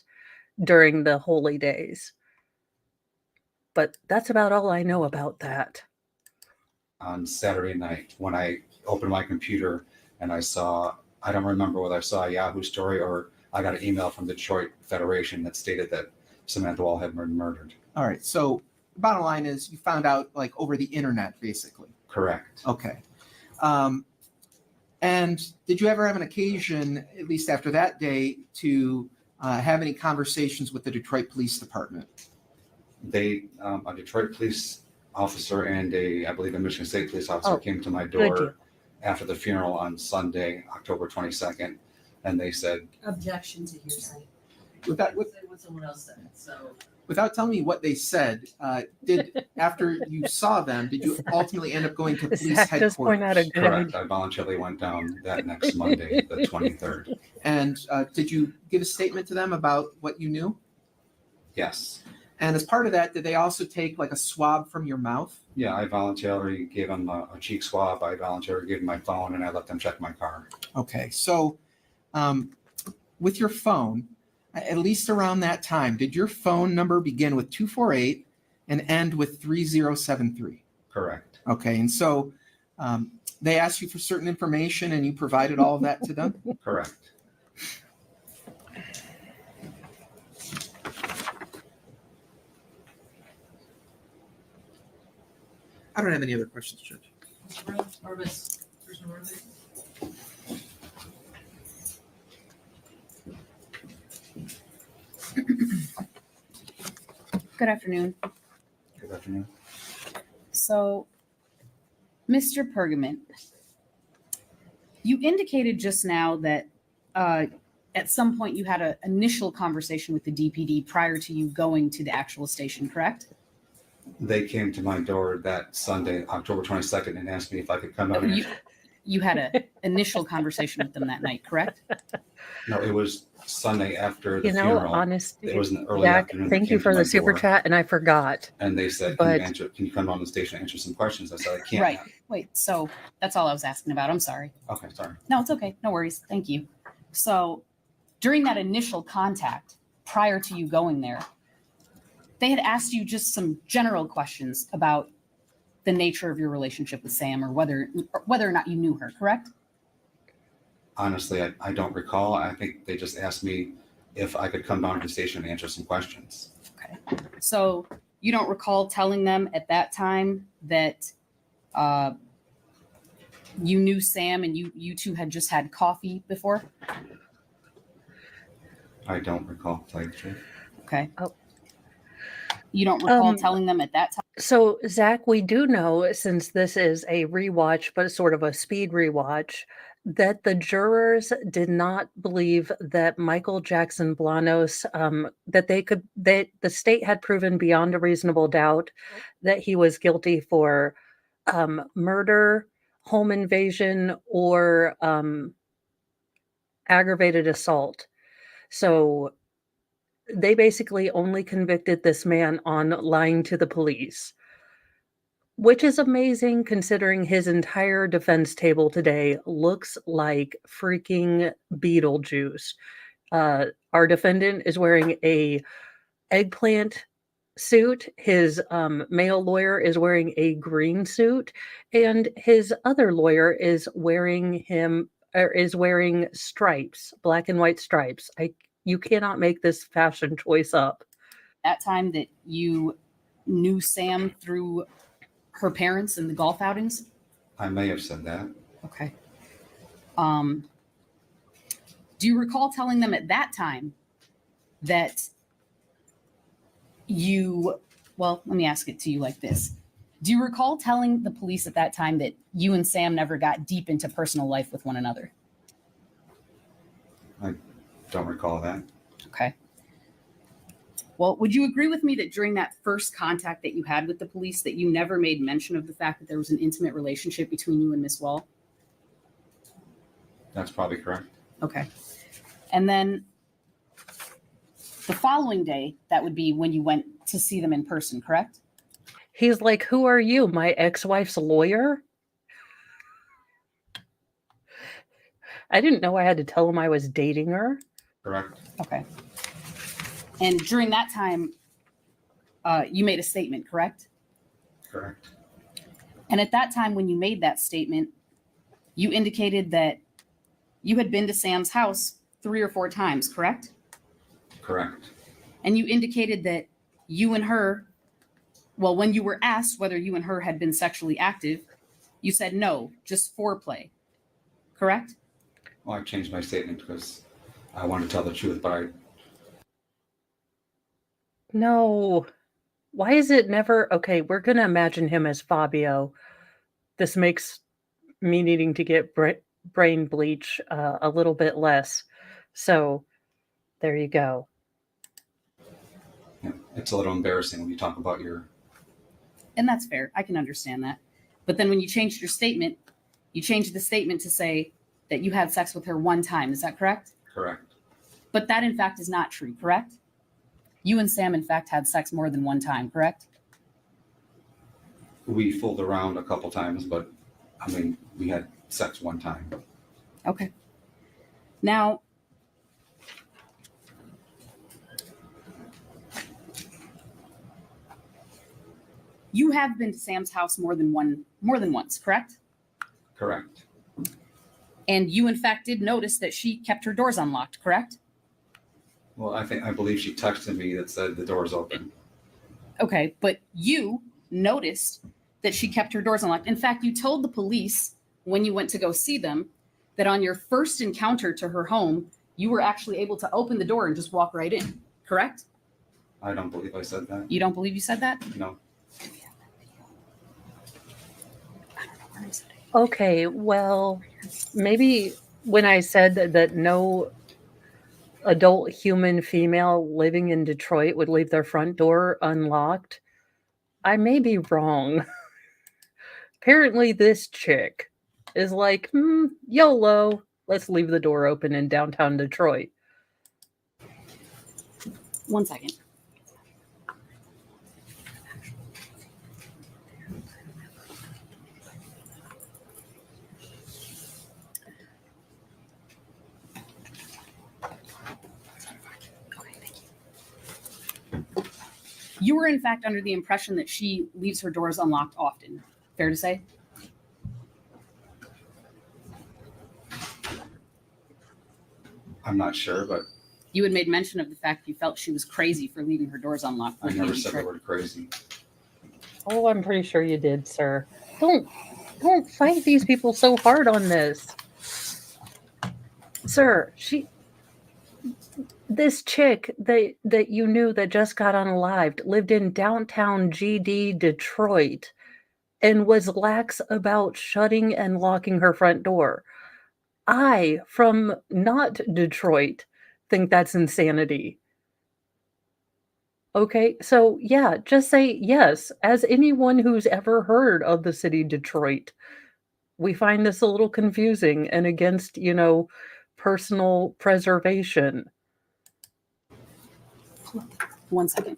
during the holy days. But that's about all I know about that. Saturday night when I opened my computer and I don't remember whether I saw a Yahoo story or I got an email from the Detroit Federation that stated that Samantha Wall had been murdered. All right. So the bottom line is you found out like over the internet, basically. Correct. Okay. And did you ever have an occasion, at least after that day, to have any conversations with the Detroit Police Department? A Detroit police officer and I believe a Michigan State police officer came to my good deal. door after the funeral on Sunday, October 22nd, and they said, Objection to hearsay. Without, Say what someone else said, so. without telling me what they said, after you saw them, did you ultimately end up going to police Zach does point out a headquarters? good correct, I voluntarily went down that next Monday, the 23rd. And did you give a statement to them about what you knew? Yes. And as part of that, did they also take like a swab from your mouth? Yeah, I voluntarily gave them a cheek swab. I voluntarily gave them my phone and I let them check my car. Okay, so with your phone, at least around that time, did your phone number begin with 248 and end with 3073? Correct. Okay, and so they asked you for certain information and you provided all of that to them? Correct. I don't have any other questions, Judge. Mr. Brown, or Ms. Krishnamurthy? Good afternoon. Good afternoon. So, Mr. Pergament, you indicated just now that at some point you had an initial conversation with the DPD prior to you going to the actual station, correct? They came to my door that Sunday, October 22nd, and asked me if I could come out. You had an initial conversation with them that night, correct? No, it was Sunday after the You know, funeral. honestly, It was an early Zach, afternoon. thank They you came for to the my super door, chat, and I forgot. And they said, But- can you come on the station and answer some questions? I said, I can't. Right. Wait, so that's all I was asking about. I'm sorry. Okay, sorry. No, it's okay. No worries. Thank you. So during that initial contact, prior to you going there, they had asked you just some general questions about the nature of your relationship with Sam or whether or not you knew her, correct? Honestly, I don't recall. I think they just asked me if I could come down to the station and answer some questions. Okay. So you don't recall telling them at that time that you knew Sam and you two had just had coffee before? I don't recall, to tell you the truth. Okay. Oh. You don't recall telling them at that time? So, Zach, we do know, since this is a rewatch, but sort of a speed rewatch, that the jurors did not believe that Michael Jackson-Bolanos, that the state had proven beyond a reasonable doubt that he was guilty for murder, home invasion, or aggravated assault. So they basically only convicted this man on lying to the police, which is amazing considering his entire defense table today looks like freaking Beetlejuice. Our defendant is wearing a eggplant suit. His male lawyer is wearing a green suit, and his other lawyer is wearing stripes, black and white stripes. You cannot make this fashion choice up. That time that you knew Sam through her parents and the golf outings? I may have said that. Okay. Do you recall telling them at that time that well, let me ask it to you like this. Do you recall telling the police at that time that you and Sam never got deep into personal life with one another? I don't recall that. Okay. Well, would you agree with me that during that first contact that you had with the police, that you never made mention of the fact that there was an intimate relationship between you and Miss Wall? That's probably correct. Okay. And then the following day, that would be when you went to see them in person, correct? He's like, "Who are you, my ex-wife's lawyer?" I didn't know I had to tell him I was dating her. Correct. Okay. And during that time, you made a statement, correct? Correct. And at that time, when you made that statement, you indicated that you had been to Sam's house 3 or 4 times, correct? Correct. And you indicated that you and her, well, when you were asked whether you and her had been sexually active, you said no, just foreplay, correct? Well, I changed my statement because I wanted to tell the truth, but No. Why is it never okay? We're going to imagine him as Fabio. This makes me needing to get brain bleach a little bit less. So there you go. it's a little embarrassing when you talk about your. And that's fair. I can understand that. But then when you changed your statement, you changed the statement to say that you had sex with her 1 time. Is that correct? Correct. But that, in fact, is not true, correct? You and Sam, in fact, had sex more than 1 time, correct? We fooled around a couple times, but I mean, we had sex 1 time. Okay. Now, you have been to Sam's house more than once, correct? Correct. And you, in fact, did notice that she kept her doors unlocked, correct? Well, I believe she texted me that said the door's open. Okay, but you noticed that she kept her doors unlocked. In fact, you told the police when you went to go see them that on your first encounter to her home, you were actually able to open the door and just walk right in, correct? I don't believe I said that. You don't believe you said that? No. Okay, well, maybe when I said that no adult human female living in Detroit would leave their front door unlocked, I may be wrong. Apparently, this chick is like, YOLO, let's leave the door open in downtown Detroit. 1 second. You were, in fact, under the impression that she leaves her doors unlocked often, Fair to say? I'm not sure, but You had made mention of the fact you felt she was crazy for leaving her doors unlocked. I never said the word crazy. Oh, I'm pretty sure you did, sir. Don't fight these people so hard on this. Sir, this chick that you knew that just got unalived lived in downtown GD Detroit and was lax about shutting and locking her front door. I, from not Detroit, think that's insanity. Okay, so yeah, just say yes. As anyone who's ever heard of the city Detroit, we find this a little confusing and against, personal preservation. 1 second.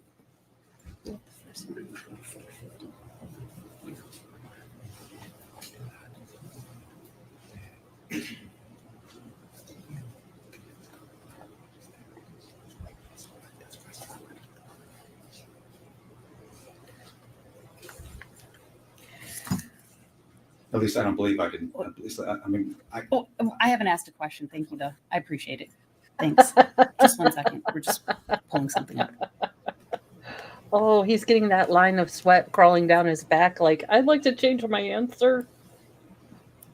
At least I don't believe I didn't. At least I mean, Oh, I haven't asked a question. Thank you, though. I appreciate it. Thanks. Just 1 second. We're just pulling something up. Oh, he's getting that line of sweat crawling down his back like, I'd like to change my answer.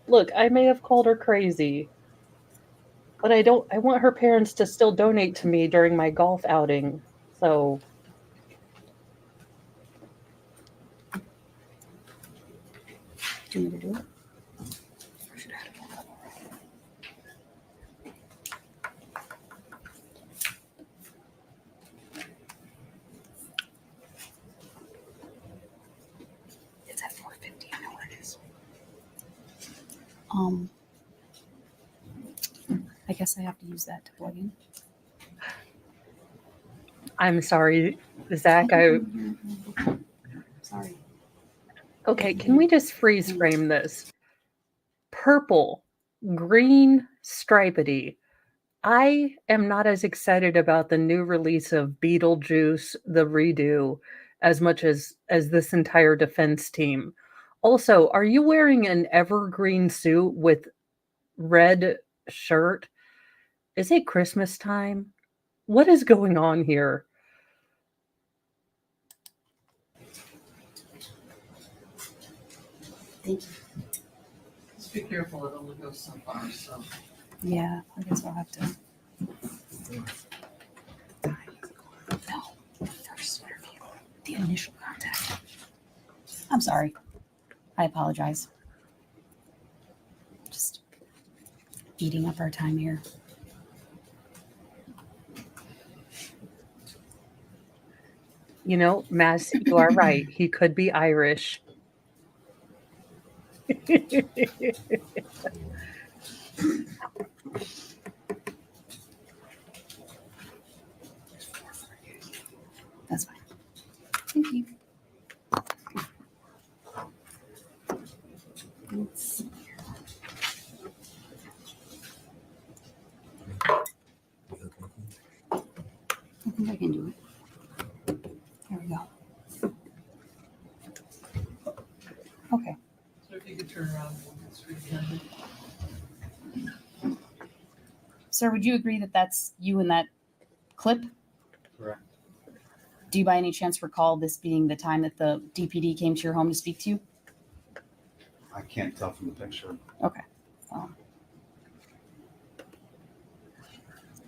Look, I may have called her crazy, but I want her parents to still donate to me during my golf outing. So Do you want me to do it? It's at 4:50. I know where it is. I guess I have to use that to plug in. I'm sorry, Zach. Sorry. Okay, can we just freeze frame this? Purple, green, stripedy. I am not as excited about the new release of Beetlejuice, the redo, as much as this entire defense team. Also, are you wearing an evergreen suit with red shirt? Is it Christmas time? What is going on here? Thank you. Just be careful, it only goes so far, so. Yeah, I guess I'll have to. No, first interview, the initial contact. I'm sorry. I apologize. Just eating up our time here. Mass, you are right. He could be Irish. That's fine. Thank you. Let's see here. I think I can do it. There we go. Okay. So if you could turn around, we'll get straight again. Sir, would you agree that that's you in that clip? correct. Do you by any chance recall this being the time that the DPD came to your home to speak to you? I can't tell from the picture. Okay. Well,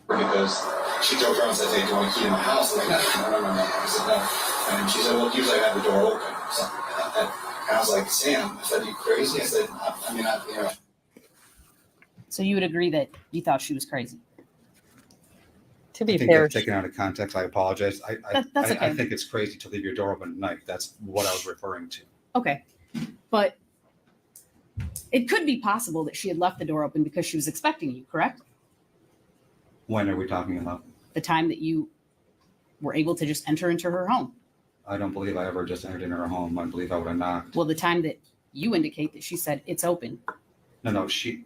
because she drove around and said, "Hey, do you want a key to my house?" I'm like, no. I said, no. And she said, well, usually I have the door open or something like that. And I was like, Sam, I said, you crazy? I said, I so you would agree that you thought she was crazy? To I be think fair, that's taken out of context. I apologize. That's okay. I think it's crazy to leave your door open at night. That's what I was referring to. Okay. But it could be possible that she had left the door open because she was expecting you, correct? When are we talking about? The time that you were able to just enter into her home. I don't believe I ever just entered in her home. I believe I would have knocked. Well, the time that you indicate that she said it's open. No, she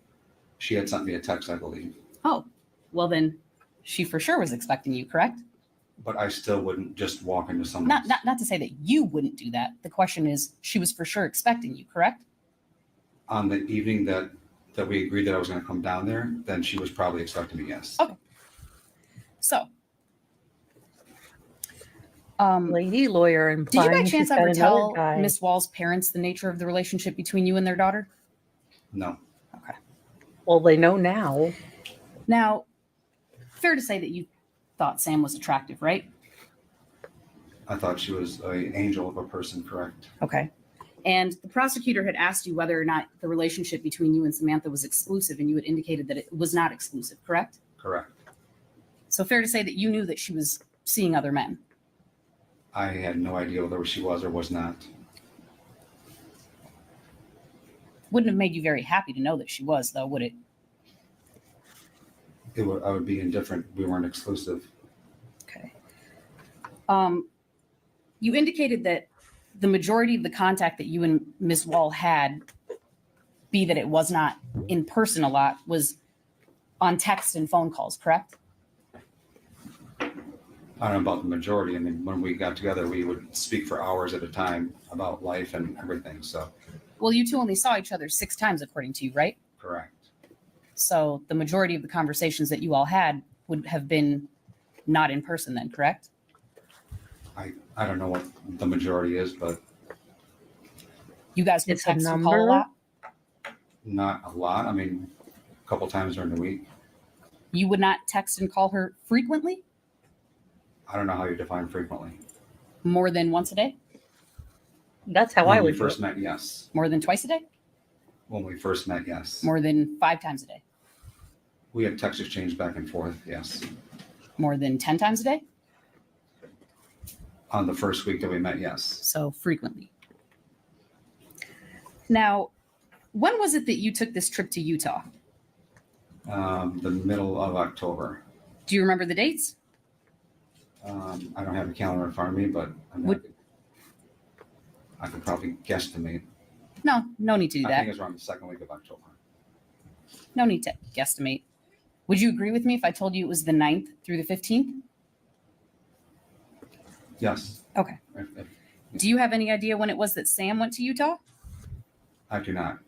had sent me a text, I believe. Oh, well then she for sure was expecting you, correct? But I still wouldn't just walk into someone's. Not to say that you wouldn't do that. The question is, she was for sure expecting you, correct? On the evening that we agreed that I was going to come down there, then she was probably expecting me, yes. Okay. So, Lady lawyer did you by implying chance she's got ever another tell guy. Miss Wall's parents the nature of the relationship between you and their daughter? No. Okay. Well, they know now. Now, fair to say that you thought Sam was attractive, right? I thought she was an angel of a person, correct? Okay. And the prosecutor had asked you whether or not the relationship between you and Samantha was exclusive, and you had indicated that it was not exclusive, correct? Correct. So fair to say that you knew that she was seeing other men. I had no idea whether she was or was not. Wouldn't have made you very happy to know that she was, though, would it? I would be indifferent. We weren't exclusive. Okay. You indicated that the majority of the contact that you and Ms. Wall had, be that it was not in person a lot, was on text and phone calls, correct? I don't know about the majority. I mean, when we got together, we would speak for hours at a time about life and everything. So, Well, you two only saw each other 6 times, according to you, right? correct. So the majority of the conversations that you all had would have been not in person then, correct? I don't know what the majority is, but You guys would It's a text and call a number? lot? not a lot. I mean, a couple times during the week. You would not text and call her frequently? I don't know how you define frequently. More than once a day? That's how When I we would do first it. met, yes. More than twice a day? When we first met, yes. More than 5 times a day? We had text exchange back and forth, yes. More than 10 times a day? On the first week that we met, yes. So frequently. Now, when was it that you took this trip to Utah? The middle of October. Do you remember the dates? I don't have a calendar in front of me, but I could probably guesstimate. No need to do I that. think it's around the second week of October. No need to guesstimate. Would you agree with me if I told you it was the 9th through the 15th? Yes. Okay. Do you have any idea when it was that Sam went to Utah? I do not.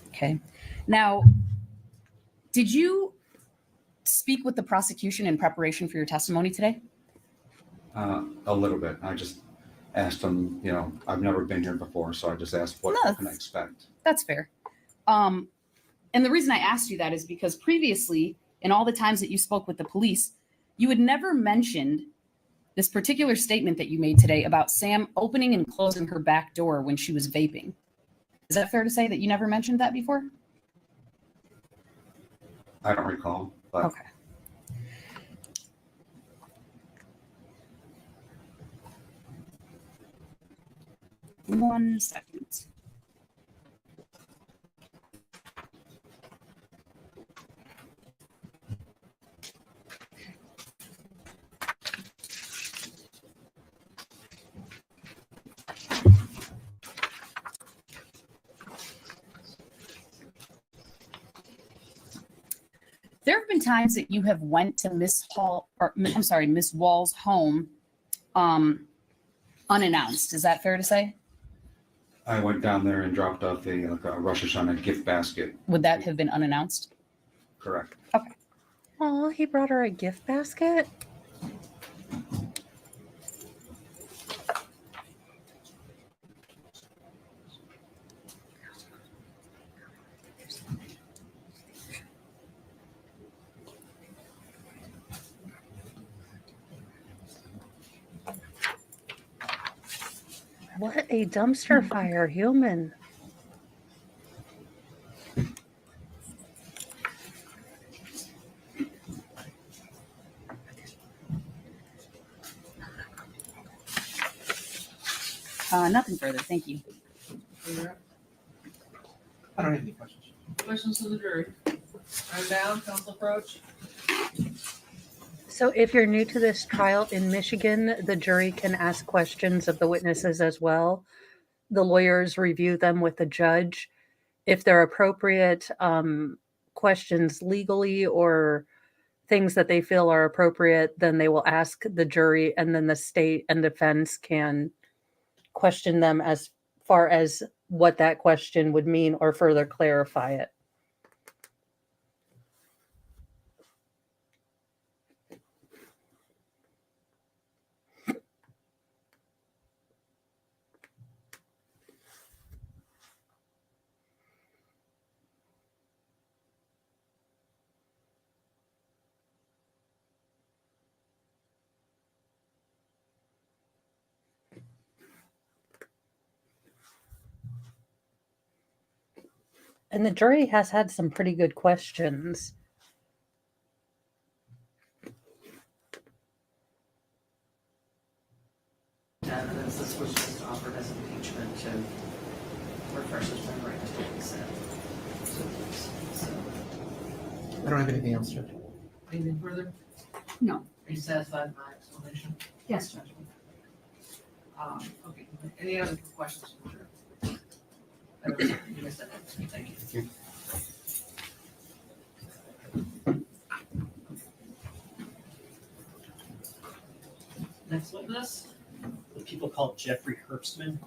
Okay. Now, did you speak with the prosecution in preparation for your testimony today? A little bit. I just asked them, I've never been here before, so I just asked, what can I expect? That's fair. And the reason I asked you that is because previously, in all the times that you spoke with the police, you had never mentioned this particular statement that you made today about Sam opening and closing her back door when she was vaping. Is that fair to say that you never mentioned that before? I don't recall, but Okay. One second. There have been times that you have went to Miss Wall's home unannounced. Is that fair to say? I went down there and dropped off a Rosh Hashanah gift basket. Would that have been unannounced? Correct. Oh, he brought her a gift basket. What a dumpster fire human. Nothing further. Thank you. I don't have any questions. Questions to the jury? I'm down, council approach. So if you're new to this trial in Michigan, the jury can ask questions of the witnesses as well. The lawyers review them with the judge. If they're appropriate questions legally or things that they feel are appropriate, then they will ask the jury, and then the state and defense can question them as far as what that question would mean or further clarify it. And the jury has had some pretty good questions. Evidence, this was just offered as impeachment to refresh his memory to what he said. So, I don't have anything else, Judge. anything further? No. Are you satisfied with my explanation? Yes, Judge. Okay, any other questions from the jury? I don't think you missed that. Thank you. Next witness? The people called Jeffrey Herbstman.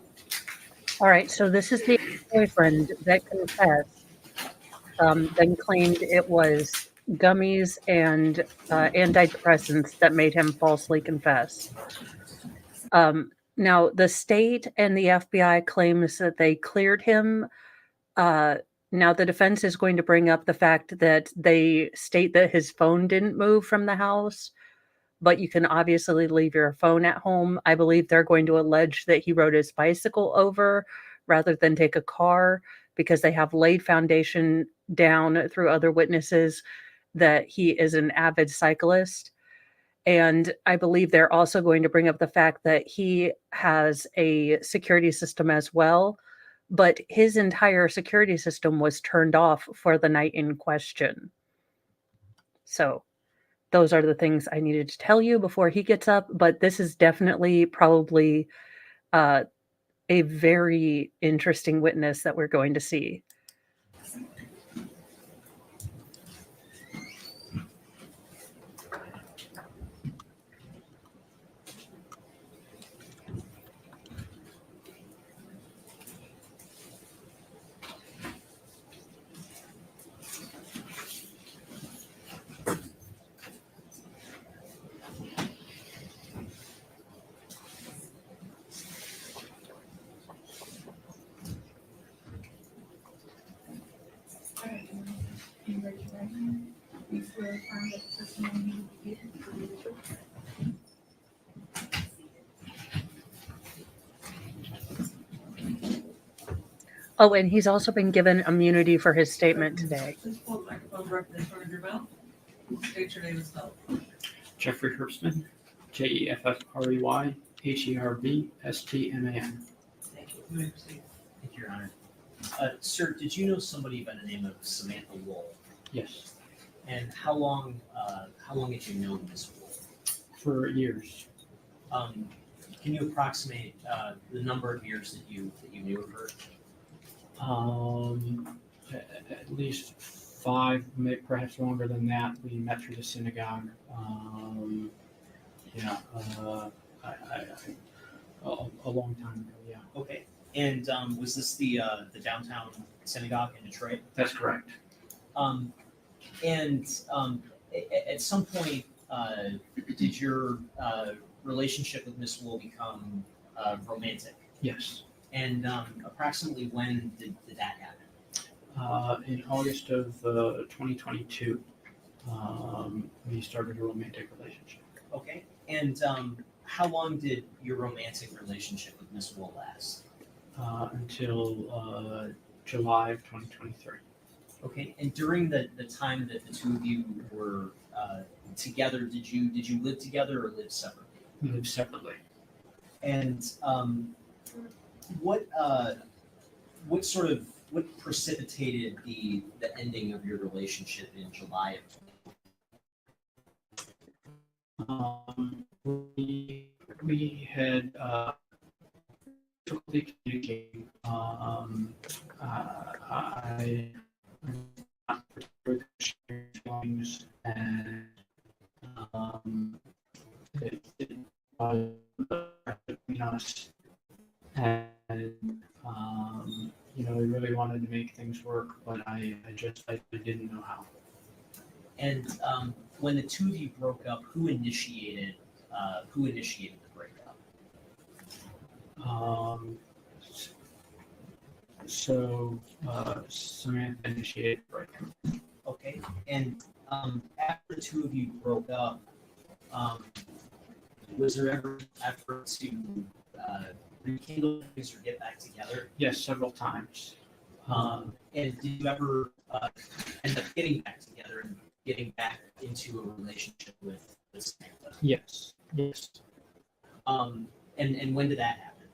All right, so this is the boyfriend that confessed, then claimed it was gummies and antidepressants that made him falsely confess. Now, the state and the FBI claims that they cleared him. Now, the defense is going to bring up the fact that they state that his phone didn't move from the house, but you can obviously leave your phone at home. I believe they're going to allege that he rode his bicycle over rather than take a car, because they have laid foundation down through other witnesses that he is an avid cyclist. And I believe they're also going to bring up the fact that he has a security system as well, but his entire security system was turned off for the night in question. So those are the things I needed to tell you before he gets up, but this is definitely probably a very interesting witness that we're going to see. Oh, and he's also been given immunity for his statement today. Please pull the microphone directly in front of your mouth. State your name and spell. Jeffrey Herbstman, JEFFREYHERBSTMAN. Thank you. You may proceed. Thank you, Your Honor. Sir, did you know somebody by the name of Samantha Wool? Yes, And how long had you known Ms. Wool? for years. Can you approximate the number of years that you knew of her? At least 5, maybe perhaps longer than that. We met through the synagogue. A long time ago. Yeah, Okay. And was this the downtown synagogue in Detroit? that's correct. And at some point, did your relationship with Miss Wool become romantic? Yes, And approximately when did that happen? in August of 2022, we started a romantic relationship. Okay. And how long did your romantic relationship with Miss Wool last? Until July of 2023. Okay. And during the time that the two of you were together, did you live together or live separately? We lived separately. And what precipitated the ending of your relationship in July of We had difficulty communicating. I feelings, and and we really wanted to make things work, but I didn't know how. And when the two of you broke up, who initiated the breakup? Samantha initiated the breakup. Okay. And after the two of you broke up, was there ever an effort to rekindle things or get back together? Yes, several times. And did you ever end up getting back together and getting back into a relationship with Samantha? Yes. And when did that happen?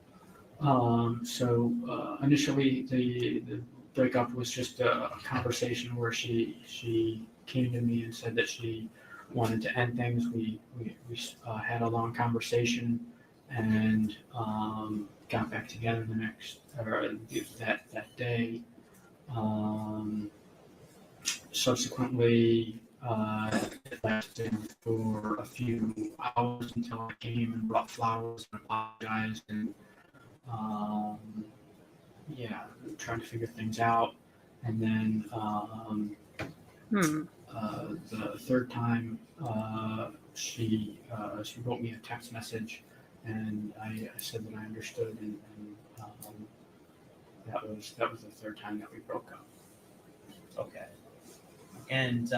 Initially the breakup was just a conversation where she came to me and said that she wanted to end things. We had a long conversation and got back together that day. Subsequently, it lasted for a few hours until I came and brought flowers and apologized and trying to figure things out. And then the third time, she wrote me a text message, and I said that I understood, and that was the third time that we broke up. Okay. And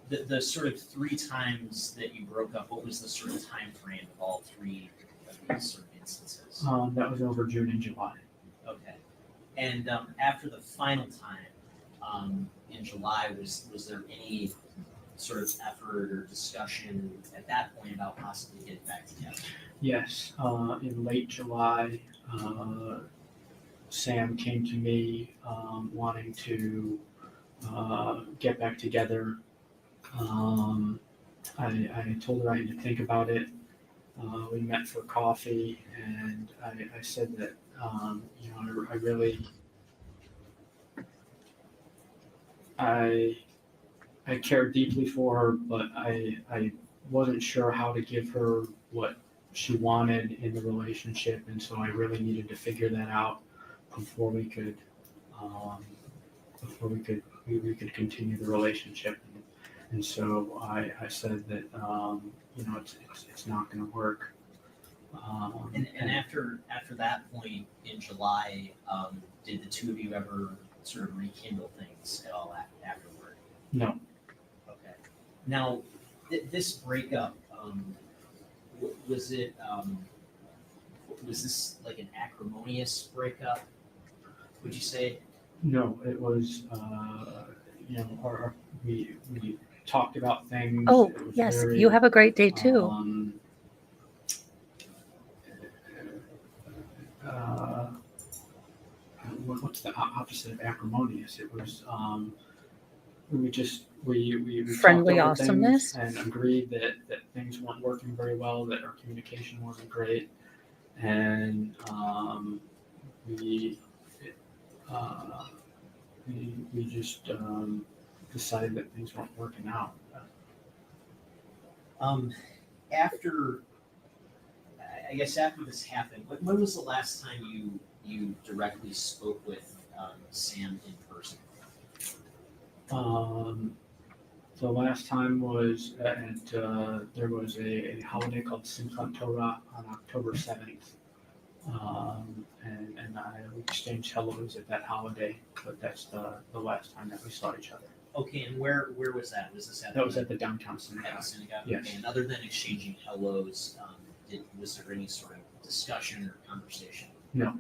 the sort of three times that you broke up, what was the sort of time frame of all three of these sort of instances? That was over June and July. Okay. And after the final time in July, was there any sort of effort or discussion at that point about possibly getting back together? Yes. In late July, Sam came to me wanting to get back together. I told her I had to think about it. We met for coffee, and I said that I cared deeply for her, but I wasn't sure how to give her what she wanted in the relationship, and so I really needed to figure that out before we could continue the relationship. And so I said that it's not going to work. And after that point in July, did the two of you ever sort of rekindle things at all afterward? No. Okay. Now, this breakup, was this like an acrimonious breakup? Would you say? No, it was. We talked about things. Oh, It was yes. very, You have a great day too. What's the opposite of acrimonious? It was we Friendly talked over things awesomeness. and agreed that things weren't working very well, that our communication wasn't great, and we just decided that things weren't working out. After this happened, when was the last time you directly spoke with Sam in person? The last time was at there was a holiday called Simchat Torah on October 7th, and we exchanged hellos at that holiday. But that's the last time that we saw each other. Okay, and where was that? Was this That was at the downtown synagogue. At the synagogue? Yes. Okay, and other than exchanging hellos, was there any sort of discussion or conversation? No.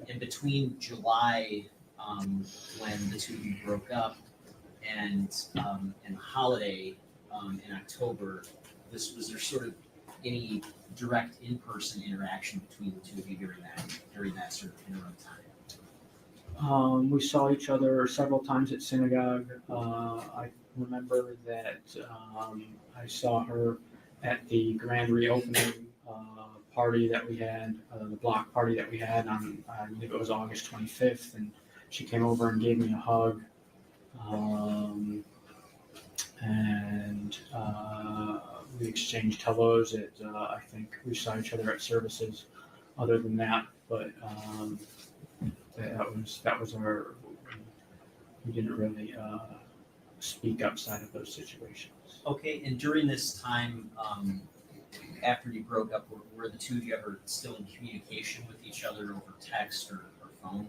And between July, when the two of you broke up, and the holiday in October, was there sort of any direct in-person interaction between the two of you during that sort of interim time? We saw each other several times at synagogue. I remember that I saw her at the grand reopening party that we had, the block party that we had on, I believe it was August 25th, and she came over and gave me a hug. And we exchanged hellos at, I think we saw each other at services other than that, but that was our, we didn't really speak outside of those situations. Okay, and during this time, after you broke up, were the two of you ever still in communication with each other over text or phone?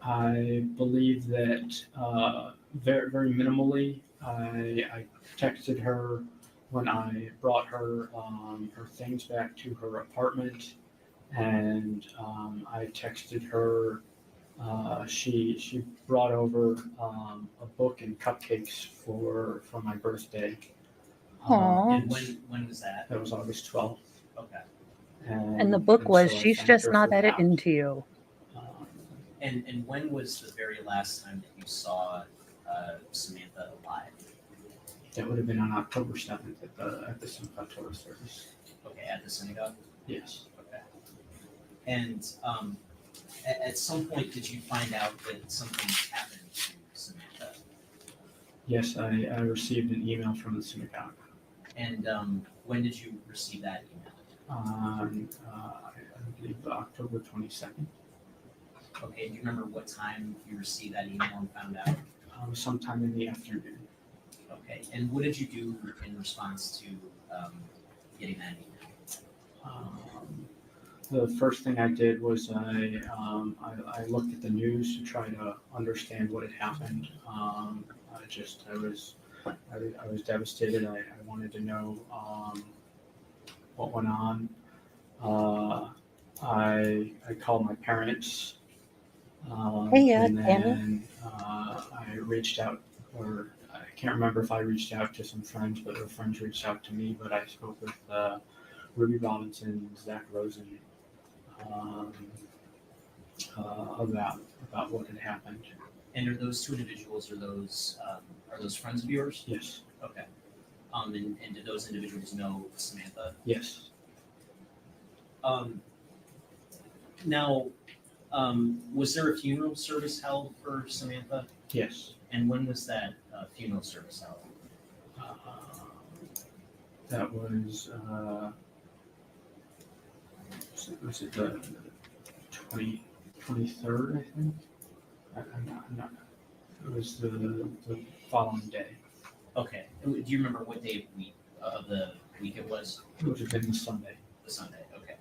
I believe that very, very minimally. I texted her when I brought her her things back to her apartment, and I texted her. She brought over a book and cupcakes for my birthday. Aw. And when was that? That was August 12th. Okay. And the book was so I She's thanked Just her Not for At It that. Into You. And when was the very last time that you saw Samantha alive? That would have been on October 7th at the Simchat Torah service. Okay, at the synagogue? Yes. Okay. And at some point, did you find out that something happened to Samantha? Yes, I received an email from the synagogue. And when did you receive that email? On, I believe, October 22nd. Okay, do you remember what time you received that email and found out? Sometime in the afternoon. Okay, and what did you do in response to getting that email? The first thing I did was I looked at the news to try to understand what had happened. I was devastated. I wanted to know what went on. I called my parents. Hey, and Tammy. then I reached out, or I can't remember if I reached out to some friends, but their friends reached out to me. But I spoke with Ruby Robinson, Zach Rosen, about what had happened. And are those two individuals, are those friends of yours? Yes. Okay. And did those individuals know Samantha? Yes. Now, was there a funeral service held for Samantha? Yes. And when was that funeral service held? That was it the 23rd, I think? I'm not. It was the following day. Okay. Do you remember what day of the week it was? It would have been the Sunday. The Sunday. Okay.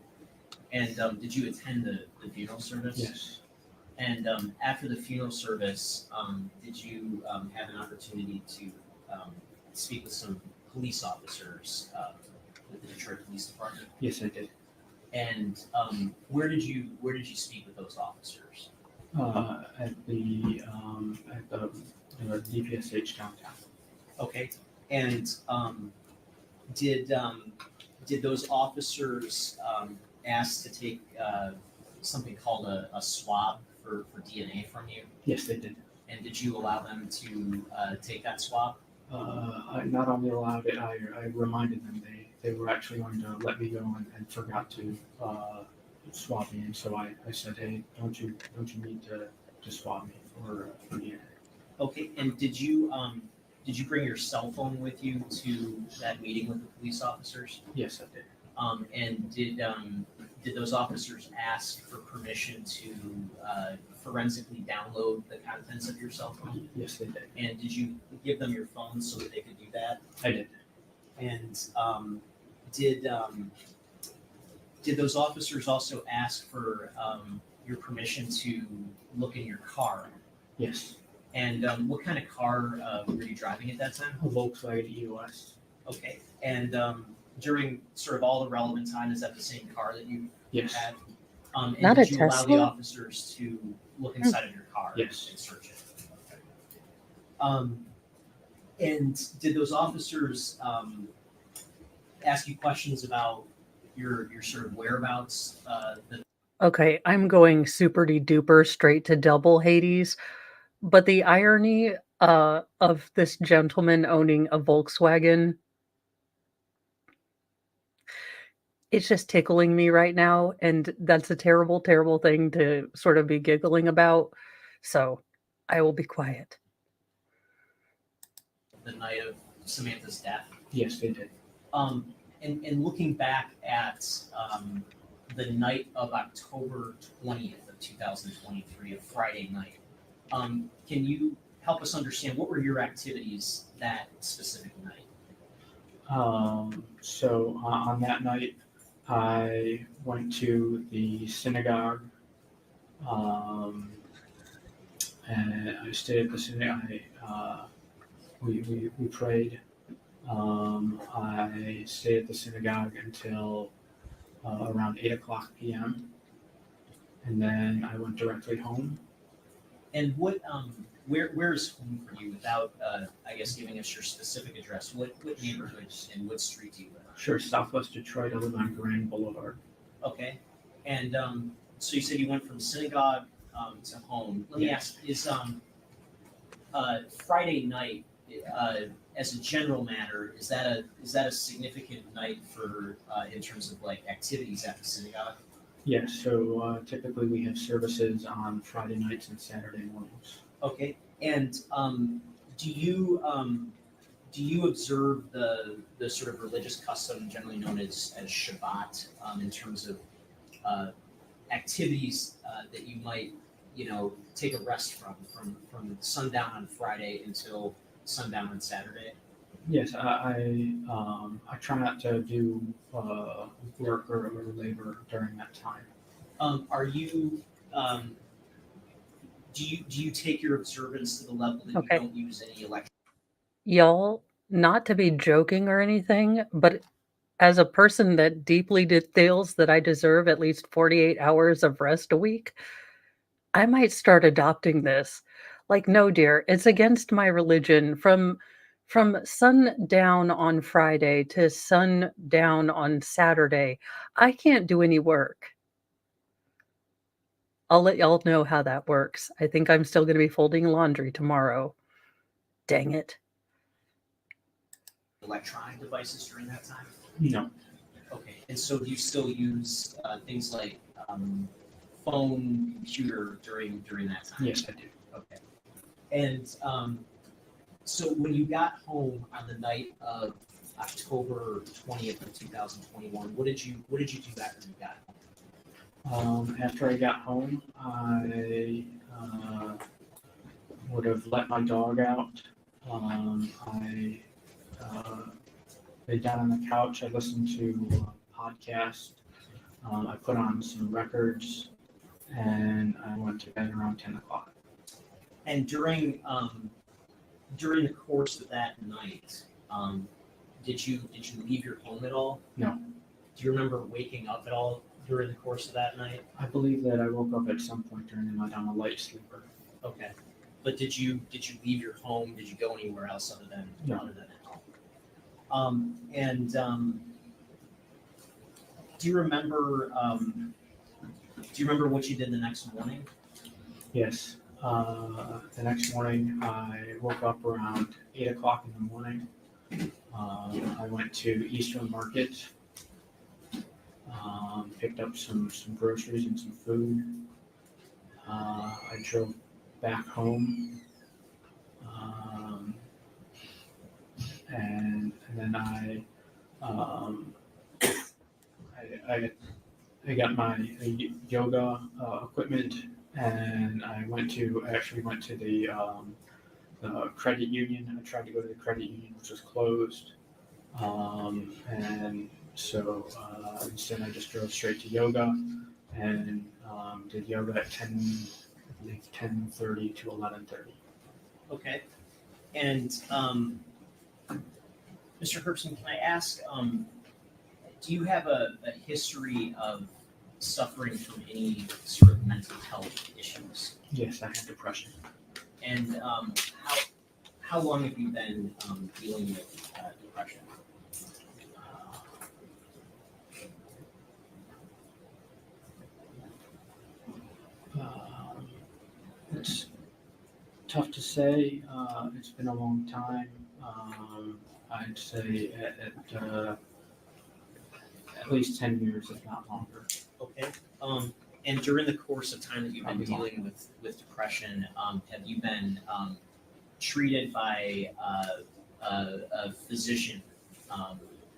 And did you attend the funeral service? Yes. And after the funeral service, did you have an opportunity to speak with some police officers with the Detroit Police Department? Yes, I did. And where did you speak with those officers? At the DPSH downtown. Okay. And did those officers ask to take something called a swab for DNA from you? Yes, they did. And did you allow them to take that swab? I not only allowed it, I reminded them they were actually going to let me go and forgot to swab me. And so I said, hey, don't you need to swab me for DNA? Okay. And did you bring your cell phone with you to that meeting with the police officers? Yes, I did. And did those officers ask for permission to forensically download the contents of your cell phone? Yes, they did. And did you give them your phone so that they could do that? I did. And did those officers also ask for your permission to look in your car? Yes. And what kind of car were you driving at that time? A Volkswagen EOS. Okay. And during sort of all the relevant time, is that the same car that you Yes. had? And Not did a you allow the Tesla? officers to look inside of your car Yes. and search it? Okay. And did those officers ask you questions about your sort of whereabouts? Okay, I'm going super duper straight to double Hades, but the irony of this gentleman owning a Volkswagen, it's just tickling me right now, and that's a terrible, terrible thing to sort of be giggling about. So I will be quiet. The night of Samantha's death? Yes, they did. and looking back at the night of October 20th of 2023, a Friday night, can you help us understand what were your activities that specific night? So on that night, I went to the synagogue, and I stayed at the synagogue. We prayed. I stayed at the synagogue until around 8 o'clock p.m. And then I went directly home. And what where's home for you without I guess giving us your specific address? What neighborhoods and what street do you live on? Sure, Southwest Detroit. I live on Grand Boulevard. Okay. And so you said you went from synagogue to home. Let me ask, is Friday night as a general matter, is that a significant night for in terms of like activities at the synagogue? Yes, so typically we have services on Friday nights and Saturday mornings. Okay. And do you observe the sort of religious custom generally known as Shabbat in terms of activities that you might take a rest from sundown on Friday until sundown on Saturday? Yes, I try not to do work or labor during that time. Are you do you take your observance to the level that Okay. you don't use any electric? Y'all, not to be joking or anything, but as a person that deeply feels that I deserve at least 48 hours of rest a week, I might start adopting this. Like, no, dear, it's against my religion. From sundown on Friday to sundown on Saturday, I can't do any work. I'll let y'all know how that works. I think I'm still going to be folding laundry tomorrow. Dang it. Electronic devices during that time? No. Okay, and so do you still use things like phone, computer during that time? Yes, I do. Okay. And so when you got home on the night of October 20th of 2021, what did you do after you got home? After I got home, I would have let my dog out. I lay down on the couch. I listened to a podcast. I put on some records, and I went to bed around 10 o'clock. And during the course of that night, did you leave your home at all? No. Do you remember waking up at all during the course of that night? I believe that I woke up at some point during the night. I'm a light sleeper. Okay. But did you leave your home? Did you go anywhere else other than No. at home? Do you remember what you did the next morning? Yes. The next morning, I woke up around 8 o'clock in the morning. I went to Eastern Market, picked up some groceries and some food. I drove back home, and then I got my yoga equipment, and I actually went to the credit union. I tried to go to the credit union, which was closed, and so instead I just drove straight to yoga and did yoga at 10:30 to 11:30. Okay. And Mr. Herbson, can I ask, do you have a history of suffering from any sort of mental health issues? Yes, I had depression. And how long have you been dealing with depression? It's tough to say. It's been a long time. I'd say at least 10 years, if not longer. Okay. And during the course of time that you've been dealing with depression, have you been treated by a physician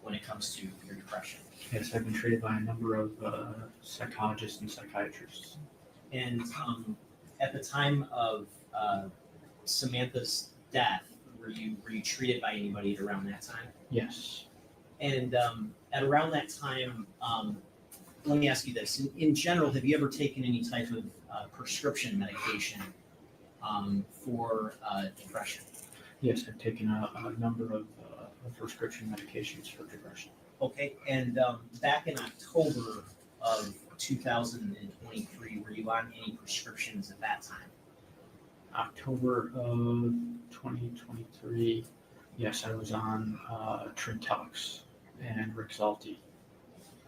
when it comes to your depression. Yes, I've been treated by a number of psychologists and psychiatrists. And at the time of Samantha's death, were you treated by anybody at around that time? Yes. And at around that time, let me ask you this: in general, have you ever taken any type of prescription medication for depression? Yes, I've taken a number of prescription medications for depression. Okay, and back in October of 2023, were you on any prescriptions at that time? October of 2023, yes, I was on Trintellix and Rexulti.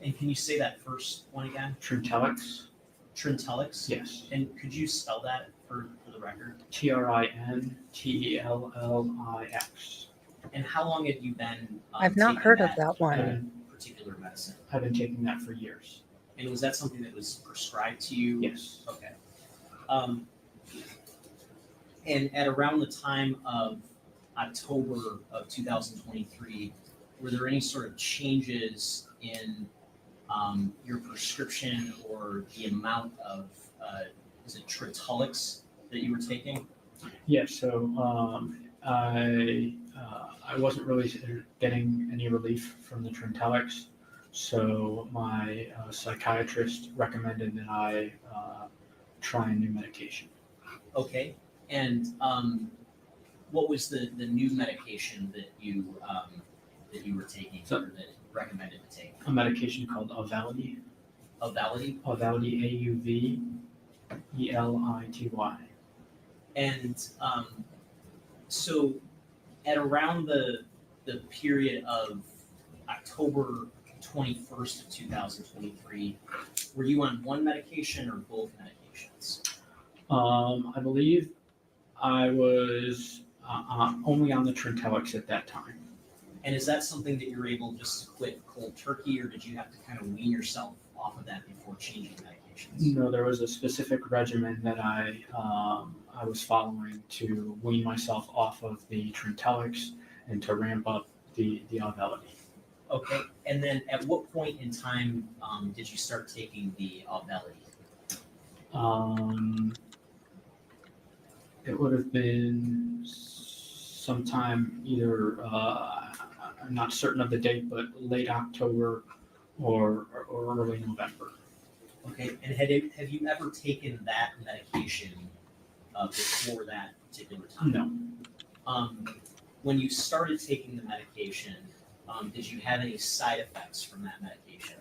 And can you say that first one again? Trintellix? Trintellix? Yes. And could you spell that for the record? Trintellix. And how long have you been I've not taking heard of that one. particular medicine? I've been taking that for years. And was that something that was prescribed to you? Yes. Okay. And at around the time of October of 2023, were there any sort of changes in your prescription or the amount of, is it Trintellix that you were taking? Yeah, so I wasn't really getting any relief from the Trintellix, so my psychiatrist recommended that I try a new medication. Okay, and what was the new medication that you were taking or that recommended to take? A medication called Auvelity. Auvelity? Auvelity, Auvelity. And so at around the period of October 21st of 2023, were you on one medication or both medications? I believe I was only on the Trintellix at that time. And is that something that you're able just to quit cold turkey, or did you have to kind of wean yourself off of that before changing medications? No, there was a specific regimen that I was following to wean myself off of the Trintellix and to ramp up the Auvelity. Okay, and then at what point in time did you start taking the Auvelity? It would have been sometime either, I'm not certain of the date, but late October or early November. Okay, and have you ever taken that medication before that particular time? No. When you started taking the medication, did you have any side effects from that medication?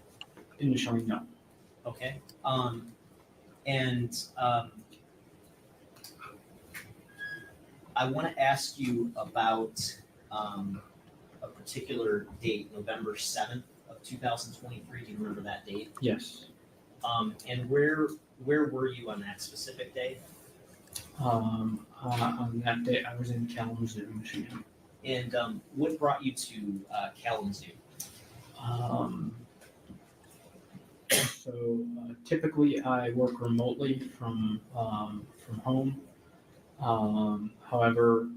Initially, no. Okay. I want to ask you about a particular date, November 7th of 2023. Do you remember that date? Yes. And where were you on that specific day? On that day, I was in Kalamazoo, Michigan. And what brought you to Kalamazoo? So typically, I work remotely from home. However,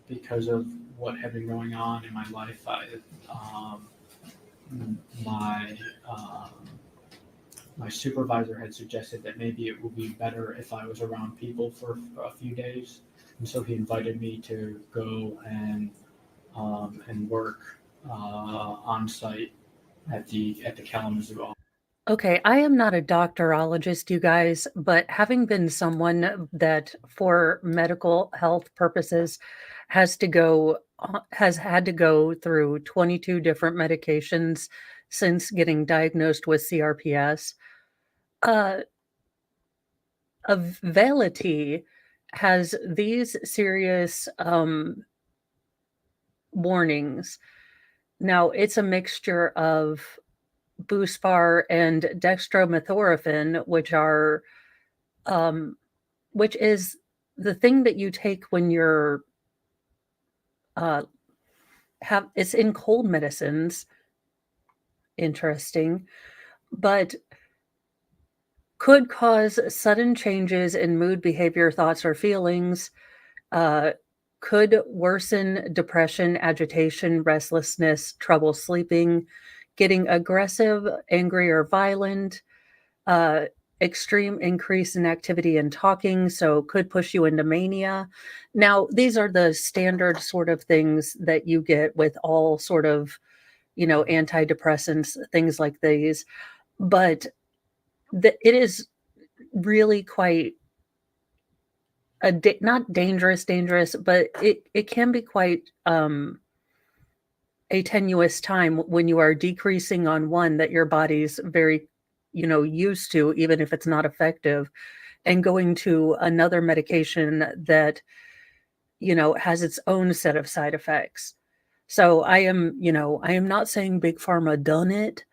because of what had been going on in my life, my supervisor had suggested that maybe it would be better if I was around people for a few days, and so he invited me to go and work on site at the Kalamazoo office. Okay, I am not a doctorologist, you guys, but having been someone that for medical health purposes has had to go through 22 different medications since getting diagnosed with CRPS, Auvelity has these serious warnings. Now, it's a mixture of Buspar and dextromethorphan, which is the thing that you take when you're it's in cold medicines. Interesting, but could cause sudden changes in mood, behavior, thoughts, or feelings. could worsen depression, agitation, restlessness, trouble sleeping, getting aggressive, angry, or violent, uh, extreme increase in activity and talking, so could push you into mania. Now, these are the standard sort of things that you get with all sort of, antidepressants, things like these. But it is really quite not dangerous, but it can be quite a tenuous time when you are decreasing on one that your body's very, used to, even if it's not effective, and going to another medication that, has its own set of side effects. So I am not saying Big Pharma done it,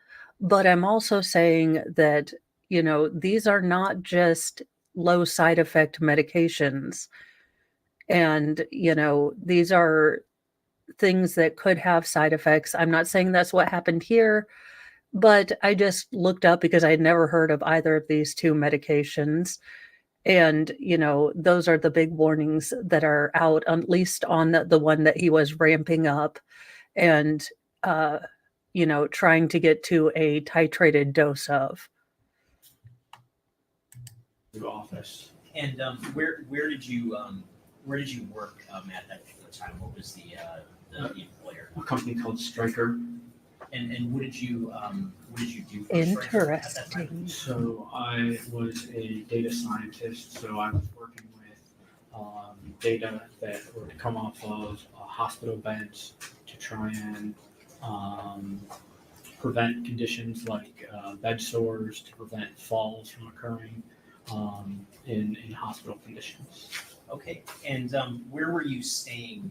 but I'm also saying that, these are not just low side effect medications. And, these are things that could have side effects. I'm not saying that's what happened here, but I just looked up because I had never heard of either of these two medications. And, those are the big warnings that are out, at least on the one that he was ramping up and, trying to get to a titrated dose of. The office. And where did you work at that particular time? What was the employer? A company called Stryker. And what did you do for Stryker at that time? Interesting. So I was a data scientist, so I was working with data that were to come off of hospital beds to try and prevent conditions like bed sores, to prevent falls from occurring in hospital conditions. Okay. And where were you staying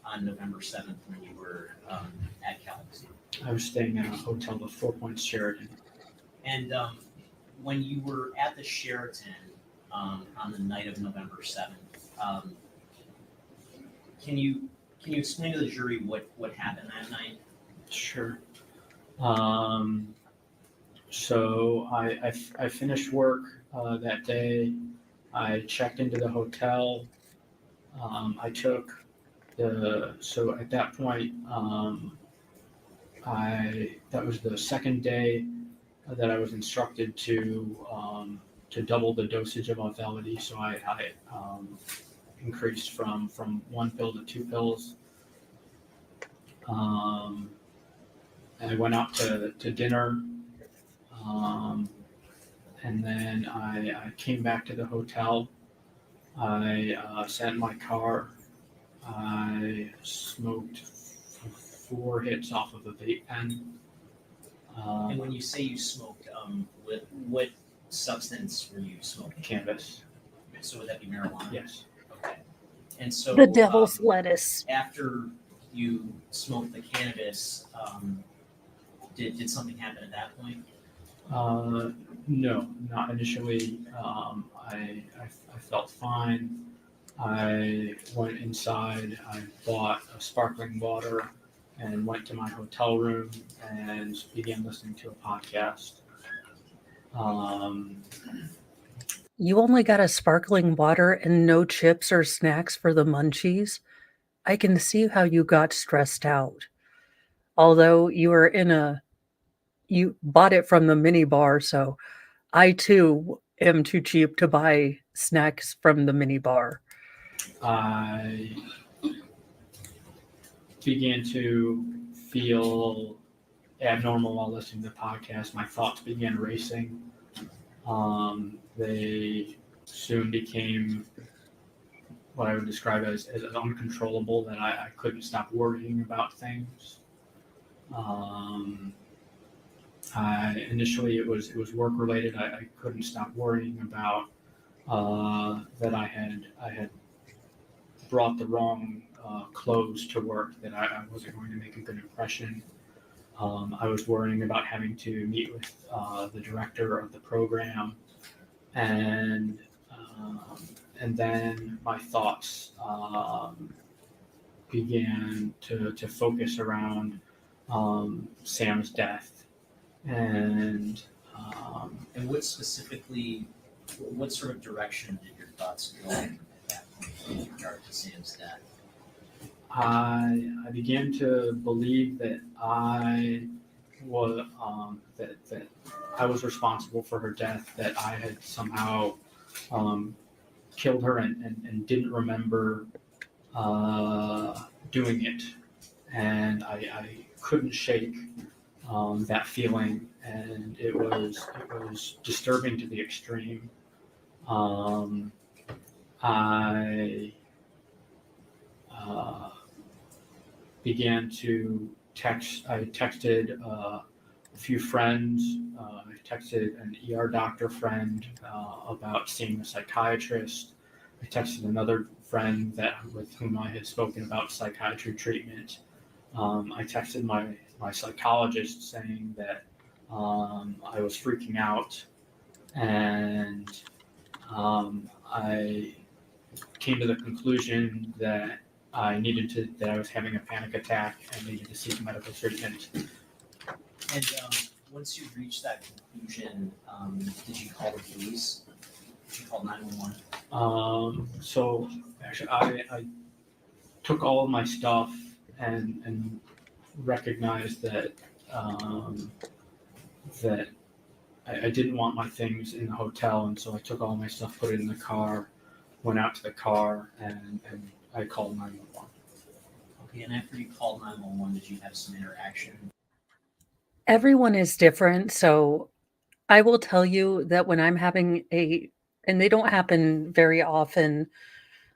on November 7th when you were at Calix? I was staying at a hotel, the Four Points Sheraton. And when you were at the Sheraton on the night of November 7th, can you explain to the jury what happened that night? Sure. So I finished work that day. I checked into the hotel. So at that point, that was the second day that I was instructed to double the dosage of Auvelity. So I increased from one pill to 2 pills. I went out to dinner, and then I came back to the hotel. I sat in my car. I smoked 4 hits off of a vape pen. And when you say you smoked, what substance were you smoking? Cannabis. So would that be marijuana? Yes. Okay. And so The devil's lettuce. after you smoked the cannabis, did something happen at that point? No, not initially. I felt fine. I went inside. I bought a sparkling water and went to my hotel room and began listening to a podcast. You only got a sparkling water and no chips or snacks for the munchies? I can see how you got stressed out. Although you bought it from the mini bar, so I too am too cheap to buy snacks from the mini bar. I began to feel abnormal while listening to the podcast. My thoughts began racing. They soon became what I would describe as uncontrollable, that I couldn't stop worrying about things. Initially it was work related. I couldn't stop worrying about that I had brought the wrong clothes to work, that I wasn't going to make a good impression. I was worrying about having to meet with the director of the program, and then my thoughts began to focus around Sam's death. And what specifically, what sort of direction did your thoughts go in at that point with regard to Sam's death? I began to believe that I was that I was responsible for her death, that I had somehow killed her and didn't remember doing it. And I couldn't shake that feeling, and it was disturbing to the extreme. I began to text. I texted a few friends. I texted an ER doctor friend about seeing a psychiatrist. I texted another friend with whom I had spoken about psychiatry treatment. I texted my psychologist saying that I was freaking out, and I came to the conclusion that that I was having a panic attack and needed to seek medical treatment. And once you reached that conclusion, did you call the police? Did you call 911? So actually, I took all of my stuff and recognized that that I didn't want my things in the hotel, and so I took all my stuff, put it in the car, went out to the car, and I called 911. Okay, and after you called 911, did you have some interaction? Everyone is different, so I will tell you that when I'm having and they don't happen very often,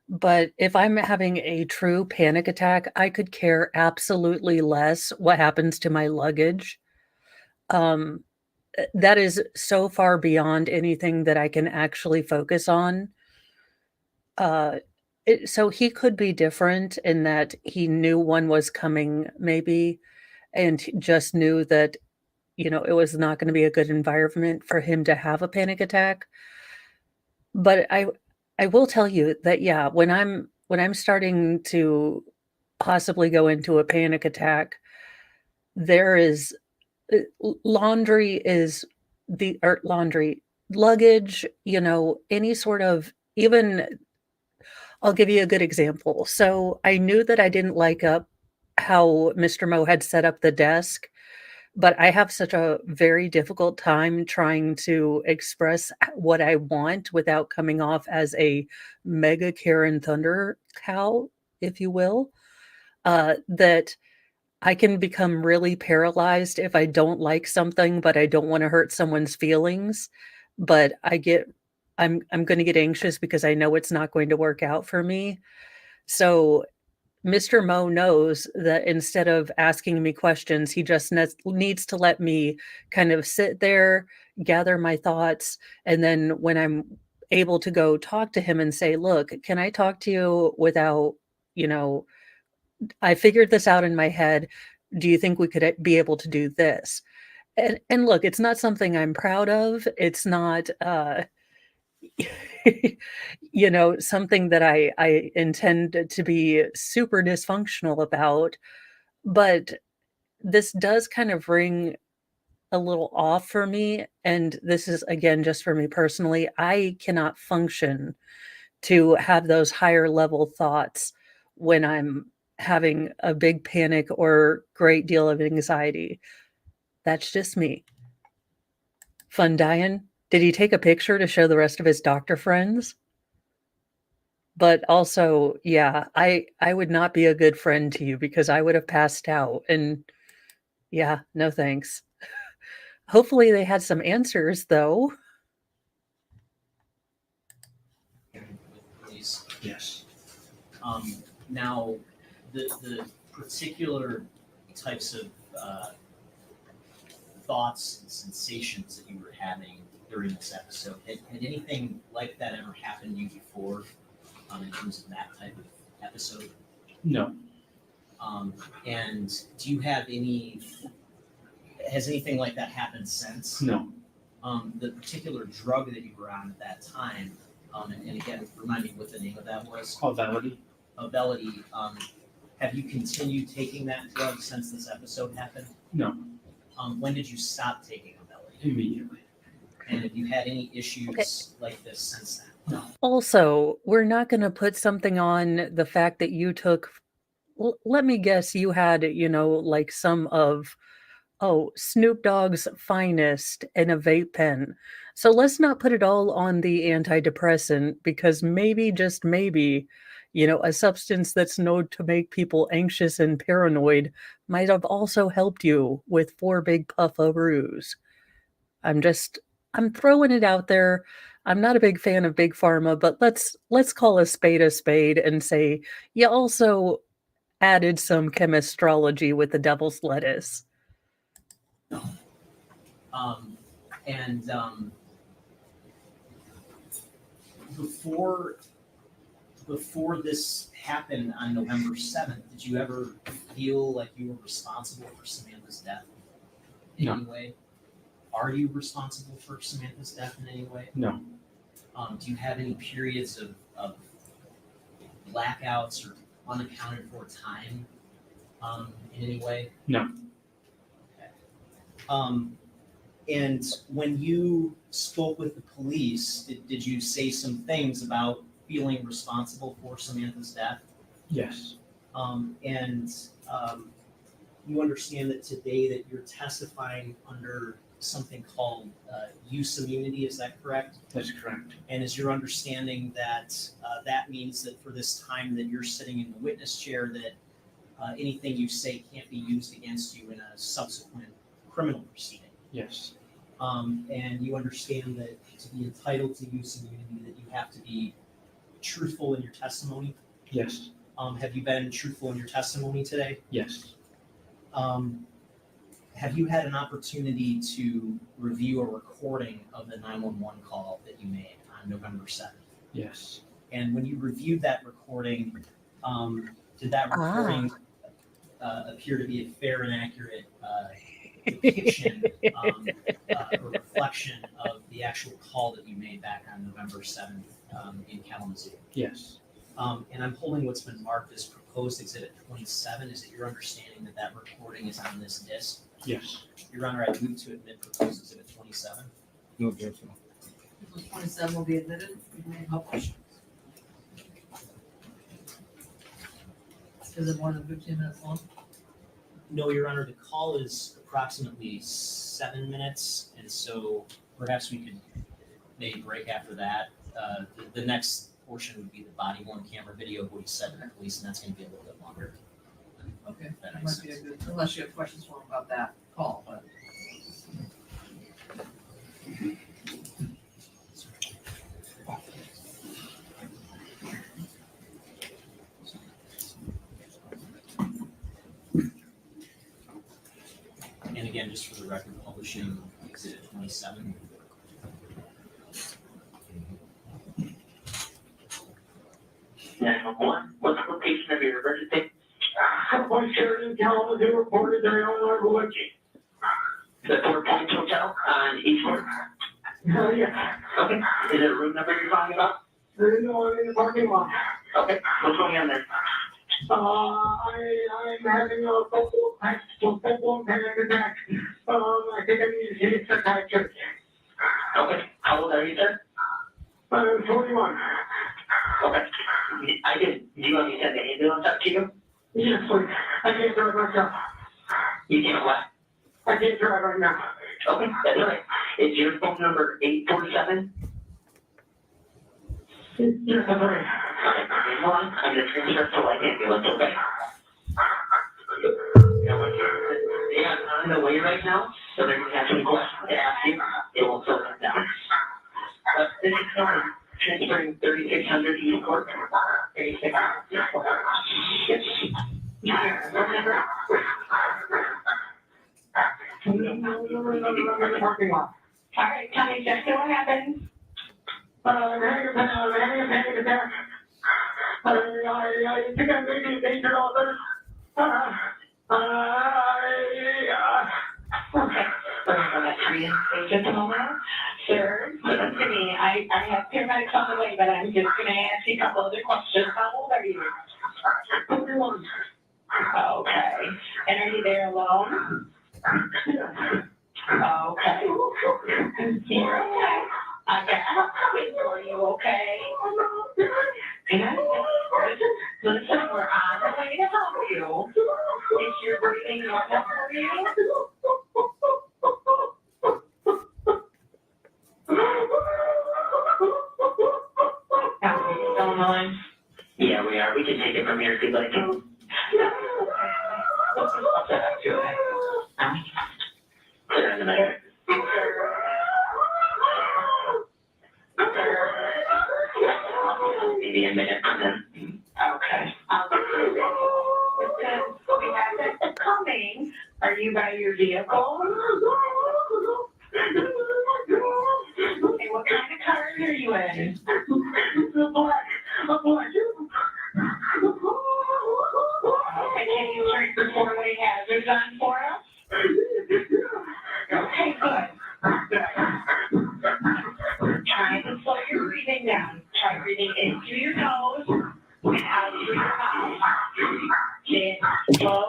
but if I'm having a true panic attack, I could care absolutely less what happens to my luggage. Um, that is so far beyond anything that I can actually focus on. Uh, so he could be different in that he knew one was coming, maybe, and just knew that, it was not going to be a good environment for him to have a panic attack. But I will tell you that, yeah, when I'm starting to possibly go into a panic attack, there is laundry is laundry, luggage, any sort of, even, I'll give you a good example. So I knew that I didn't like how Mr. Mo had set up the desk, but I have such a very difficult time trying to express what I want without coming off as a mega Karen Thunder cow, if you will, that I can become really paralyzed if I don't like something, but I don't want to hurt someone's feelings. But I'm going to get anxious because I know it's not going to work out for me. So Mr. Mo knows that instead of asking me questions, he just needs to let me kind of sit there, gather my thoughts, and then when I'm able to go talk to him and say, "Look, can I talk to you without, you know, I figured this out in my head. Do you think we could be able to do this?" And look, it's not something I'm proud of. It's not something that I intend to be super dysfunctional about, but this does kind of ring a little off for me, and this is, again, just for me personally. I cannot function to have those higher level thoughts when I'm having a big panic or great deal of anxiety. That's just me. Fun Diane, did he take a picture to show the rest of his doctor friends? But also, yeah, I would not be a good friend to you because I would have passed out, and yeah, no thanks. Hopefully they had some answers though. With police. Yes. Now, the particular types of thoughts and sensations that you were having during this episode, had anything like that ever happened to you before, in terms of that type of episode? No. And do you have has anything like that happened since? No. The particular drug that you were on at that time, and again, remind me what the name of that was. Causality. Ability. Have you continued taking that drug since this episode happened? No. When did you stop taking Ability? Immediately. And have you had any issues like this since then? No. Also, we're not going to put something on the fact that you took let me guess, you had, like some of, oh, Snoop Dogg's finest in a vape pen. So let's not put it all on the antidepressant because maybe, just maybe, a substance that's known to make people anxious and paranoid might have also helped you with four big puffaroos. I'm just, I'm throwing it out there. I'm not a big fan of big pharma, but let's call a spade and say you also added some chemistrology with the devil's lettuce. Um, and before before this happened on November 7th, did you ever feel like you were responsible for Samantha's death in No. any way? Are you responsible for Samantha's death in any way? No. Do you have any periods of blackouts or unaccounted for time in any way? No. Okay. And when you spoke with the police, did you say some things about feeling responsible for Samantha's death? Yes. You understand that today that you're testifying under something called use immunity, is that correct? That's correct. And is your understanding that that means that for this time that you're sitting in the witness chair, that anything you say can't be used against you in a subsequent criminal proceeding? Yes. And you understand that to be entitled to use immunity, that you have to be truthful in your testimony? Yes. Have you been truthful in your testimony today? Yes. Have you had an opportunity to review a recording of the 911 call that you made on November 7th? Yes. And when you reviewed that recording, did that recording appear to be a fair and accurate depiction or reflection of the actual call that you made back on November 7th in Kalamazoo? Yes. And I'm holding what's been marked as proposed exhibit 27. Is it your understanding that that recording is on this disc? Yes. Your Honor, I move to admit proposed exhibit 27. No objection. 27 will be admitted. No questions. Is it more than 15 minutes long? No, Your Honor, the call is approximately 7 minutes, and so perhaps we could maybe break after that. The next portion would be the body worn camera video of what he said to the police, and that's going to be a little bit longer. Okay, That that makes might be a sense. good, unless you have questions for him about that call, but. And again, just for the record, publishing exhibit 27. What's the location of your emergency? One Sheridan Kalamazoo reported their Illinois religion. The 4 Points Hotel on Eastport? Yeah. Okay. Is it a room number you're talking about? No, I'm in the parking lot. Okay. What's going on there? I'm having a full-blown panic attack. I think I need to see a psychiatrist. Okay. How old are you, sir? I'm 41. Okay. Do you want me to send the ambulance up to you? Yes, please. I can't drive myself. You can't what? I can't drive right now. Okay, that's all right. Is your phone number 847? Yes, that's right. Okay, hold on. I'm going to transfer to like ambulance, okay? Yeah, I'm on the way right now, so they're going to have some questions to ask you. It will slow them down. But this is Tony, transferring 3600 East Court. 3600. Yes. Parking lot. All right, tell me exactly what happened. I'm having a panic attack. I think I'm going to be a danger officer. Okay. Just a moment. Sir, listen to me. I have paramedics on the way, but I'm just going to ask you a couple other questions. How old are you? 41. Okay. And are you there alone? Okay. You're okay. Okay. Are you okay? Good. Listen, we're on the way to help on the line? Yeah, we are. We can take it from here if you'd like to. Clear in the middle. Maybe a minute and then. Okay. We have it coming. Are you by your vehicle? Okay, what kind of car are you in? A black. Okay, can you turn the four-way hazards on for us? Okay, good. Try to slow your breathing down. Try breathing in through your nose and out through your mouth. Slow.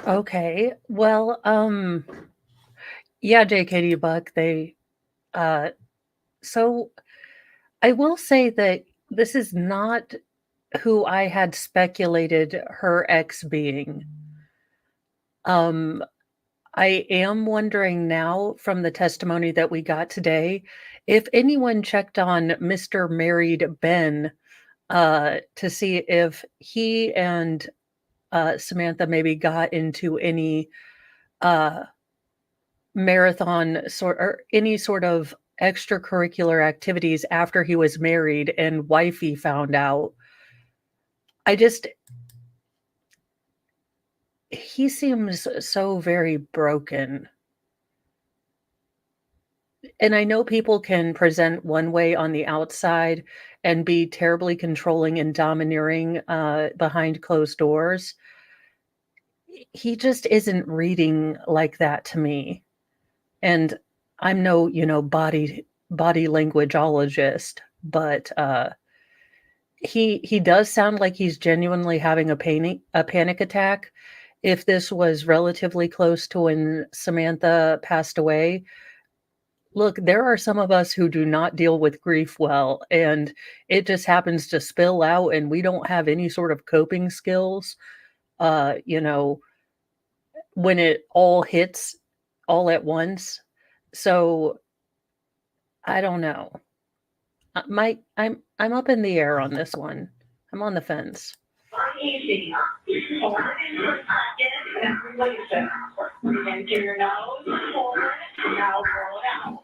Okay. Well, yeah, JKD Buck, so I will say that this is not who I had speculated her ex being. I am wondering now from the testimony that we got today, if anyone checked on Mr. Married Ben to see if he and Samantha maybe got into any marathon sort or any sort of extracurricular activities after he was married and wifey found out. He seems so very broken. And I know people can present one way on the outside and be terribly controlling and domineering behind closed doors. He just isn't reading like that to me. And I'm no, body languageologist, but he does sound like he's genuinely having a panic attack. If this was relatively close to when Samantha passed away, look, there are some of us who do not deal with grief well, and it just happens to spill out, and we don't have any sort of coping skills. When it all hits all at once. So I don't know. I'm up in the air on this one. I'm on the fence. Easy. Hold it in for a second and release it. Breathe into your nose, hold it, now blow it out.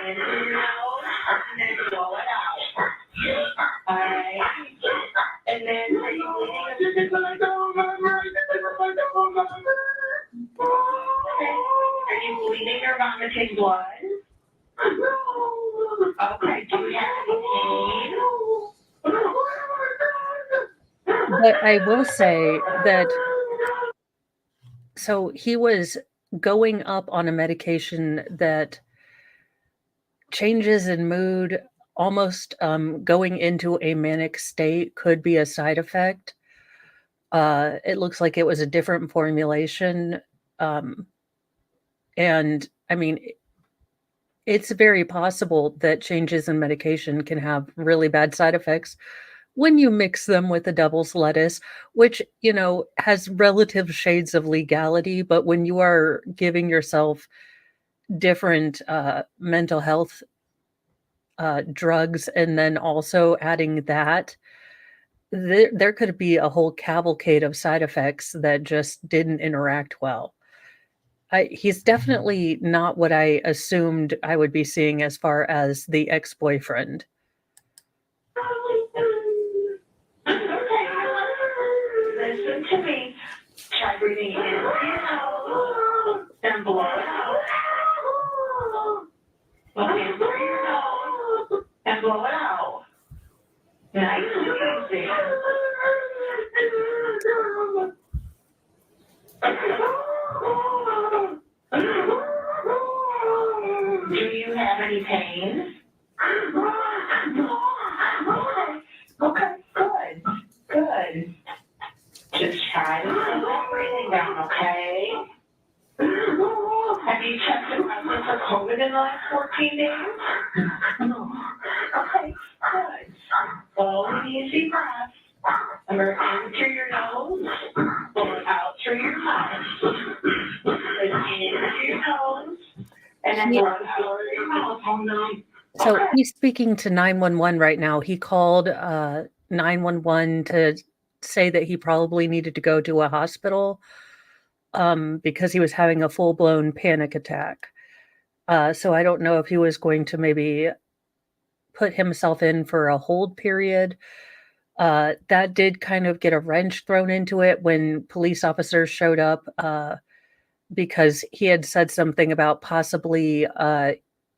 Into your nose, and then blow it out. Alright. And then are you bleeding? Are you bleeding or vomiting blood? Okay, do you have any pain? But I will say that, so he was going up on a medication that changes in mood, almost going into a manic state could be a side effect. It looks like it was a different formulation. And I mean, it's very possible that changes in medication can have really bad side effects when you mix them with a devil's lettuce, which, has relative shades of legality. But when you are giving yourself different mental health drugs and then also adding that, there could be a whole cavalcade of side effects that just didn't interact well. He's definitely not what I assumed I would be seeing as far as the ex-boyfriend. Listen to me. Try breathing in through your nose, then blow it out. Blow in through your nose, and blow it out. Nice and easy. Do you have any pain? Okay, good. Just try to slow that breathing down, okay? Have you tested positive for COVID in the last 14 days? Okay, good. Slow and easy breath. Remember, in through your nose, blow it out through your mouth. In through your nose, and then blow it out through your mouth. So he's speaking to 911 right now. He called 911 to say that he probably needed to go to a hospital because he was having a full-blown panic attack. So I don't know if he was going to maybe put himself in for a hold period. That did kind of get a wrench thrown into it when police officers showed up because he had said something about possibly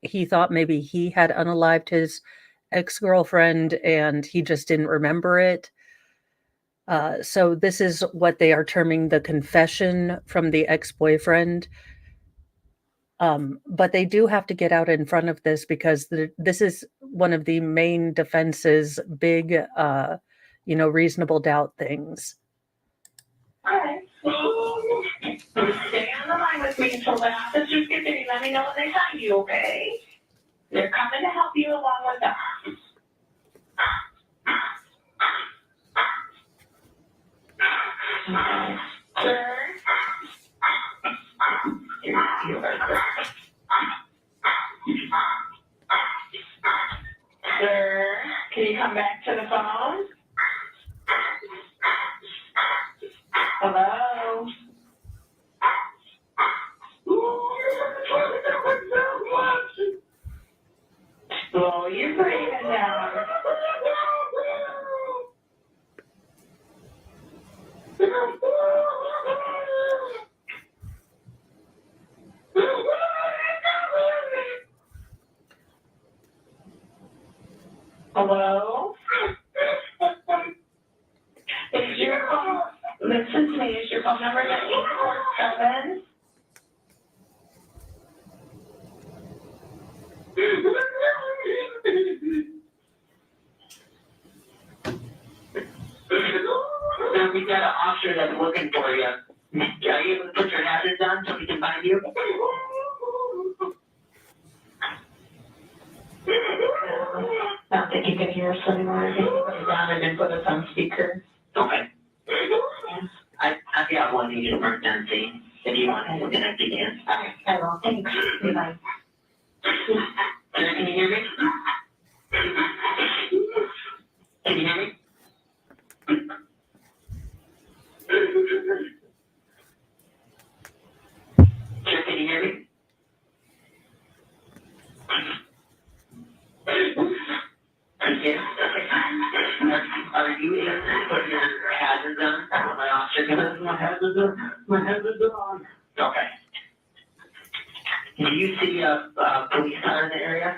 he thought maybe he had unalived his ex-girlfriend and he just didn't remember it. So this is what they are terming the confession from the ex-boyfriend. But they do have to get out in front of this because this is one of the main defense's big, reasonable doubt things. Alright. Stay on the line with me until the officers get there. Let me know when they find you, okay? They're coming to help you along with us. Sir? Sir, can you come back to the phone? Hello? Slow your breathing down. Hello? Is your phone, listen to me, is your phone number 847? Sir, we got an officer that's looking for you. Are you able to put your hazards on so we can find you? I don't think you can hear us anymore. You can put it down and then put us on speaker. Okay. I've got one needed emergency. If you want to connect again. Okay, I will. Thanks. Bye. Can you hear me? Can you hear me? Sir, can you hear me? Yes. Are you able to put your hazards on? My officer can. My hazards are on. Okay. Do you see a police car in the area?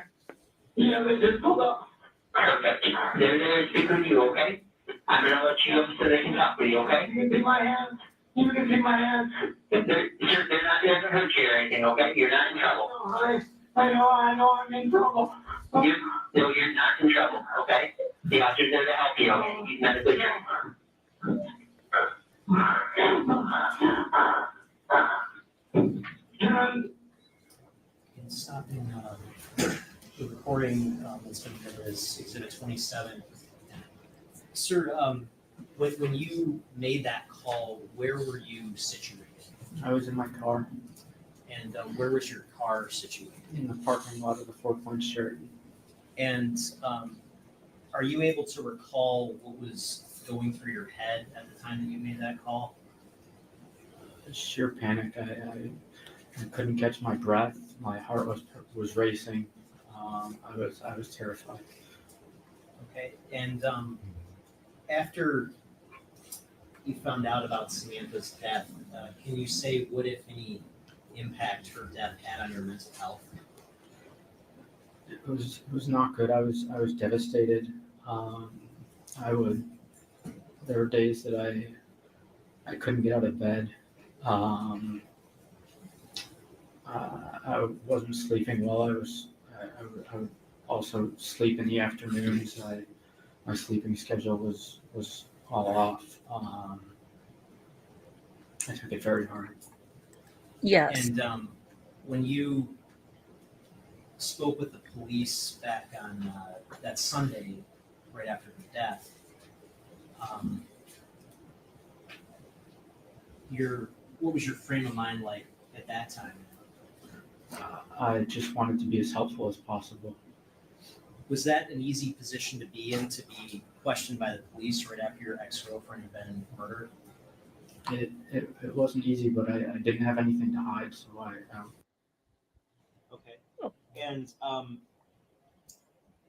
Yeah, they just pulled up. Perfect. They're there to speak with you, okay? I'm gonna let you up so they can talk with you, okay? You can see my hands. You can see my hands. They're not there to hurt you or anything, okay? You're not in trouble. I know I'm in trouble. No, you're not in trouble, okay? The officer's there to help you, okay? He's not a good In stopping the recording that's been given as Exhibit 27. Sir, when you made that call, where were you situated? I was in my car And where was your car situated? in the parking lot of the Four Points Sheraton. And are you able to recall what was going through your head at the time that you made that call? Sheer panic. I couldn't catch my breath. My heart was racing. I was terrified. Okay, and after you found out about Samantha's death, can you say what, if any, impact her death had on your mental health? It was not good. I was devastated. There were days that I couldn't get out of bed. I wasn't sleeping well. I would also sleep in the afternoons. My sleeping schedule was all off. I took it very hard. Yes. And when you spoke with the police back on that Sunday, right after the death, what was your frame of mind like at that time? I just wanted to be as helpful as possible. Was that an easy position to be in, to be questioned by the police right after your ex-girlfriend had been murdered? It wasn't easy, but I didn't have anything to hide, so Okay. And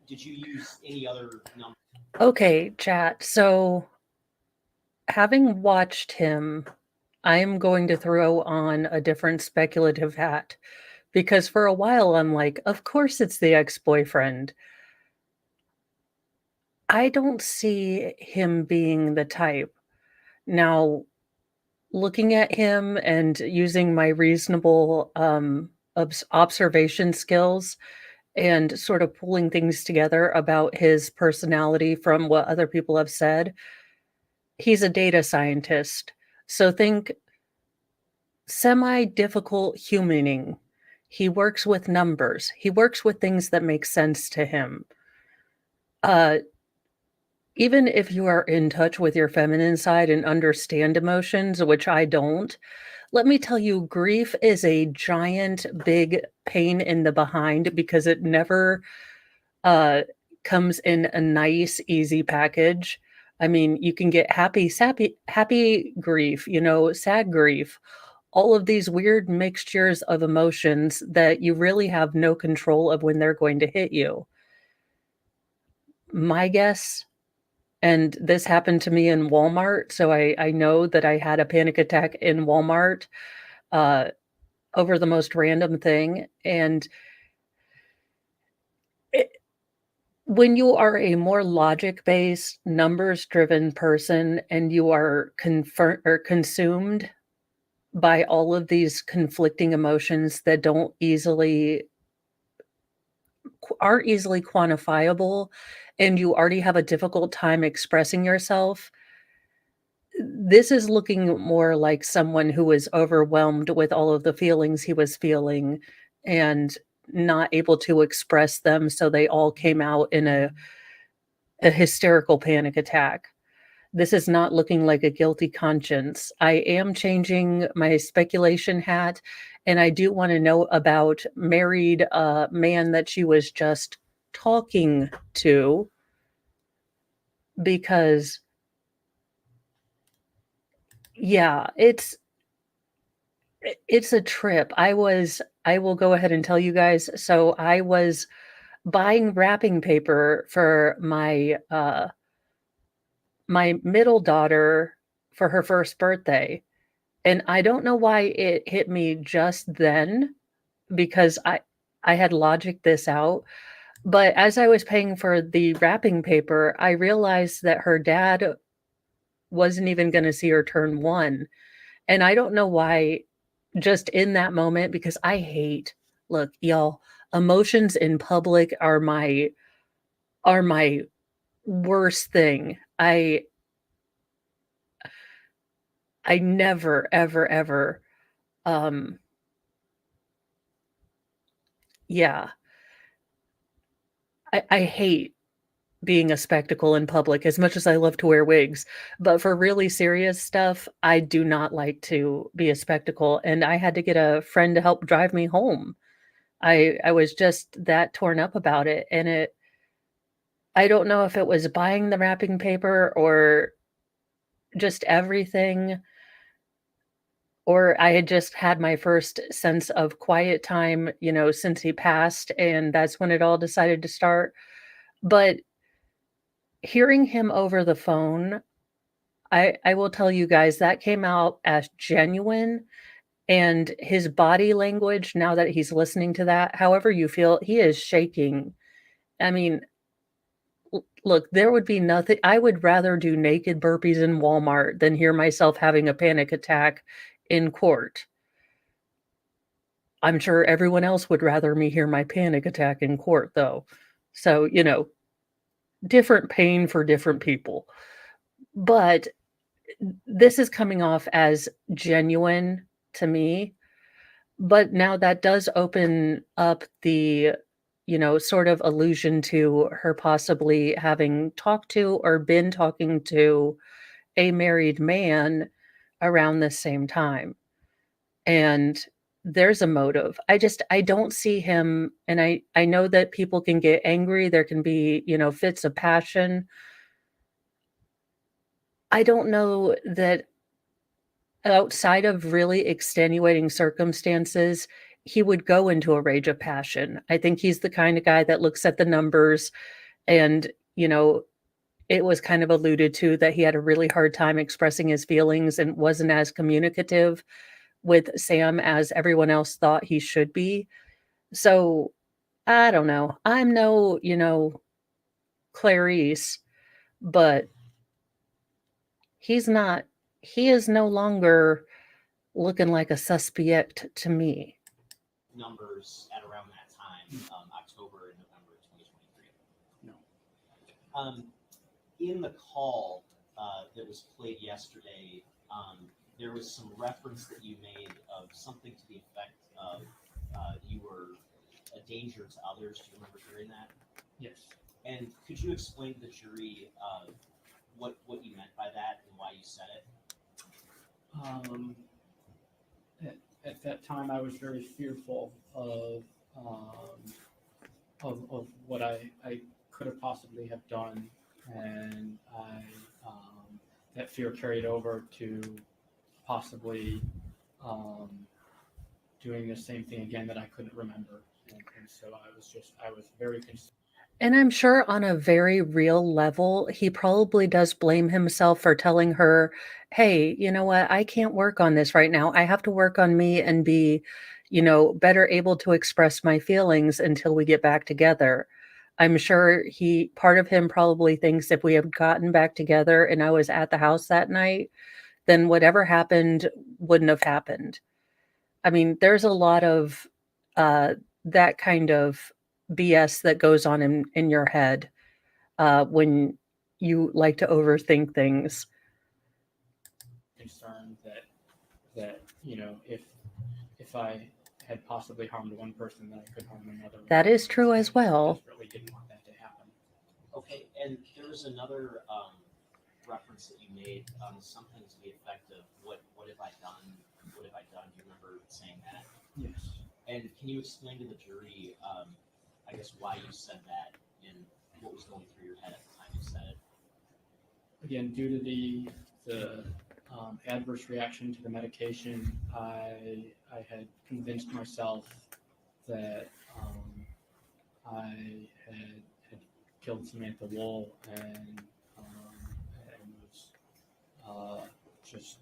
did you use any other number? Okay, chat. So, having watched him, I'm going to throw on a different speculative hat because for a while I'm like, of course it's the ex-boyfriend. I don't see him being the type. Now, looking at him and using my reasonable observation skills and sort of pulling things together about his personality from what other people have said, he's a data scientist. So think semi-difficult humaning. He works with numbers. He works with things that make sense to him. Even if you are in touch with your feminine side and understand emotions, which I don't, let me tell you, grief is a giant, big pain in the behind because it never comes in a nice, easy package. I mean, you can get happy grief, sad grief, all of these weird mixtures of emotions that you really have no control of when they're going to hit you. My guess, and this happened to me in Walmart, so I know that I had a panic attack in Walmart over the most random thing. And when you are a more logic-based, numbers-driven person and you are consumed by all of these conflicting emotions that aren't easily quantifiable, and you already have a difficult time expressing yourself, this is looking more like someone who was overwhelmed with all of the feelings he was feeling and not able to express them, so they all came out in a hysterical panic attack. This is not looking like a guilty conscience. I am changing my speculation hat, and I do want to know about married man that she was just talking to, because yeah, it's a trip. I will go ahead and tell you guys. So I was buying wrapping paper for my middle daughter for her first birthday. And I don't know why it hit me just then, because I had logicked this out. But as I was paying for the wrapping paper, I realized that her dad wasn't even going to see her turn 1. And I don't know why, just in that moment, because look, y'all, emotions in public are my worst thing. I never, ever, ever, um, yeah, I hate being a spectacle in public as much as I love to wear wigs. But for really serious stuff, I do not like to be a spectacle. And I had to get a friend to help drive me home. I was just that torn up about it. And I don't know if it was buying the wrapping paper or just everything, or I had just had my first sense of quiet time, since he passed, and that's when it all decided to start. But hearing him over the phone, I will tell you guys that came out as genuine, and his body language, now that he's listening to that, however you feel, he is shaking. I mean, look, there would be nothing. I would rather do naked burpees in Walmart than hear myself having a panic attack in court. I'm sure everyone else would rather me hear my panic attack in court, though. So, different pain for different people. But this is coming off as genuine to me. But now that does open up the, sort of allusion to her possibly having talked to or been talking to a married man around the same time. And there's a motive. I don't see him, and I know that people can get angry, there can be, fits of passion. I don't know that outside of really extenuating circumstances, he would go into a rage of passion. I think he's the kind of guy that looks at the numbers and, it was kind of alluded to that he had a really hard time expressing his feelings and wasn't as communicative with Sam as everyone else thought he should be. So I don't know. I'm no, Clarice, but he's not, he is no longer looking like a suspect to me. Numbers at around that time, October and November of 2023. No. In the call that was played yesterday, there was some reference that you made of something to the effect of you were a danger to others. Do you remember hearing that? Yes. And could you explain to the jury what you meant by that and why you said it? At that time, I was very fearful of what I could have possibly have done, and that fear carried over to possibly doing the same thing again that I couldn't remember, and so I was very concerned. And I'm sure on a very real level, he probably does blame himself for telling her, hey, you know what? I can't work on this right now. I have to work on me and be, better able to express my feelings until we get back together. I'm sure part of him probably thinks if we had gotten back together and I was at the house that night, then whatever happened wouldn't have happened. I mean, there's a lot of that kind of BS that goes on in your head when you like to overthink things. Concerned that if I had possibly harmed one person, then I could harm another. That is true as well. I desperately didn't want that to happen. Okay, and there was another reference that you made, something to the effect of what have I done? What have I done? Do you remember saying that? Yes. And can you explain to the jury, I guess, why you said that and what was going through your head at the time you said it? Again, due to the adverse reaction to the medication, I had convinced myself that I had killed Samantha Wool and was just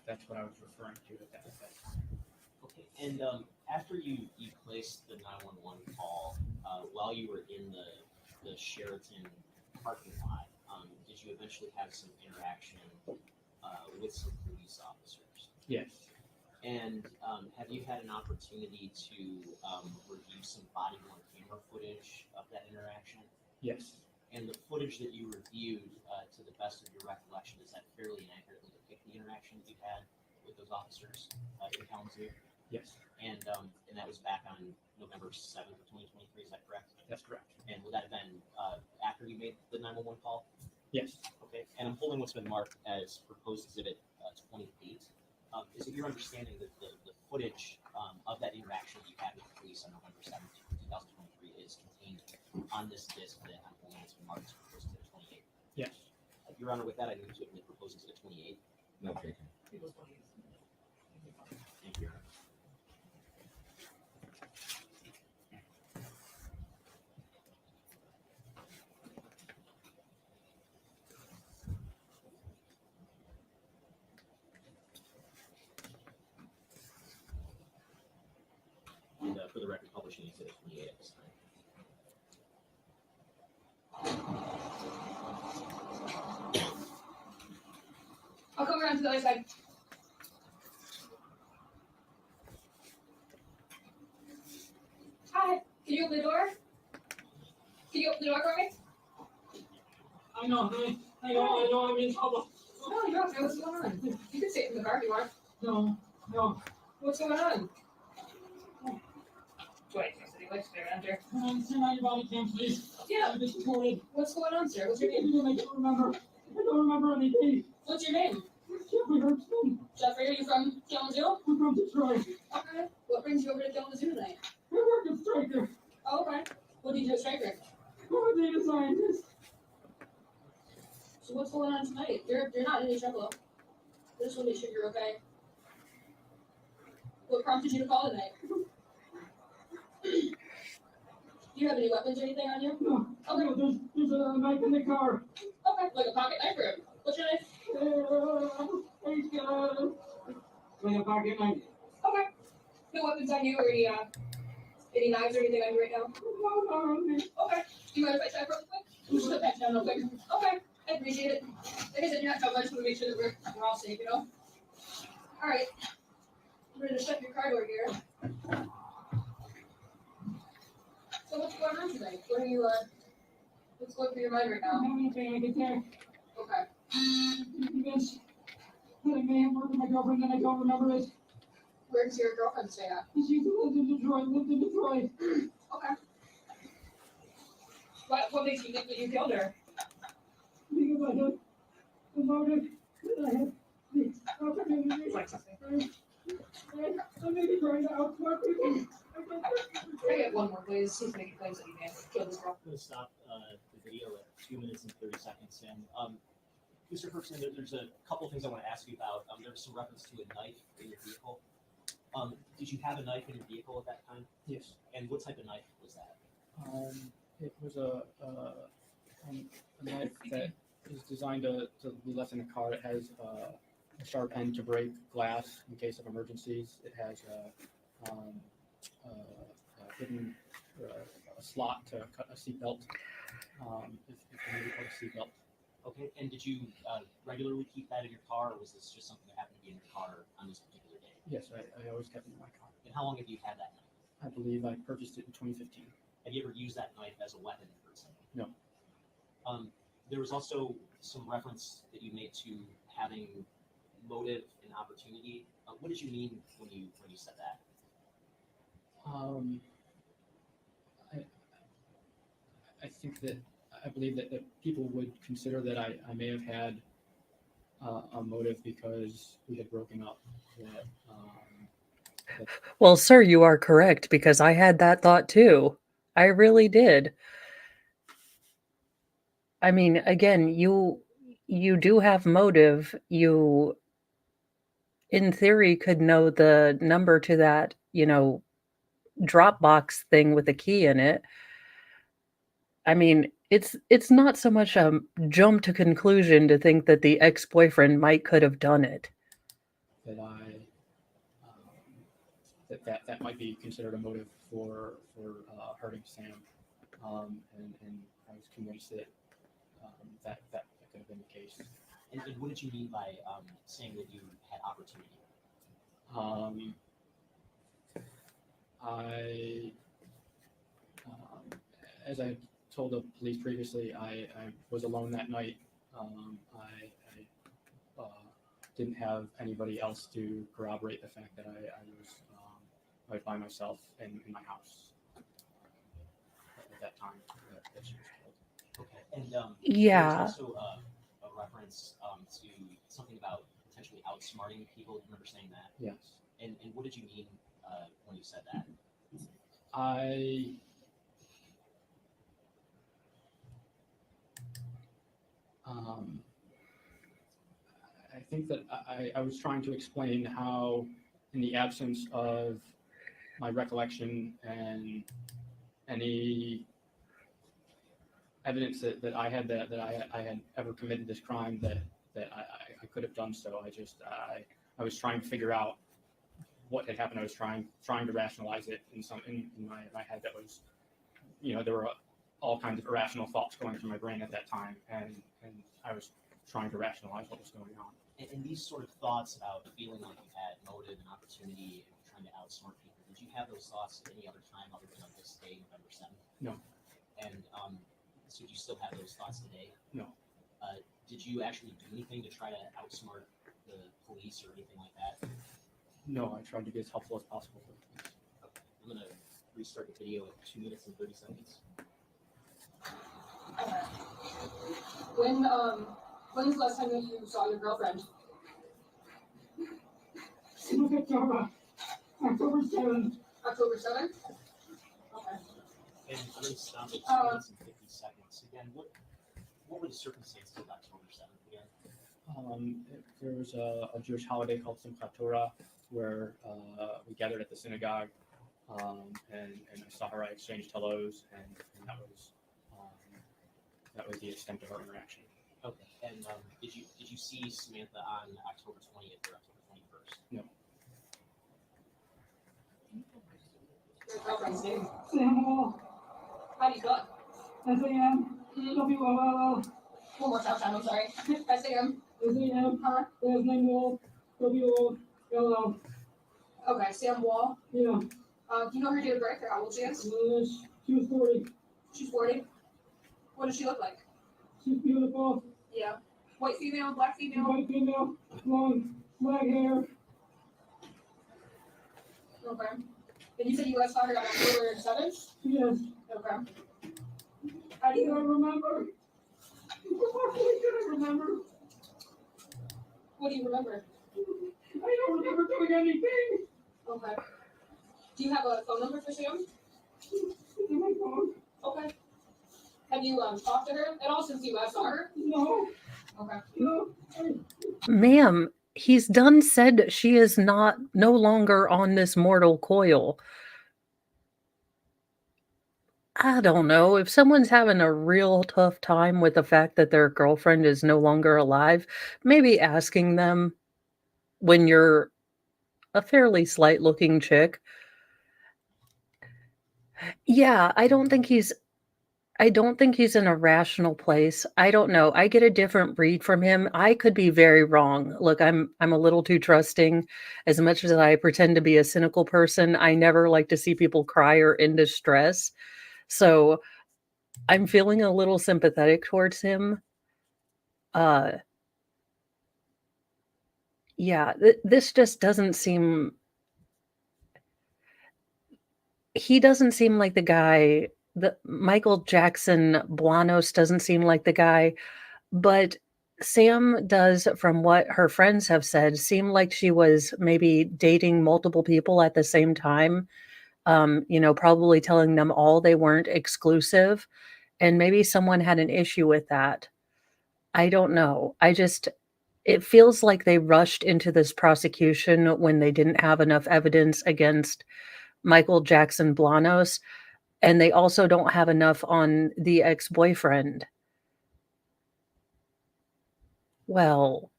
that's what I was referring to at that time. Okay, and after you placed the 911 call, while you were in the Sheraton parking lot, did you eventually have some interaction with some police officers? Yes. And have you had an opportunity to review some body-worn camera footage of that interaction? Yes. And the footage that you reviewed, to the best of your recollection, does that fairly and accurately depict the interaction that you had with those officers in Kalamazoo? Yes. And that was back on November 7th of 2023, is that correct? That's correct. And would that have been after you made the 911 call? Yes. Okay, and I'm holding what's been marked as proposed exhibit 28. Is it your understanding that the footage of that interaction that you had with the police on November 7th, 2023 is contained on this disc that I'm holding what's been marked as proposed exhibit 28? Yes. Your Honor, with that, I move to admit proposed exhibit 28. No, thank you. Thank you, Your Honor. And for the record, publishing exhibit 28 at this time. I'll come around to the other side. Hi, can you open the door? Can you open the door for me? I know I'm in trouble. No, you don't know what's going on. You can sit in the car if you want. No. What's going on? Wait, so you like to stay around here? Send out your body cam, please. Yeah. I'm just recorded. What's going on, sir? What's your name? I don't remember anything. What's your name? Jeffrey, are you from Kalamazoo? I'm from Detroit. Okay. What brings you over to Kalamazoo tonight? I work at Stryker. Oh, okay. What do you do at Stryker? I'm a data scientist. So what's going on tonight? You're not in any trouble. I just want to make sure you're okay. What prompted you to call tonight? Do you have any weapons or anything on you? No. Okay. No, there's a knife in the car. Okay. Like a pocket knife or what's your knife? Like a pocket knife. Okay. No weapons on you or any knives or anything on you right now? No, no. Okay. Do you mind if I check real quick? Just put that down real quick. Okay. I appreciate it. Like I said, you're not trouble. I just want to make sure that we're all safe, you know? All right. I'm ready to shut your car door here. So what's going on tonight? What are you, what's going through your mind right now? I'm having a panic attack. Okay. Because I may have murdered my girlfriend and I don't remember it. Where does your girlfriend stay at? She lived in Detroit. Okay. What makes you think that you killed her? Because I had the motive that I had the opportunity. I may be trying to outsmart people. Can I get one more, please? He's making claims that he may have killed this girl. I'm going to stop the video at 2 minutes and 30 seconds. And Mr. Ferguson, there's a couple of things I want to ask you about. There was some reference to a knife in your vehicle. Did you have a knife in your vehicle at that time? Yes. And what type of knife was that? It was a knife that is designed to be left in a car. It has a sharp end to break glass in case of emergencies. It has a hidden a slot to cut a seatbelt if you need to cut a seatbelt. Okay. And did you regularly keep that in your car, or was this just something that happened to be in your car on this particular day? Yes, I always kept it in my car. And how long have you had that knife? I believe I purchased it in 2015. Have you ever used that knife as a weapon for something? No. There was also some reference that you made to having motive and opportunity. What did you mean when you said that? I believe that people would consider that I may have had a motive because we had broken up. Well, sir, you are correct because I had that thought too. I really did. I mean, again, you do have motive. You, in theory, could know the number to that, Dropbox thing with a key in it. I mean, it's not so much a jump to conclusion to think that the ex-boyfriend could have done it. That might be considered a motive for hurting Sam, and I was convinced that that could have been the case. And what did you mean by saying that you had opportunity? As I told the police previously, I was alone that night. I didn't have anybody else to corroborate the fact that I was by myself in my house at that time that she was killed. Okay, and Yeah. there's also a reference to something about potentially outsmarting people. Do you remember saying that? Yes. And what did you mean when you said that? I think that I was trying to explain how, in the absence of my recollection and any evidence that I had that I had ever committed this crime, that I could have done so. I was trying to figure out what had happened. I was trying to rationalize it in my head. That was, there were all kinds of irrational thoughts going through my brain at that time, and I was trying to rationalize what was going on. And these sort of thoughts about feeling like you had motive and opportunity and trying to outsmart people, did you have those thoughts at any other time other than on this day, November 7th? No. And so do you still have those thoughts today? No. Did you actually do anything to try to outsmart the police or anything like that? No, I tried to be as helpful as possible for the police. Okay. I'm going to restart the video at 2 minutes and 30 seconds. When's the last time that you saw your girlfriend? October 7th. October 7th? Okay. And I'm gonna stop at 2 Uh, minutes and 50 seconds. Again, what were the circumstances of October 7th again? There was a Jewish holiday called Simchat Torah where we gathered at the synagogue, and I saw her. I exchanged hellos, and that was the extent of our interaction. Okay. And did you see Samantha on October 20th or October 21st? No. Okay. Sam Wall. How do you spell it? SAM. WOLL. One more time, I'm sorry. SAM. SAM. Last name Wall. WOLL. Okay, Sam Wall. Yeah. Do you know her date of birth or how old she is? She was 40. She's 40. What does she look like? She's beautiful. Yeah. White female, black female? White female. Long black hair. Okay. And you said you last saw her on October 7th? Yes. Okay. How do I you remember. What did I remember? What do you remember? I don't remember doing anything. Okay. Do you have a phone number for Sam? It's in my phone. Okay. Have you talked to her at all since you last saw her? No. Okay. No. Ma'am, he's done said she is no longer on this mortal coil. I don't know. If someone's having a real tough time with the fact that their girlfriend is no longer alive, maybe asking them when you're a fairly slight looking chick. Yeah, I don't think he's in a rational place. I don't know. I get a different read from him. I could be very wrong. Look, I'm a little too trusting. As much as I pretend to be a cynical person, I never like to see people cry or in distress. So I'm feeling a little sympathetic towards him. Yeah, this just doesn't seem. He doesn't seem like the guy. The Michael Jackson-Bolanos doesn't seem like the guy, but Sam does, from what her friends have said, seem like she was maybe dating multiple people at the same time. Probably telling them all they weren't exclusive, and maybe someone had an issue with that. I don't know. It feels like they rushed into this prosecution when they didn't have enough evidence against Michael Jackson-Bolanos, and they also don't have enough on the ex-boyfriend. Well,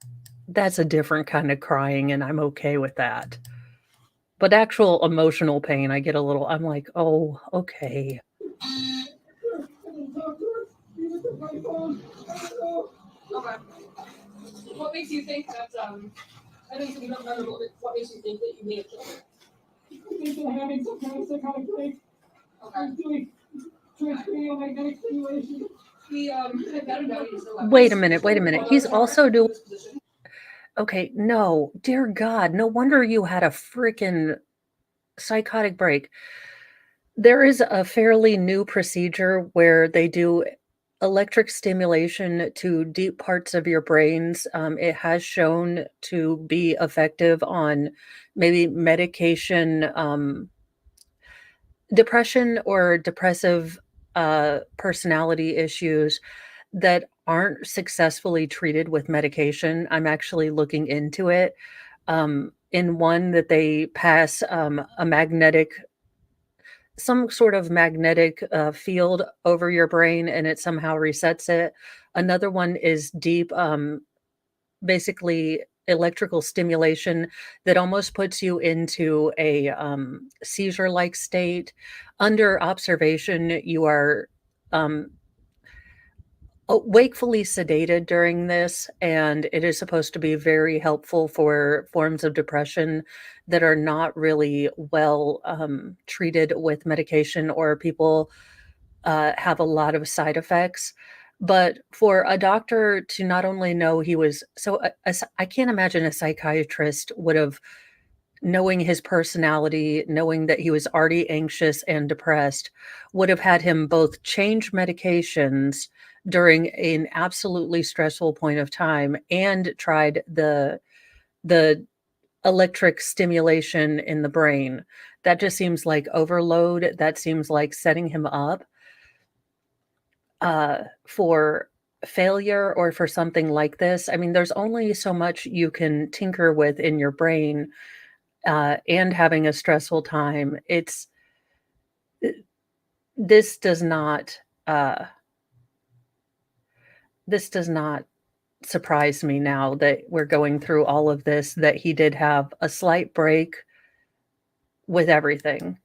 that's a different kind of crying, and I'm okay with that. But actual emotional pain, I'm like, oh, okay. Okay. What makes you think that, I know you said you don't remember, but what makes you think that you may have killed her? I think they're having some kind of psychotic break. I'm doing transcranial magnetic stimulation. We have got evaluated the levels. Wait a minute. He's also doing. Okay, no, dear God, no wonder you had a freaking psychotic break. There is a fairly new procedure where they do electric stimulation to deep parts of your brains. It has shown to be effective on maybe medication, depression or depressive personality issues that aren't successfully treated with medication. I'm actually looking into it. In one that they pass some sort of magnetic field over your brain, and it somehow resets it. Another one is deep, basically electrical stimulation that almost puts you into a seizure-like state. Under observation, you are wakefully sedated during this, and it is supposed to be very helpful for forms of depression that are not really well treated with medication, or people have a lot of side effects. But for a doctor to not only know he was I can't imagine a psychiatrist would have, knowing his personality, knowing that he was already anxious and depressed, would have had him both change medications during an absolutely stressful point of time and tried the electric stimulation in the brain. That just seems like overload. That seems like setting him up for failure or for something like this. I mean, there's only so much you can tinker with in your brain, and having a stressful time. This does not this does not surprise me now that we're going through all of this, that he did have a slight break with everything.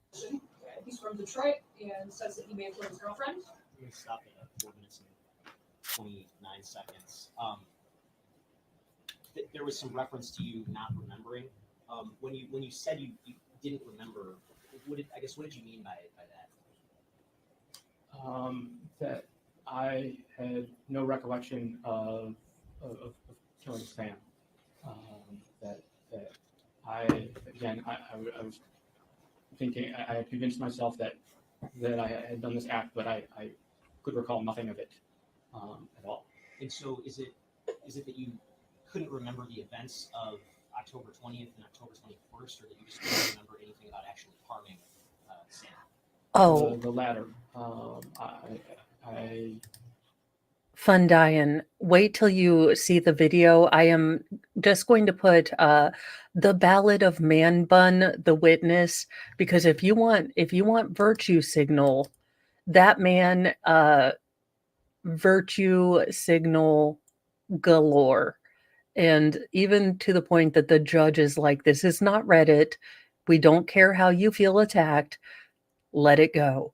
He's from Detroit and says that he may have killed his girlfriend. Let me stop at 4 minutes and 29 seconds. There was some reference to you not remembering. When you said you didn't remember, what did you mean by that? That I had no recollection of killing Sam. That I was thinking, I had convinced myself that I had done this act, but I could recall nothing of it at all. And so is it that you couldn't remember the events of October 20th and October 21st, or that you just couldn't remember anything about actually harming Sam? Oh, The latter. Fun Diane, wait till you see the video. I am just going to put the Ballad of Man Bun, the witness, because if you want virtue signal, that man virtue signal galore. And even to the point that the judge is like, this is not Reddit. We don't care how you feel attacked. Let it go.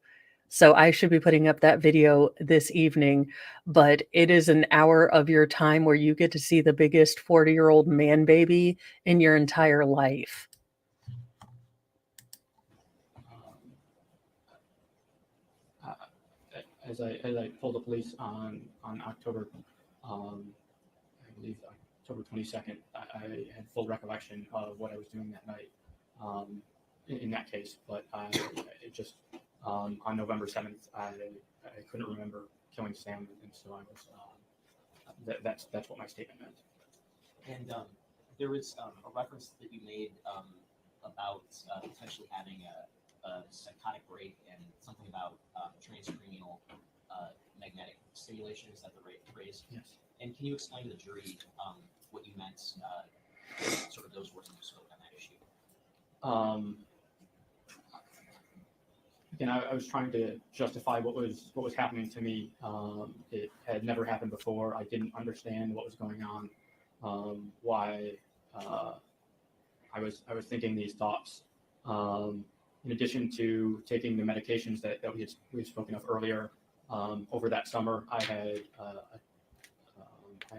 So I should be putting up that video this evening, but it is an hour of your time where you get to see the biggest 40-year-old man baby in your entire life. As I told the police on October, I believe October 22nd, I had full recollection of what I was doing that night in that case, but it just on November 7th, I couldn't remember killing Sam, and so I was that's what my statement meant. And there was a reference that you made about potentially having a psychotic break and something about transcranial magnetic stimulation. Is that the right phrase? Yes. And can you explain to the jury what you meant, sort of those words that you spoke on that issue? Again, I was trying to justify what was happening to me. It had never happened before. I didn't understand what was going on, why I was thinking these thoughts. In addition to taking the medications that we had spoken of earlier, over that summer, I had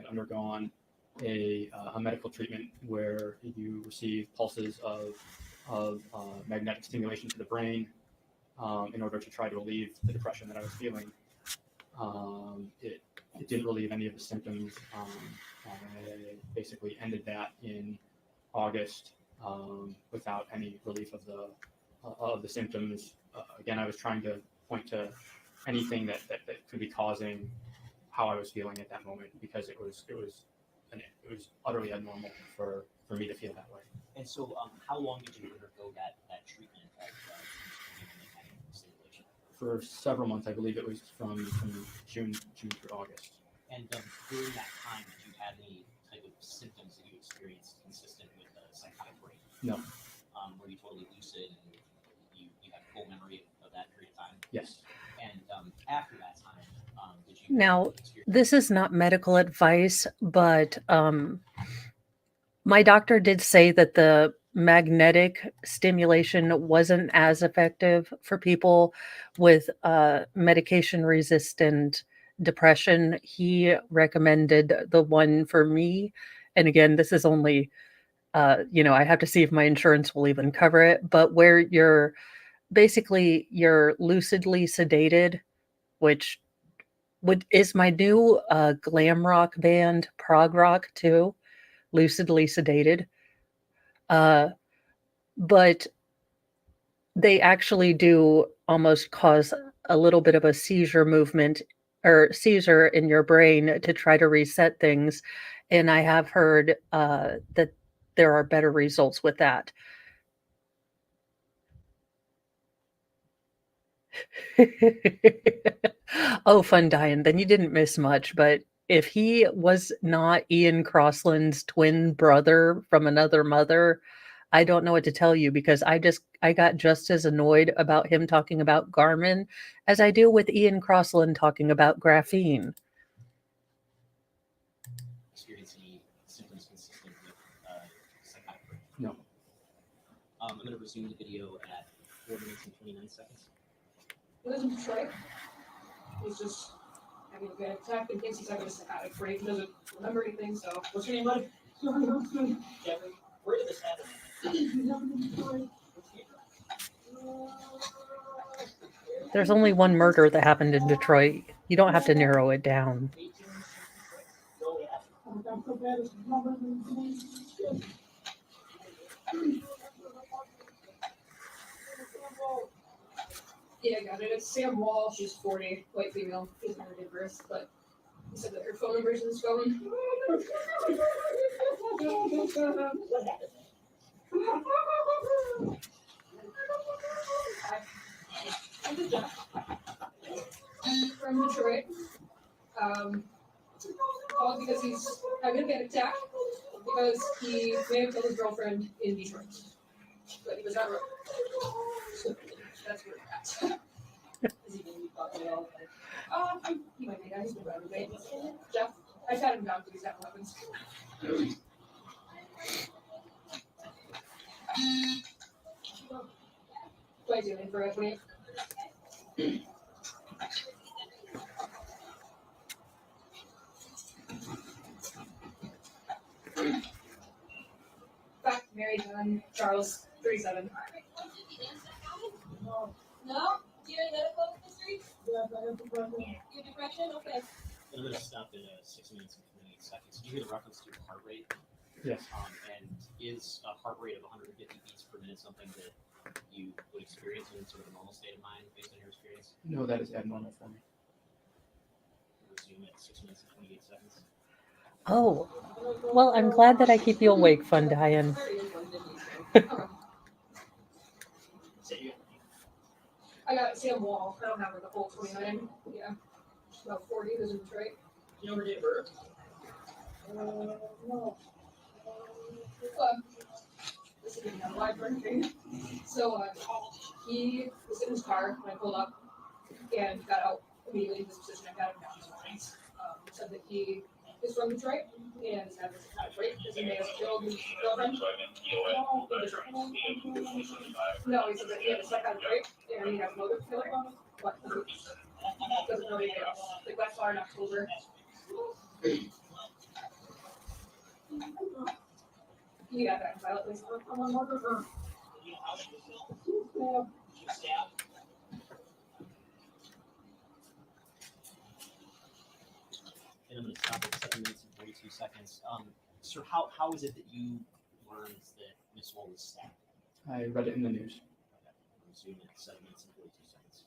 undergone a medical treatment where you receive pulses of magnetic stimulation to the brain in order to try to relieve the depression that I was feeling. It didn't relieve any of the symptoms. I basically ended that in August without any relief of the symptoms. Again, I was trying to point to anything that could be causing how I was feeling at that moment, because it was utterly abnormal for me to feel that way. And so, how long did you undergo that treatment of stimulation? For several months, I believe it was from June through August. And during that time, did you have any type of symptoms that you experienced consistent with a psychotic break? No. Were you totally lucid and you have full memory of that period of time? Yes. And after that time, did you Now, this is not medical advice, but my doctor did say that the magnetic stimulation wasn't as effective for people with medication-resistant depression. He recommended the one for me. And again, this is only, I have to see if my insurance will even cover it, but where you're lucidly sedated, which is my new glam rock band, prog rock too, lucidly sedated. But they actually do almost cause a little bit of a seizure movement or seizure in your brain to try to reset things. And I have heard that there are better results with that. Oh, fun Diane. Then you didn't miss much, but if he was not Ian Crossland's twin brother from another mother, I don't know what to tell you because I got just as annoyed about him talking about Garmin as I do with Ian Crossland talking about graphene. Experience any symptoms consistent with psychotic break? No. I'm going to resume the video at 4 minutes and 29 seconds. He lives in Detroit. He's just having a bad attack and thinks he's having a psychotic break. He doesn't remember anything, so. What's your name, bud? Jeffrey. Where did this happen? There's only one murder that happened in Detroit. You don't have to narrow it down. Yeah, I got it. It's Sam Wall. She's 40, white female. He's never gave birth, but he said that her phone number's in his phone. What happened? From Detroit. Called because he's having a panic attack because he may have killed his girlfriend in Detroit. But he was not wrong. So that's where we're at. Is he going to be talking at all? He might be. He's been around today. Jeff, I shot him down because he's got weapons. What are you doing for a 28? Back, Mary John, Charles, 37. No? Do you have any medical history? Yeah, I have depression. You have depression? Okay. I'm going to stop at 6 minutes and 28 seconds. Did you hear the reference to your heart rate? Yes. And is a heart rate of 150 beats per minute something that you would experience in sort of a normal state of mind based on your experience? No, that is abnormal for me. Resume at 6 minutes and 28 seconds. Oh, well, I'm glad that I keep you awake, fun Diane. I got Sam Wall. I don't have like the whole 29. Yeah. About 40. Lives in Detroit. You know her date of birth? No. This is a live birthday. So he was in his car when I pulled up and got out immediately in this position. I got him down his lines. Said that he is from Detroit and is having a psychotic break because he may have killed his girlfriend. No, he said that he had a psychotic break and he has motive to kill her. But doesn't know anything else. Like last far in October. You got that pilot, please. And I'm going to stop at 7 minutes and 42 seconds. Sir, how is it that you learned that Miss Wall was stabbed? I read it in the news. Okay. Resume at 7 minutes and 42 seconds.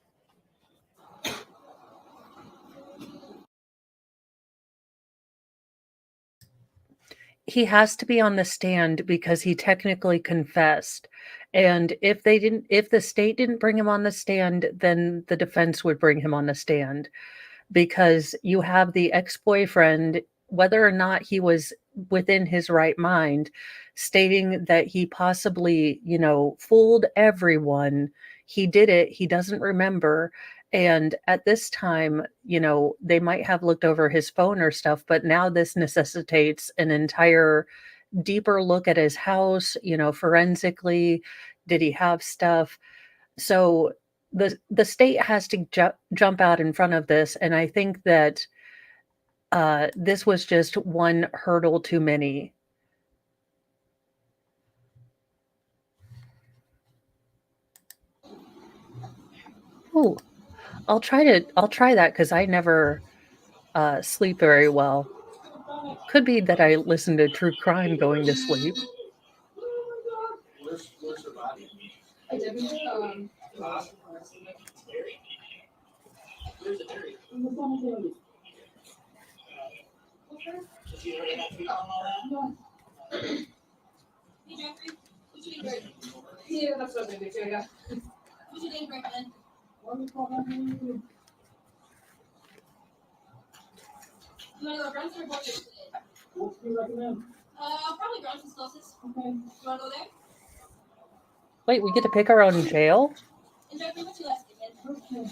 He has to be on the stand because he technically confessed. And if the state didn't bring him on the stand, then the defense would bring him on the stand because you have the ex-boyfriend, whether or not he was within his right mind, stating that he possibly, fooled everyone. He did it. He doesn't remember. And at this time, they might have looked over his phone or stuff, but now this necessitates an entire deeper look at his house, forensically. Did he have stuff? So the state has to jump out in front of this. And I think that this was just one hurdle too many. Oh, I'll try that because I never sleep very well. Could be that I listen to true crime going to sleep. Where's her body? I didn't. Where's it buried? Did you already have to be on all that? Yeah, that's what I'm gonna do too, yeah. What's your name, Franklin? You wanna go brunch or brunch today? What do you recommend? Probably brunch is closest. Okay. You wanna go there? Wait, we get to pick our own jail? And Jeffrey, what's your last name? Okay.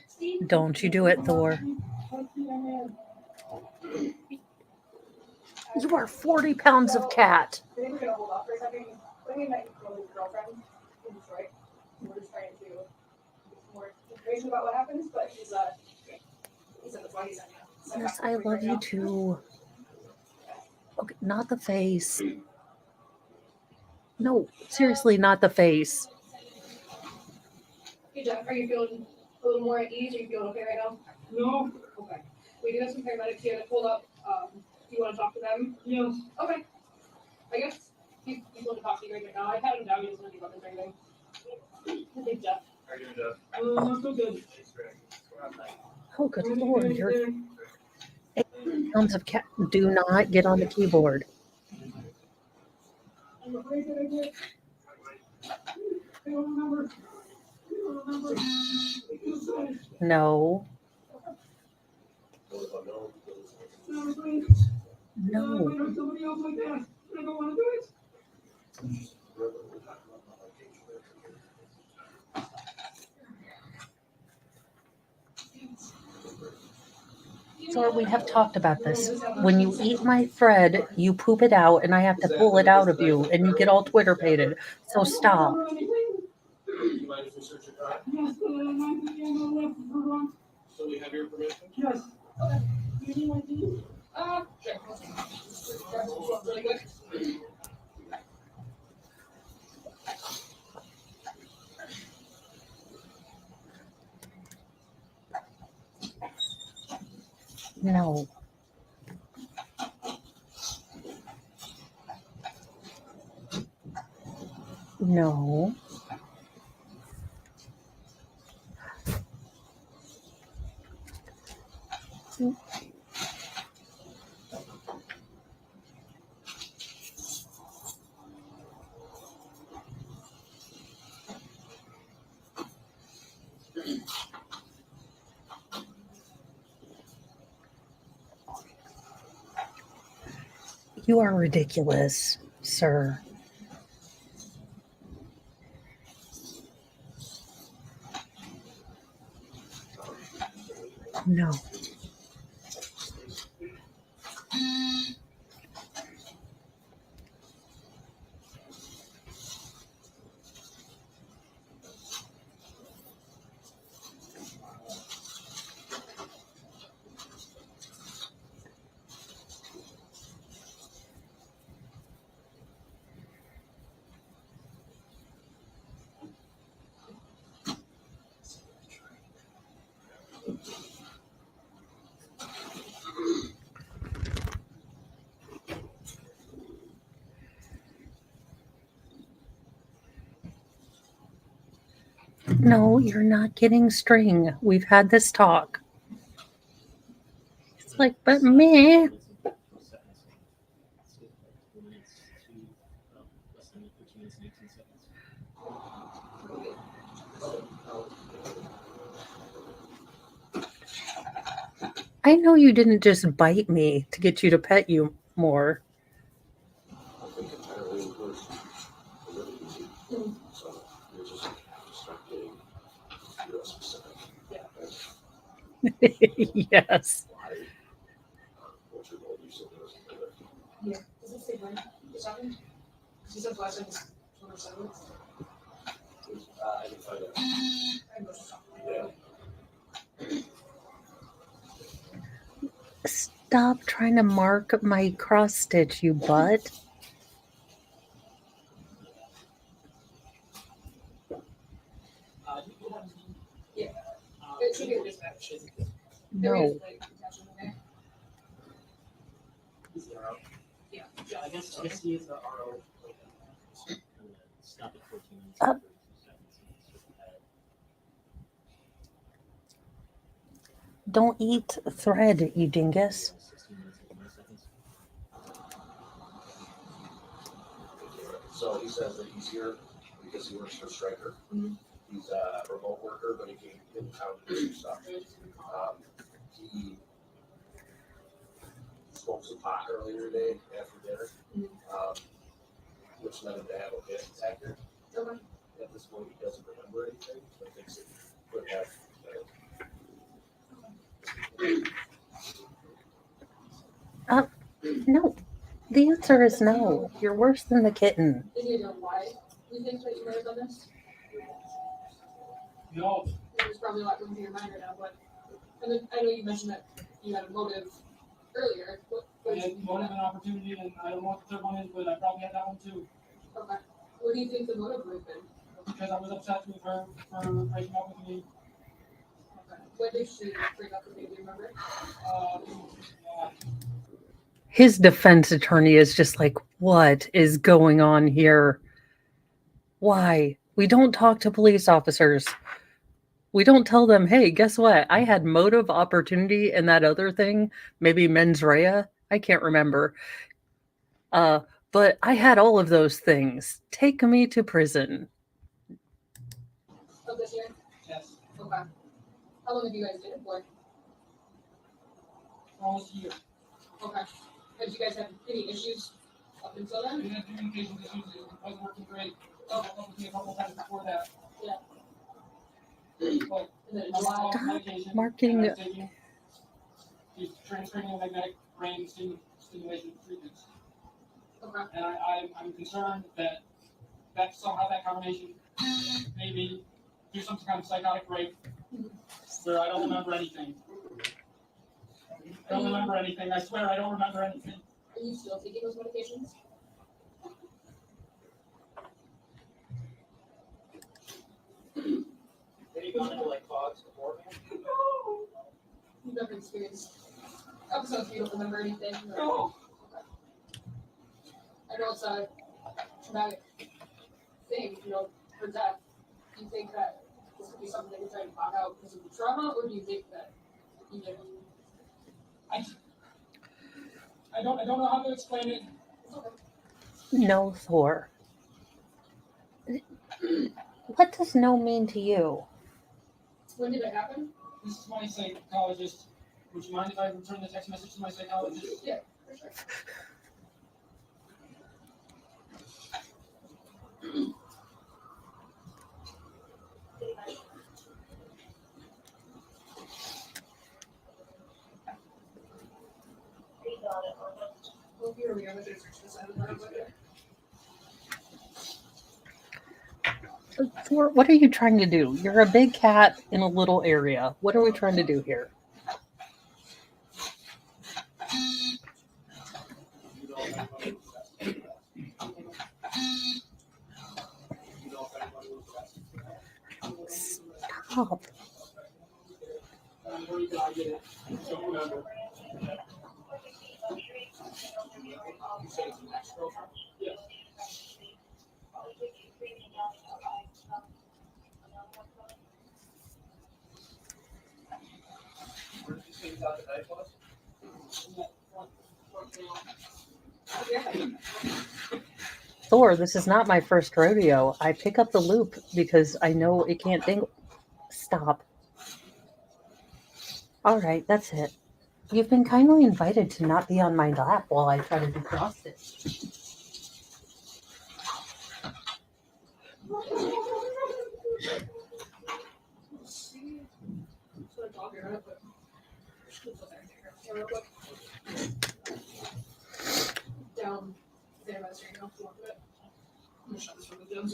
Steve? Don't you do it, Thor. Let's see, I had. You are 40 pounds of cat. I think we're gonna hold off for a second. When we met Nicole's girlfriend in Detroit, we're just trying to get more information about what happens, but he said that's why he's sent you. Yes, I love you too. Okay, not the face. No, seriously, not the face. Hey Jeff, are you feeling a little more at ease? Are you feeling okay right now? No. Okay. We do have some paramedics here to pull up. You want to talk to them? Yes. Okay. I guess he's willing to talk to you right now. I had him down. He doesn't have any weapons or anything. I think Jeff. How are you doing, Jeff? Not so good. Oh, good lord, you're 8 pounds of cat. Do not get on the keyboard. I'm afraid that I did. I don't remember. I don't remember. No. I'm afraid. No. If I heard somebody else like that, I don't want to do it. Thor, we have talked about this. When you eat my thread, you poop it out, and I have to pull it out of you, and you get all Twitter-pated. So stop. You mind if we search your car? Yes, might be on the left for one. So we have your permission? Yes. Okay. You need my keys? Sure. Grab some stuff really quick. No. No. You are ridiculous, sir. No. No, you're not getting string. We've had this talk. It's like, but me. I know you didn't just bite me to get you to pet you more. Yes. Yeah. Does it say when this happened? Because he said last time was 27. I can find out. I know it's not. Yeah. Stop trying to mark my cross stitch, you butt. Yeah. It should be a dispatch. There No. is, like, attachment in there. Yeah. Yeah, I guess he is the RO. Stop at 14 minutes. Uh, and 32 seconds. Don't eat thread, you dingus. 16 minutes and 20 seconds. So he says that he's here because he works for Stryker. Mhm. He's a remote worker, but he came in town to do some stuff. He smoked some pot earlier today after dinner, which led him to have a panic attack here. Okay. At this point, he doesn't remember anything, but thinks it could have. No. The answer is no. You're worse than the kitten. Is it why you think that you might have done this? No, There's probably a lot going through your mind right now, but and then I know you mentioned that you had a motive earlier. I had one of an opportunity, and I don't know what the third one is, but I probably had that one too. Okay. What do you think the motive would have been? Because I was upset with her for breaking up with me. Okay. When did she break up with you? Do you remember? His defense attorney is just like, what is going on here? Why? We don't talk to police officers. We don't tell them, hey, guess what? I had motive, opportunity, and that other thing, maybe mens rea. I can't remember. But I had all of those things. Take me to prison. Of this year? Yes. Okay. How long have you guys been it for? Almost a year. Okay. Have you guys had any issues up until then? We had communication issues. It wasn't working great. Up with me a couple times before that. Yeah. But And then I was July. on medication. marking- And I was taking these transcranial magnetic brain stimulation treatments. Okay. And I'm concerned that somehow that combination maybe do some kind of psychotic break where I don't remember anything. I don't remember anything. I swear I don't remember anything. Are you still taking those medications? Have you gone into like fogs beforehand? You've never experienced episodes where you don't remember anything? Or... No. Okay. I know it's a traumatic thing, for death. Do you think that this could be something that you're trying to block out because of the trauma, or do you think that you didn't? I don't know how to explain it. Okay. No, Thor. What does no mean to you? When did it happen? This is my psychologist. Would you mind if I return the text message to my psychologist? Yeah, for sure. Well, here we are. I'm going to search this out of the Thor, what are you trying to do? You're a big cat in a little area. What are we trying to do here? Stop. Thor, this is not my first rodeo. I pick up the loop because I know it can't dangle. Stop. All right, that's it. You've been kindly invited to not be on my lap while I try to do cross stitch. Down there by the steering wheel. I'm gonna shut this from the gym.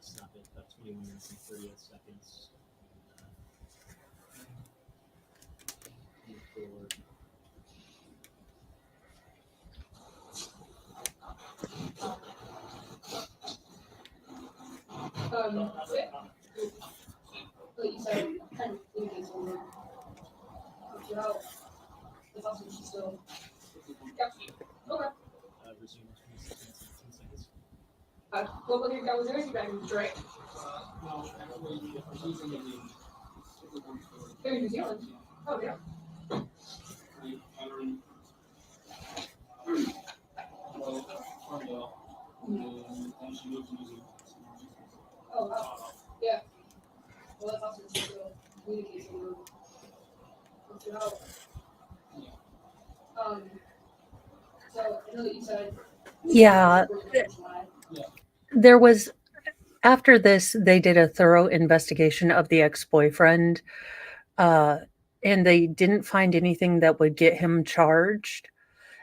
Stop it, about 21 minutes and 38 seconds. Move forward. Sit. But you said kind of leaning over. Well, it's also she's still. Yep. Okay. Resume 26 What were you guys doing? You guys Detroit? No, actually, he's in the league. They're in New Zealand. Oh, yeah. Oh, wow. Yeah. Well, that's awesome. So, communicate to you. So I know that you said. Yeah, there was, after this, they did a thorough investigation of the ex-boyfriend, uh, and they didn't find anything that would get him charged.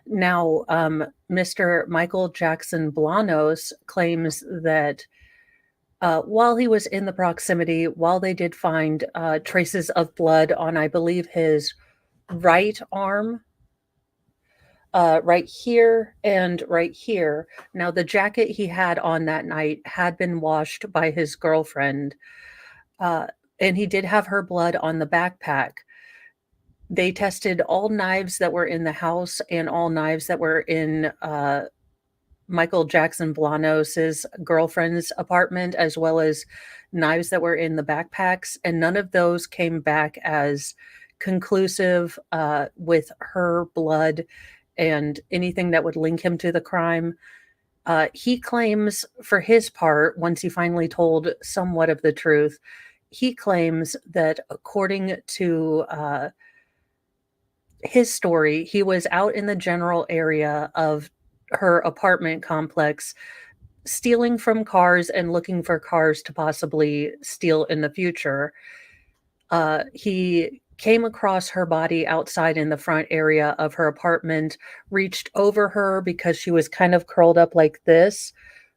Now, Mr. Michael Jackson-Bolanos claims that while he was in the proximity, while they did find traces of blood on, I believe, his right arm, right here and right here. Now, the jacket he had on that night had been washed by his girlfriend, uh, and he did have her blood on the backpack. They tested all knives that were in the house and all knives that were in Michael Jackson-Bolanos' girlfriend's apartment, as well as knives that were in the backpacks, and none of those came back as conclusive with her blood and anything that would link him to the crime. He claims, for his part, once he finally told somewhat of the truth, he claims that according to his story, he was out in the general area of her apartment complex stealing from cars and looking for cars to possibly steal in the future. He came across her body outside in the front area of her apartment, reached over her because she was kind of curled up like this,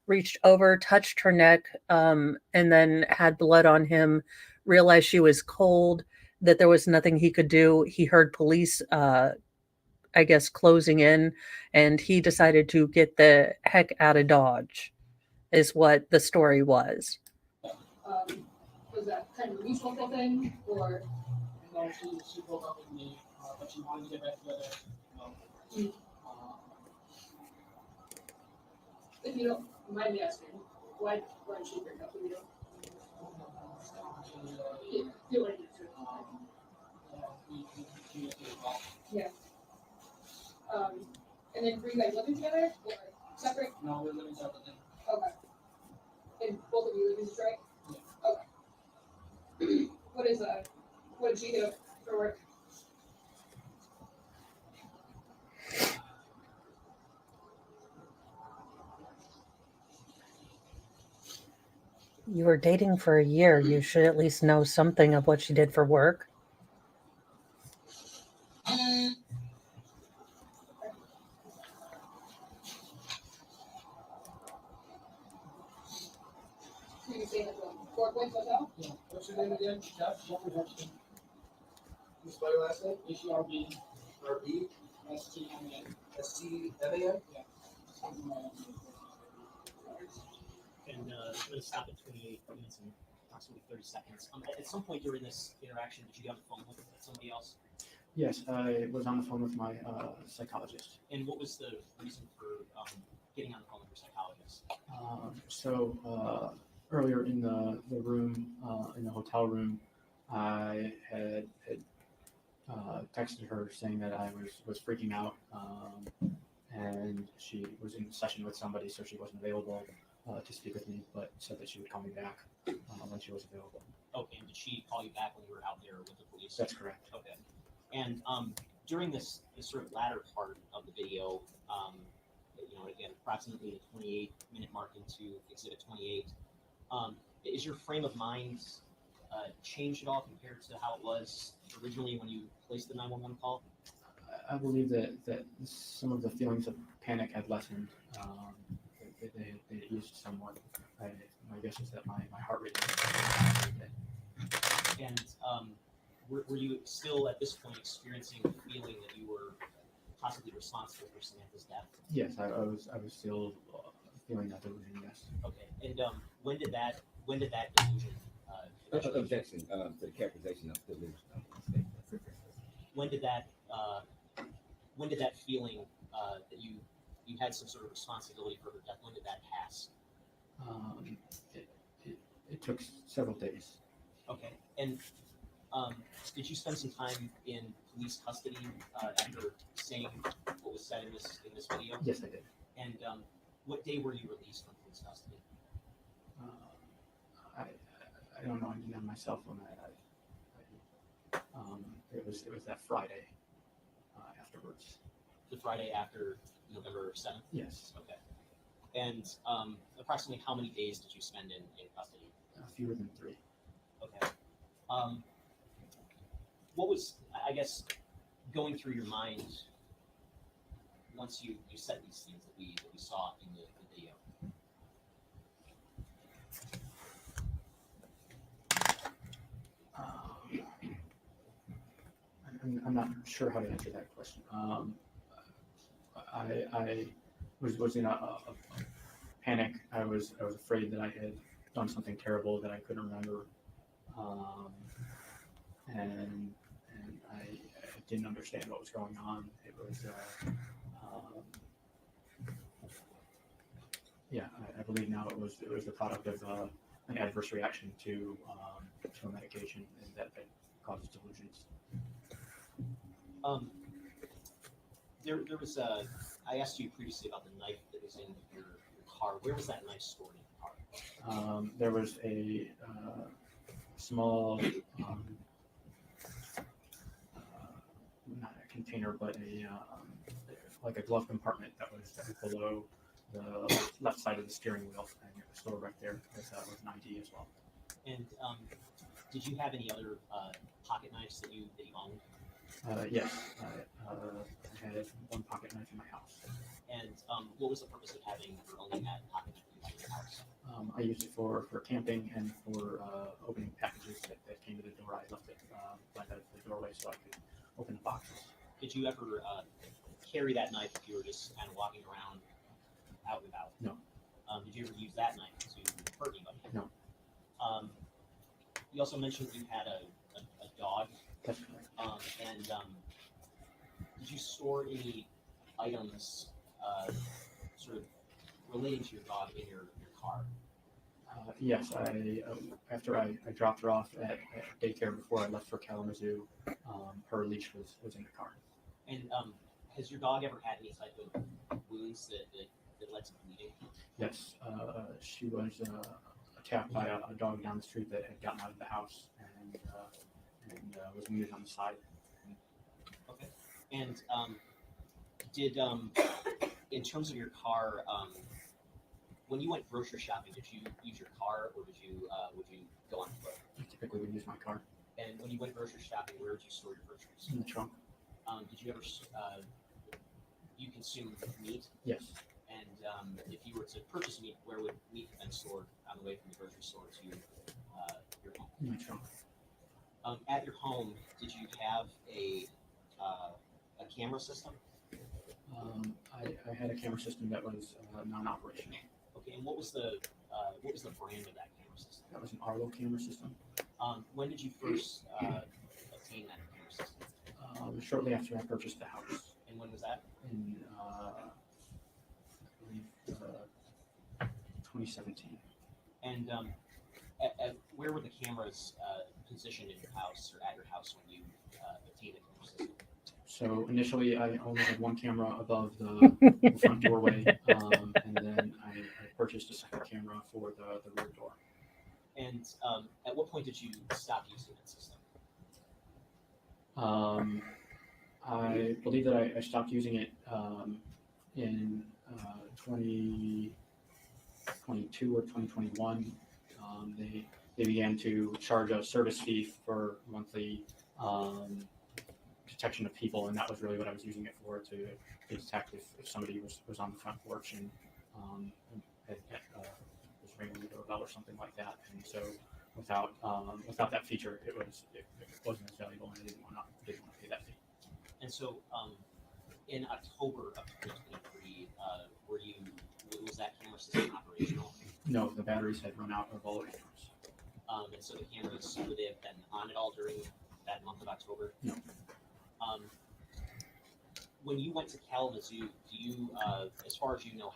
reached over, touched her neck, and then had blood on him, realized she was cold, that there was nothing he could do. He heard police, I guess, closing in, and he decided to get the heck out of Dodge, is what the story was. Was that kind of a mutual thing, or? No, she broke up with me, but she wanted to get back together. If you don't mind me asking, why did she break up with you? You want to get to yeah. And then were you guys living together or separate? No, we're living separately. Okay. And both of you live in Detroit? Yeah. Okay. What did she do for work? You were dating for a year. You should at least know something of what she did for work. So you say like a 4 Points Hotel? Yeah. What's your name again? Jeff? Jeffrey Hudson. You spell your last name? HRB. RB? STMAN. STMAN? Yeah. And I'm going to stop at 28 minutes and approximately 30 seconds. At some point during this interaction, did you get on the phone with somebody else? Yes, I was on the phone with my psychologist. And what was the reason for getting on the phone with your psychologist? Earlier in the room, in the hotel room, I had texted her saying that I was freaking out, and she was in session with somebody, so she wasn't available to speak with me, but said that she would call me back when she was available. Okay, and did she call you back when you were out there with the police? That's correct. Okay. And during this sort of latter part of the video, again, approximately the 28-minute mark into Exhibit 28, is your frame of mind changed at all compared to how it was originally when you placed the 911 call? I believe that some of the feelings of panic had lessened. They eased somewhat. My guess is that my heart rate. And were you still at this point experiencing the feeling that you were possibly responsible for Samantha's death? Yes, I was still feeling that delusion. Yes. Okay. And when did that delusion? Objection to the characterization of delusion. When did that feeling that you had some sort of responsibility for her death? When did that pass? took several days. Okay, and did you spend some time in police custody after saying what was said in this video? Yes, I did. And what day were you released from police custody? I don't know anything on myself on that. It was that Friday afterwards. The Friday after November 7th? Yes. Okay. And approximately how many days did you spend in custody? Fewer than 3. Okay. What was, I guess, going through your mind once you said these things that we saw in the video? I'm not sure how to answer that question. I was in a panic. I was afraid that I had done something terrible that I couldn't remember, and I didn't understand what was going on. It was I believe now it was the product of an adverse reaction to a medication that causes delusions. There was I asked you previously about the knife that was in your car. Where was that knife stored in the car? There was a small, not a container, but like a glove compartment that was below the left side of the steering wheel, and it was stored right there with an ID as well. And did you have any other pocket knives that you owned? Yes, I had one pocket knife in my house. And what was the purpose of having or owning that pocket knife in your house? I used it for camping and for opening packages that came to the door. I left it by the doorway so I could open the boxes. Did you ever carry that knife if you were just kind of walking around out and about? No. Did you ever use that knife to hurt anybody? No. You also mentioned you had a dog. That's correct. And did you store any items sort of relating to your dog in your car? Yes, after I dropped her off at daycare before I left for Kalamazoo, her leash was in the car. And has your dog ever had any type of wounds that led to bleeding? Yes, she was attacked by a dog down the street that had gotten out of the house and was wounded on the side. Okay. And did in terms of your car, when you went grocery shopping, did you use your car or would you go on foot? I typically would use my car. And when you went grocery shopping, where did you store your groceries? In the trunk. Did you ever you consume meat? Yes. And if you were to purchase meat, where would meat have been stored on the way from the grocery store to your home? In my trunk. At your home, did you have a camera system? I had a camera system that was non-operational. Okay, and what was the brand of that camera system? That was an Arlo camera system. When did you first obtain that camera system? Shortly after I purchased the house. And when was that? In I believe 2017. And where were the cameras positioned in your house or at your house when you obtained the camera system? So initially, I only had one camera above the front doorway, and then I purchased a second camera for the rear door. And at what point did you stop using that system? I believe that I stopped using it in 2022 or 2021. They began to charge a service fee for monthly detection of people, and that was really what I was using it for, to detect if somebody was on the front porch and was ringing the doorbell or something like that. And so without that feature, it wasn't as valuable, and I didn't want to pay that fee. And so in October of 2023, was that camera system operational? No, the batteries had run out of all the cameras. And so the cameras, would they have been on at all during that month of October? No. When you went to Kalamazoo, do you, as far as you know,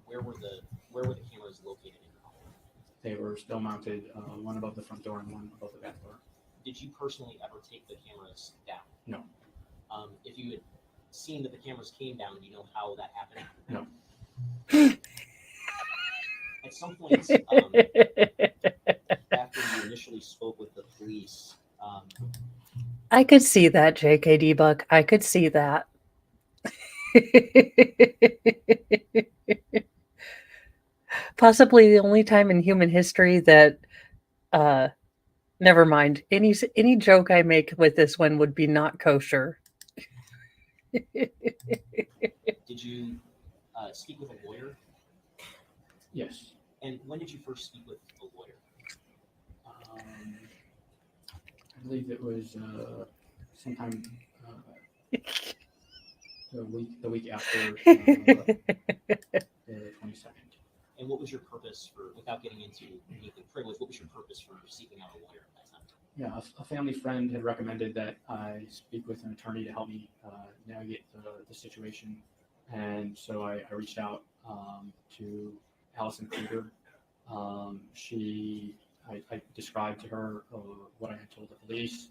where were the cameras located in your home? They were still mounted, one above the front door and one above the back door. Did you personally ever take the cameras down? No. If you had seen that the cameras came down, do you know how that happened? No. At some point, after you initially spoke with the police, I could see that, JKD Buck. I could see that. Possibly the only time in human history that never mind. Any joke I make with this one would be not kosher. did you speak with a lawyer? Yes. And when did you first speak with a lawyer? I believe it was sometime the week after the 22nd. And what was your purpose for, without getting into anything privileged, what was your purpose for seeking out a lawyer at that time? Yeah, a family friend had recommended that I speak with an attorney to help me navigate the situation. And so I reached out to Allison Krieger. I described to her what I had told the police,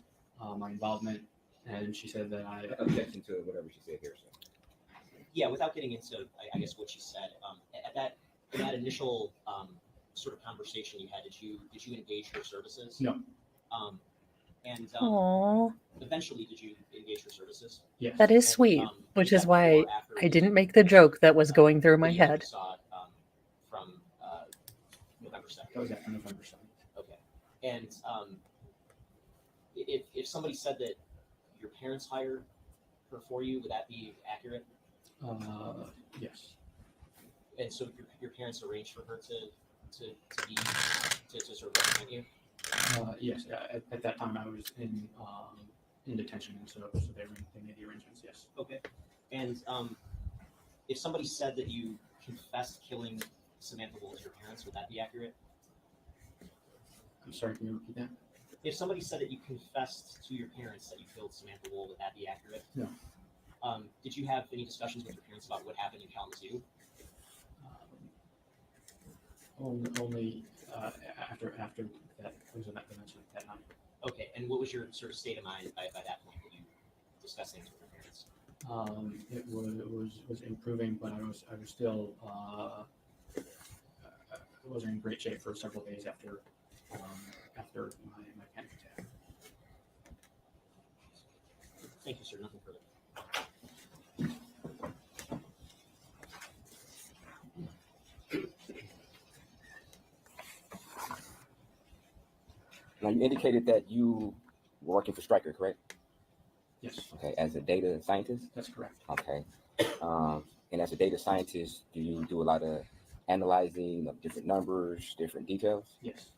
my involvement, and she said that I objection to whatever she said here. So. Yeah, without getting into, I guess, what she said, in that initial sort of conversation you had, did you engage her services? No. Aww. Eventually, did you engage her services? Yes. That is sweet, which is why I didn't make the joke that was going through my head. You saw from November 2nd. That was after November 2nd. Okay. And if somebody said that your parents hired her for you, would that be accurate? Yes. And so your parents arranged for her to sort of represent you? Yes. At that time, I was in detention, and so they made the arrangements. Yes. Okay. And if somebody said that you confessed killing Samantha Wool to your parents, would that be accurate? I'm sorry, can you repeat that? If somebody said that you confessed to your parents that you killed Samantha Wool, would that be accurate? No. Did you have any discussions with your parents about what happened in Kalamazoo? Only after that was an event that night. Okay, and what was your sort of state of mind by that point when you discussed things with your parents? It was improving, but I was still wasn't in great shape for several days after my panic attack. Thank you, sir. Nothing further. Now, you indicated that you were working for Stryker, correct? Yes. Okay, as a data scientist? That's correct. Okay. And as a data scientist, do you do a lot of analyzing of different numbers, different details? Yes.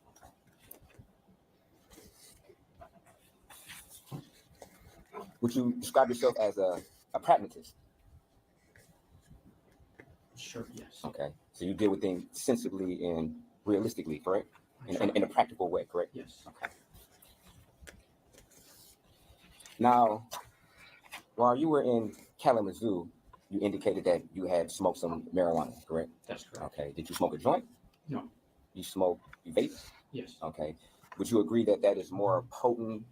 Would you describe yourself as a pragmatist? Sure, yes. Okay. So you deal with things sensibly and realistically, correct? In a practical way, correct? Yes. Okay. Now, while you were in Kalamazoo, you indicated that you had smoked some marijuana, correct? That's correct. Okay. Did you smoke a joint? No. You vape? Yes. Okay. Would you agree that that is more potent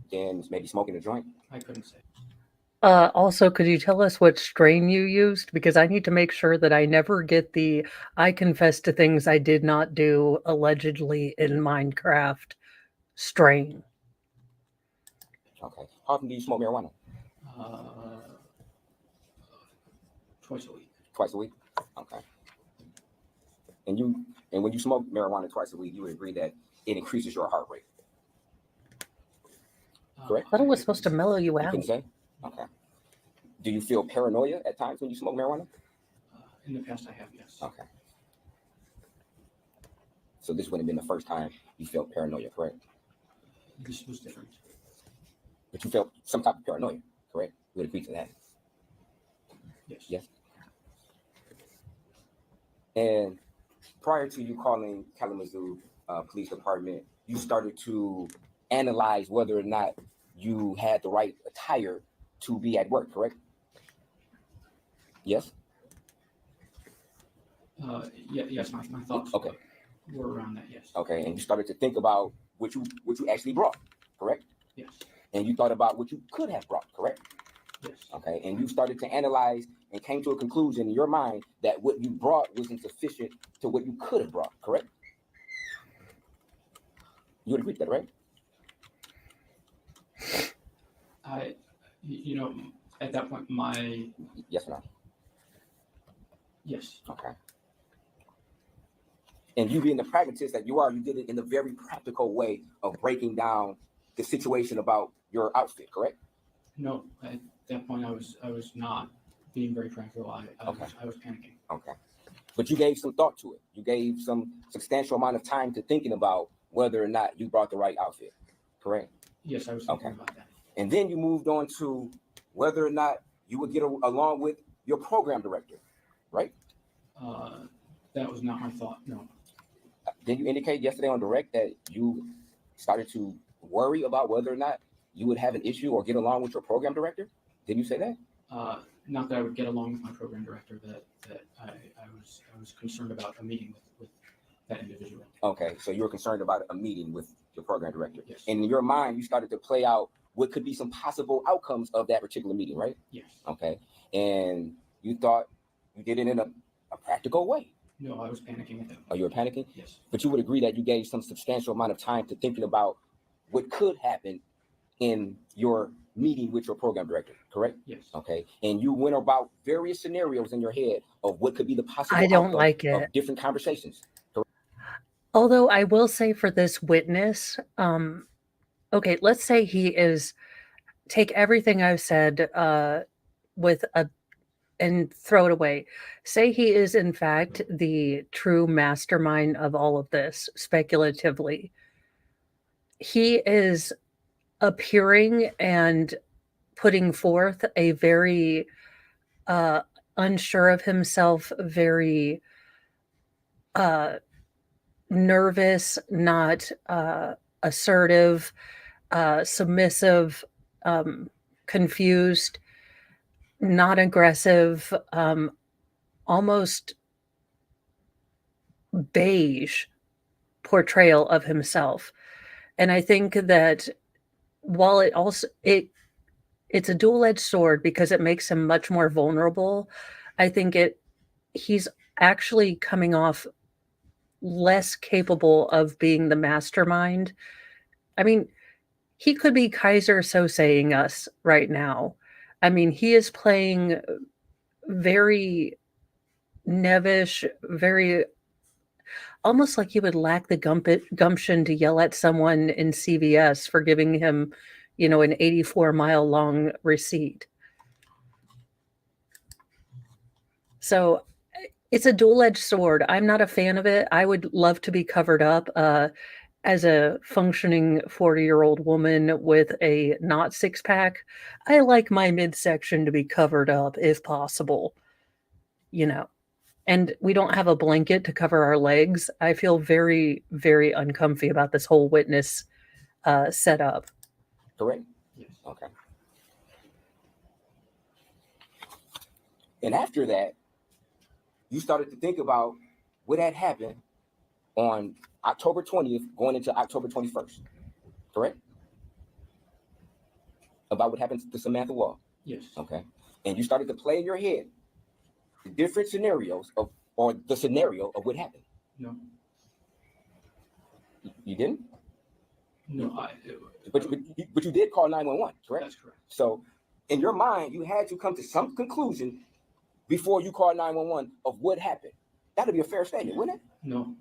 than maybe smoking a joint? I couldn't say. Also, could you tell us what strain you used? Because I need to make sure that I never get the I confess to things I did not do allegedly in Minecraft strain. Okay. How often do you smoke marijuana? Twice a week. Twice a week? Okay. And when you smoke marijuana twice a week, you would agree that it increases your heart rate. Correct? I thought it was supposed to mellow you You out. can say? Okay. Do you feel paranoia at times when you smoke marijuana? In the past, I have, yes. Okay. So this wouldn't have been the first time you felt paranoia, correct? This was different. But you felt some type of paranoia, correct? You would agree to that? Yes. Yes. And prior to you calling Kalamazoo Police Department, you started to analyze whether or not you had the right attire to be at work, correct? Yes? Yes, my thoughts. Okay. We're around that, yes. Okay, and you started to think about what you actually brought, correct? Yes. And you thought about what you could have brought, correct? Yes. Okay, and you started to analyze and came to a conclusion in your mind that what you brought wasn't sufficient to what you could have brought, correct? You would agree with that, right? You know, at that point, yes or no? Yes. Okay. And you being the pragmatist that you are, you did it in a very practical way of breaking down the situation about your outfit, correct? No, at that point, I was not being very practical. I was panicking. Okay. But you gave some thought to it. You gave some substantial amount of time to thinking about whether or not you brought the right outfit, correct? Yes, I was thinking about that. And then you moved on to whether or not you would get along with your program director, right? That was not my thought, no. Did you indicate yesterday on direct that you started to worry about whether or not you would have an issue or get along with your program director? Did you say that? Not that I would get along with my program director, that I was concerned about a meeting with that individual. Okay, so you were concerned about a meeting with your program director. Yes. And in your mind, you started to play out what could be some possible outcomes of that particular meeting, right? Yes. Okay, and you thought you did it in a practical way. No, I was panicking at that point. Oh, you were panicking? Yes. But you would agree that you gave some substantial amount of time to thinking about what could happen in your meeting with your program director, correct? Yes. Okay. And you went about various scenarios in your head of what could be the possible I don't outcome like of it. different conversations. Correct? Although I will say for this witness, okay, let's say he is, take everything I've said with a, and throw it away. Say he is in fact the true mastermind of all of this, speculatively. He is appearing and putting forth a very unsure of himself, very nervous, not assertive, submissive, confused, not aggressive, almost beige portrayal of himself. And I think that while it's a dual-edged sword because it makes him much more vulnerable, I think he's actually coming off less capable of being the mastermind. I mean, he could be Kaiser Soseing us right now. I mean, he is playing very nevish, very almost like he would lack the gumption to yell at someone in CVS for giving him, an 84-mile long receipt. So it's a dual-edged sword. I'm not a fan of it. I would love to be covered up as a functioning 40-year-old woman with a not six-pack. I like my midsection to be covered up if possible, and we don't have a blanket to cover our legs. I feel very, very uncomfy about this whole witness setup. Correct? Yes. Okay. And after that, you started to think about what had happened on October 20th going into October 21st, correct? About what happened to Samantha Wall. Yes. Okay. And you started to play in your head the different scenarios or the scenario of what happened. No. You didn't? No, but you did call 911, correct? That's correct. So in your mind, you had to come to some conclusion before you called 911 of what happened. That'd be a fair statement, wouldn't it? No.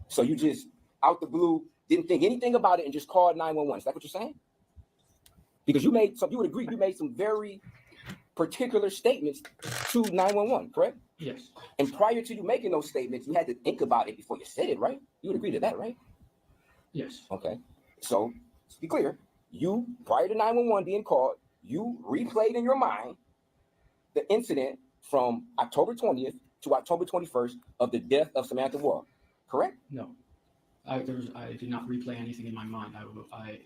So you just out the blue didn't think anything about it and just called 911. Is that what you're saying? Because you would agree you made some very particular statements to 911, correct? Yes. And prior to you making those statements, you had to think about it before you said it, right? You would agree to that, right? Yes. Okay. So to be clear, you, prior to 911 being called, you replayed in your mind the incident from October 20th to October 21st of the death of Samantha Wall, correct? No. I did not replay anything in my mind.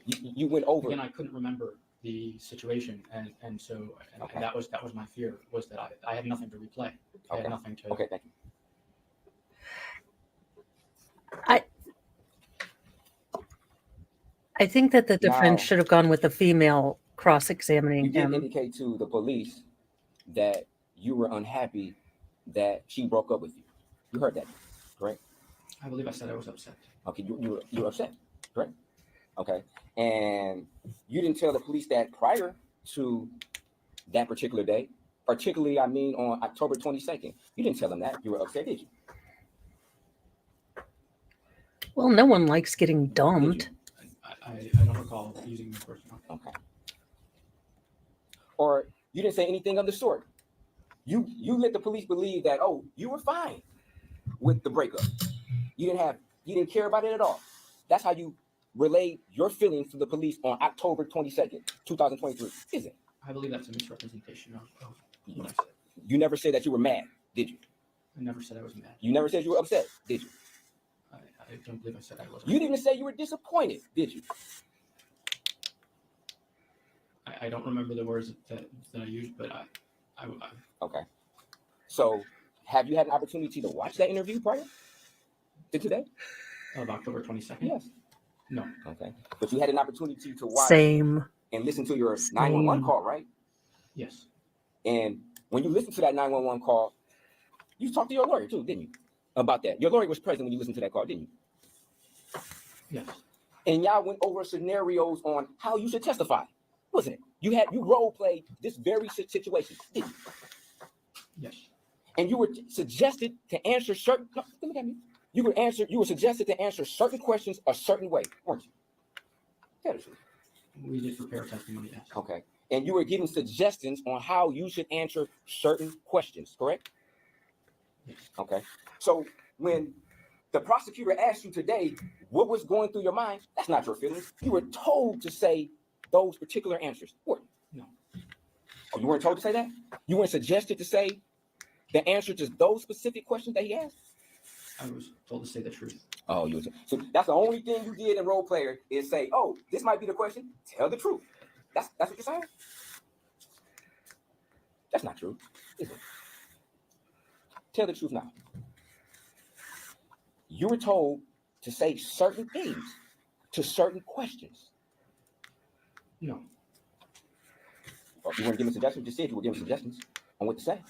You went over. Again, I couldn't remember the situation, and so Okay. and that was my fear, was that I had nothing to replay. I had nothing to. Okay, thank you. I think that the defense Now, should have gone with the female you cross-examining did him. indicate to the police that you were unhappy that she broke up with you. You heard that, correct? I believe I said I was upset. Okay, you were upset, correct? Okay, and you didn't tell the police that prior to that particular day, particularly, I mean, on October 22nd. You didn't tell them that you were upset, did you? Well, no one likes getting dumped. I don't recall using the personal. Okay. Or you didn't say anything of the sort. You let the police believe that, oh, you were fine with the breakup. You didn't care about it at all. That's how you relayed your feelings to the police on October 22nd, 2023, is it? I believe that's a misrepresentation of what I said. You never said that you were mad, did you? I never said I was mad. You never said you were upset, did you? I don't believe I said I was. You didn't even say you were disappointed, did you? I don't remember the words that I used, but I Okay. So, have you had an opportunity to watch that interview prior to today? Of October 22nd? Yes. No. Okay. But you had an opportunity to watch Same. and listen to your 911 call, right? Yes. And when you listened to that 911 call, you talked to your lawyer too, didn't you? About that. Your lawyer was present when you listened to that call, didn't you? Yes. And y'all went over scenarios on how you should testify, wasn't it? You role played this very situation, didn't you? Yes. And you were suggested to answer certain. No, look at me. You were suggested to answer certain questions a certain way, weren't you? Tell the truth. We did prepare testimony, yes. Okay. And you were given suggestions on how you should answer certain questions, correct? Yes. Okay. So when the prosecutor asked you today what was going through your mind, that's not your feelings. You were told to say those particular answers, weren't you? No. Oh, you weren't told to say that? You weren't suggested to say the answer to those specific questions that he asked? I was told to say the truth. Oh, so that's the only thing you did in role player is say, oh, this might be the question. Tell the truth. That's what you're saying? That's not true, is it? Tell the truth now. You were told to say certain things to certain questions. No. Well, you weren't giving suggestions. You just said you were giving suggestions on what to say.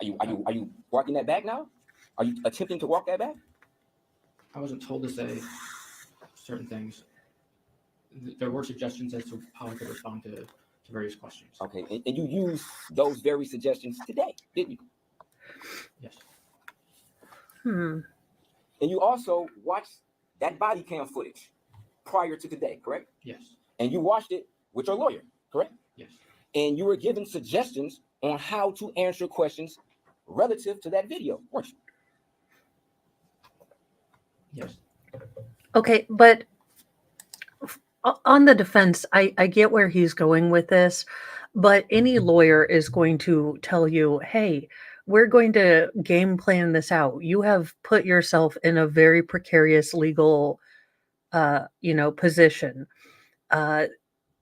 Are you walking that back now? Are you attempting to walk that back? I wasn't told to say certain things. There were suggestions as to how I could respond to various questions. Okay, and you used those very suggestions today, didn't you? Yes. Hmm. And you also watched that body cam footage prior to today, correct? Yes. And you watched it with your lawyer, correct? Yes. And you were given suggestions on how to answer questions relative to that video, weren't you? Yes. Okay, but on the defense, I get where he's going with this, but any lawyer is going to tell you, hey, we're going to game plan this out. You have put yourself in a very precarious legal position.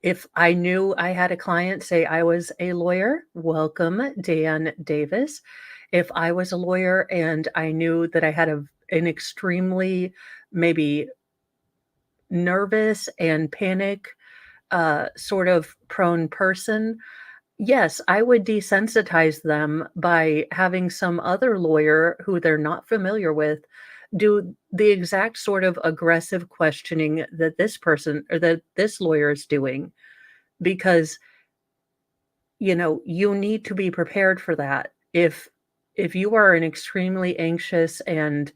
If I knew I had a client, say I was a lawyer, welcome Dan Davis. If I was a lawyer and I knew that I had an extremely maybe nervous and panic sort of prone person, yes, I would desensitize them by having some other lawyer who they're not familiar with do the exact sort of aggressive questioning that this person or that this lawyer is doing, because you need to be prepared for that. If you are an extremely anxious and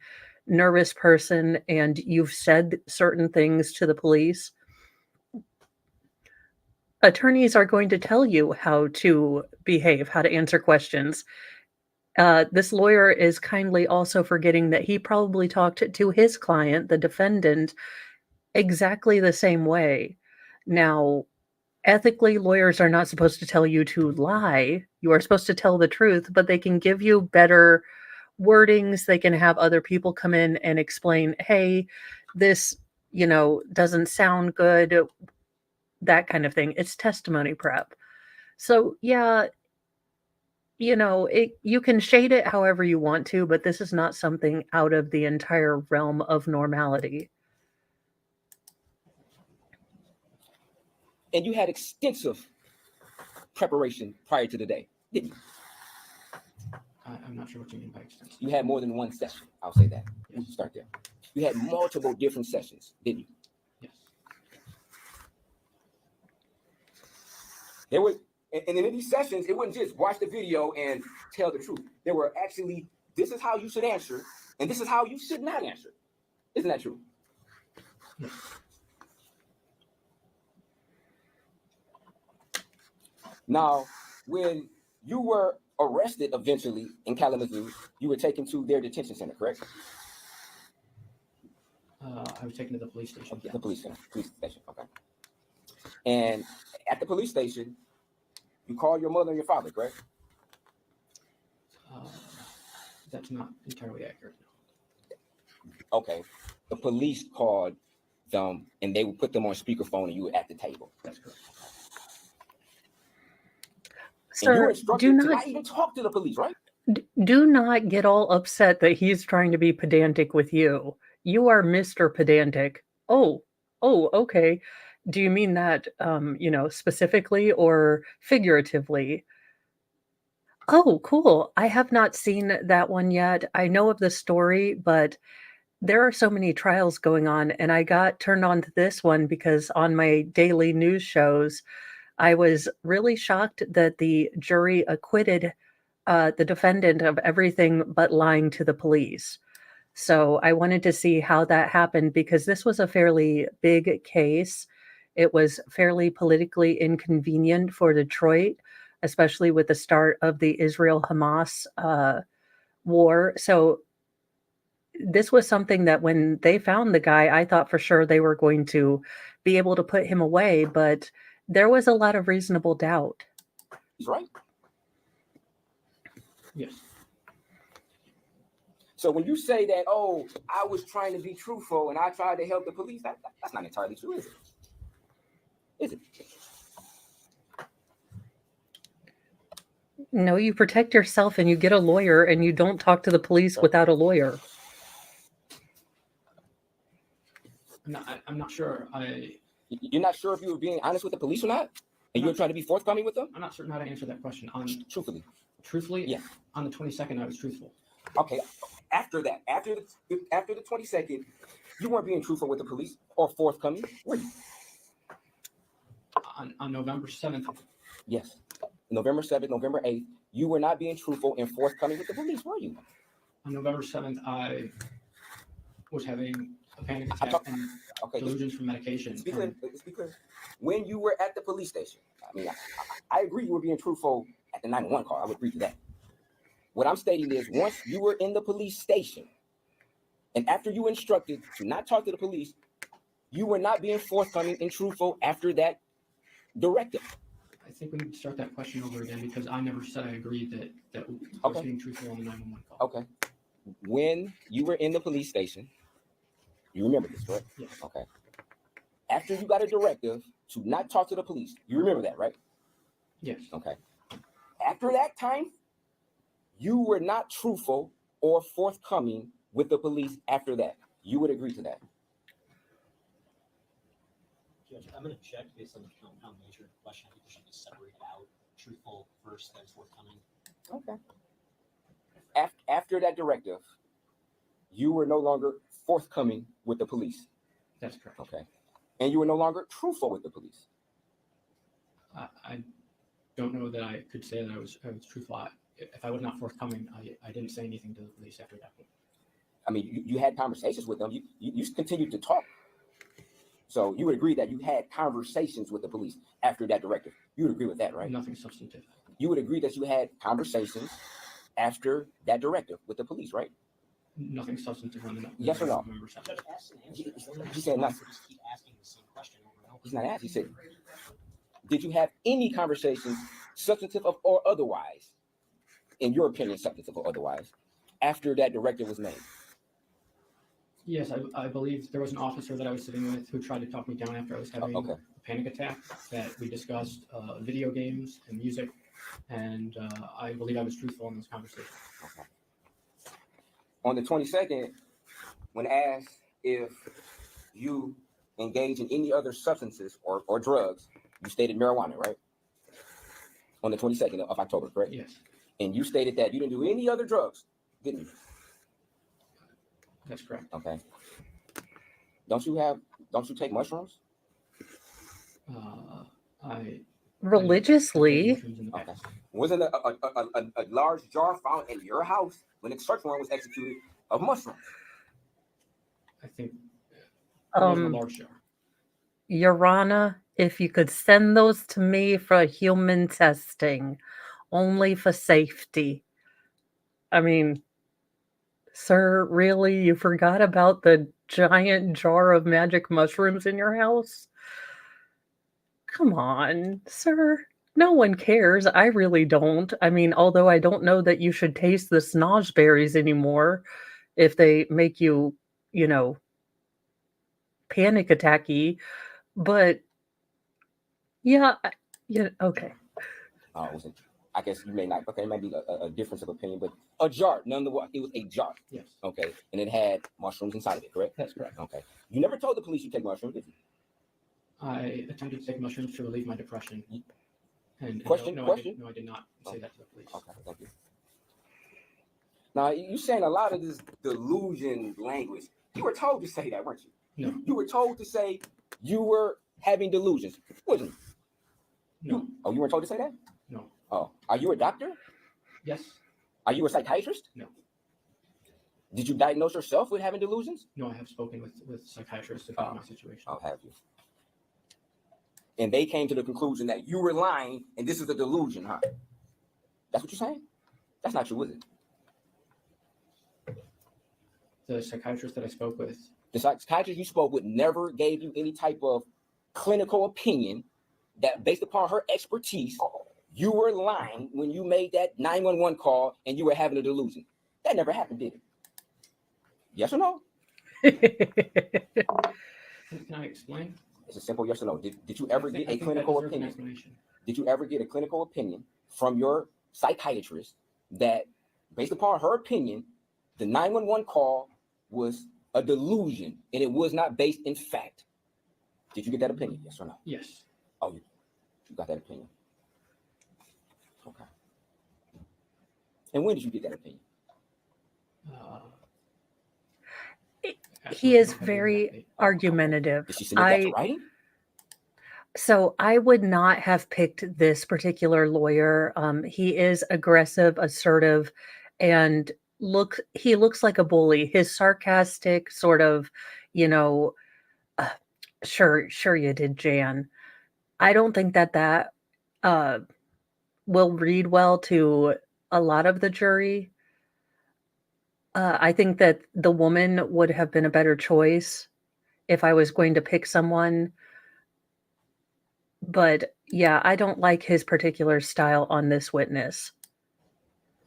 nervous person and you've said certain things to the police, attorneys are going to tell you how to behave, how to answer questions. This lawyer is kindly also forgetting that he probably talked to his client, the defendant, exactly the same way. Now, ethically, lawyers are not supposed to tell you to lie. You are supposed to tell the truth, but they can give you better wordings. They can have other people come in and explain, hey, this, doesn't sound good, that kind of thing. It's testimony prep. So, yeah, You know, you can shade it however you want to, but this is not something out of the entire realm of normality. And you had extensive preparation prior to the day, didn't you? I'm not sure what you mean by extensive. You had more than one session. I'll say that. We should start there. You had multiple different sessions, didn't you? Yes. There were, and in these sessions, it wasn't just watch the video and tell the truth. There were actually, this is how you should answer, and this is how you should not answer. Isn't that true? Yes. Now, when you were arrested eventually in Kalamazoo, you were taken to their detention center, correct? I was taken to the police station. Okay, the police station, okay. And at the police station, you called your mother and your father, correct? That's not entirely accurate. Okay. The police called them and they would put them on speakerphone and you were at the table. That's correct. And you were Sir, instructed do to not not even talk to the police, right? do not get all upset that he's trying to be pedantic with you. You are Mr. Pedantic. Oh, okay. Do you mean that, specifically or figuratively? Oh, cool. I have not seen that one yet. I know of the story, but there are so many trials going on, and I got turned on to this one because on my daily news shows, I was really shocked that the jury acquitted the defendant of everything but lying to the police. So I wanted to see how that happened because this was a fairly big case. It was fairly politically inconvenient for Detroit, especially with the start of the Israel Hamas war. So this was something that when they found the guy, I thought for sure they were going to be able to put him away, but there was a lot of reasonable doubt. He's right. Yes. So when you say that, oh, I was trying to be truthful and I tried to help the police, that's not entirely true, is it? Is it? No, you protect yourself and you get a lawyer and you don't talk to the police without a lawyer. I'm not sure. You're not sure if you were being honest with the police or not? And you were trying to be forthcoming with them? I'm not certain how to answer that question. Truthfully. Truthfully? Yeah. On the 22nd, I was truthful. Okay. After that, after the 22nd, you weren't being truthful with the police or forthcoming, were you? On November 7th. Yes. November 7th, November 8th, you were not being truthful and forthcoming with the police, were you? On November 7th, I was having a panic attack and delusions from medication. Let's be clear. When you were at the police station, I mean, I agree you were being truthful at the 911 call. I would agree to that. What I'm stating is once you were in the police station and after you were instructed to not talk to the police, you were not being forthcoming and truthful after that directive. I think we need to start that question over again because I never said I agreed that I was being truthful on the 911 call. Okay. When you were in the police station, you remember this, correct? Yes. Okay. After you got a directive to not talk to the police, you remember that, right? Yes. Okay. After that time, you were not truthful or forthcoming with the police after that. You would agree to that. Judge, I'm going to check based on the compound nature of the question. I think we should just separate it out. Truthful first, then forthcoming. Okay. After that directive, you were no longer forthcoming with the police. That's correct. Okay. And you were no longer truthful with the police. I don't know that I could say that I was truthful. If I was not forthcoming, I didn't say anything to the police after that point. I mean, you had conversations with them. You continued to talk. So you would agree that you had conversations with the police after that directive. You would agree with that, right? Nothing substantive. You would agree that you had conversations after that directive with the police, right? Nothing substantive on the Yes or no? November 7th. Judge, ask and answer. He said nothing. Just keep asking the same question over and over. He's not asking. He said, did you have any conversations, substantive or otherwise, in your opinion, substantive or otherwise, after that directive was made? Yes, I believe there was an officer that I was sitting with who tried to talk me down after I was having a panic attack, that we discussed video games and music and I believe I was truthful in this conversation. Okay. On the 22nd, when asked if you engage in any other substances or drugs, you stated marijuana, right? On the 22nd of October, correct? Yes, And you stated that you didn't do any other drugs, didn't you? that's correct. Okay. Don't you take mushrooms? I Religiously. mushrooms in the Okay. past. Wasn't a large jar found in your house when the search warrant was executed of mushrooms? I think it wasn't a Um, large jar. Your Honor, if you could send those to me for human testing, only for safety. I mean, sir, really? You forgot about the giant jar of magic mushrooms in your house? Come on, sir. No one cares. I really don't. I mean, although I don't know that you should taste the snozberries anymore if they make you, you know, panic attacky. But yeah, yeah, okay. Wasn't. I guess you may not. Okay, it might be a difference of opinion, but a jar. Nonetheless, it was a jar. Yes, Okay, and it had mushrooms inside of it. Correct. that's correct. Okay. You never told the police you take mushrooms, did you? I attempted to take mushrooms to relieve my depression. And Question? no, Question? I did not say that to the police. Okay, thank you. Now you saying a lot of this delusion language. You were told to say that, weren't you? No. You were told to say you were having delusions, wasn't you? No. Oh, you weren't told to say that? No. Oh, are you a doctor? Yes. Are you a psychiatrist? No. Did you diagnose yourself with having delusions? No, I have spoken with psychiatrists about my situation. I'll have you. And they came to the conclusion that you were lying and this is a delusion, huh? That's what you're saying? That's not true, is it? The psychiatrist that I spoke with. The psychiatrist you spoke with never gave you any type of clinical opinion that based upon her expertise, you were lying when you made that 911 call and you were having a delusion. That never happened, did it? Yes or no? Can I explain? It's a simple yes or no. Did you ever get a think clinical that deserves an opinion? explanation. Did you ever get a clinical opinion from your psychiatrist that based upon her opinion, the 911 call was a delusion and it was not based in fact? Did you get that opinion? Yes or no? Yes. Oh, you got that opinion. Okay. And when did you get that opinion? He is very argumentative. Did she submit that to writing? So I would not have picked this particular lawyer. He is aggressive, assertive, and he looks like a bully. His sarcastic sort of, you know, sure you did, Jan. I don't think that will read well to a lot of the jury. I think that the woman would have been a better choice if I was going to pick someone. But yeah, I don't like his particular style on this witness.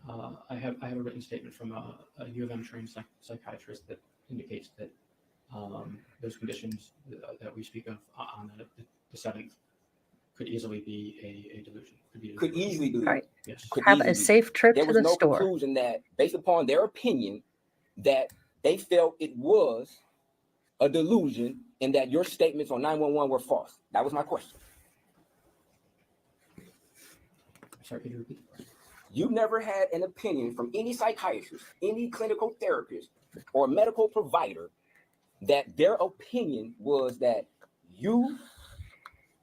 I have a written statement from a U of M trained psychiatrist that indicates that those conditions that we speak of on the 7th could easily be a delusion. Could easily be. Right. Yes. Could Have easily a be. safe trip There to was the no store. conclusion that based upon their opinion that they felt it was a delusion and that your statements on 911 were false. That was my question. Sorry, could you repeat? You never had an opinion from any psychiatrist, any clinical therapist, or medical provider that their opinion was that you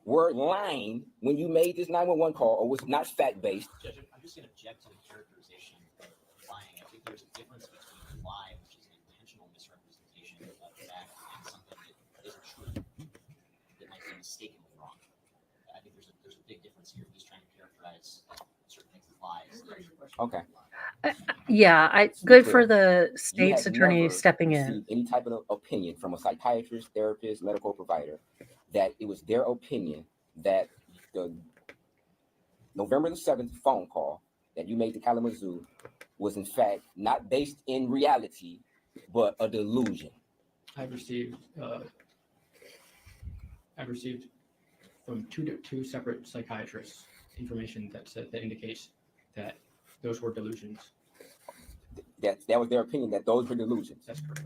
were lying when you made this 911 call or was not fact-based. Judge, I'm just going to object to the characterization of lying. I think there's a difference between a lie, which is an intentional misrepresentation of a fact, and something that isn't true, that might be mistakenly wrong. I think there's a big difference here. He's trying to characterize certain things as lies. Okay. Yeah, good for the state's attorney stepping in. Any type of opinion from a psychiatrist, therapist, medical provider that it was their opinion that the November the 7th phone call that you made to Kalamazoo was in fact not based in reality, but a delusion. I've received from two separate psychiatrists information that indicates that those were delusions. That was their opinion that those were delusions. That's correct.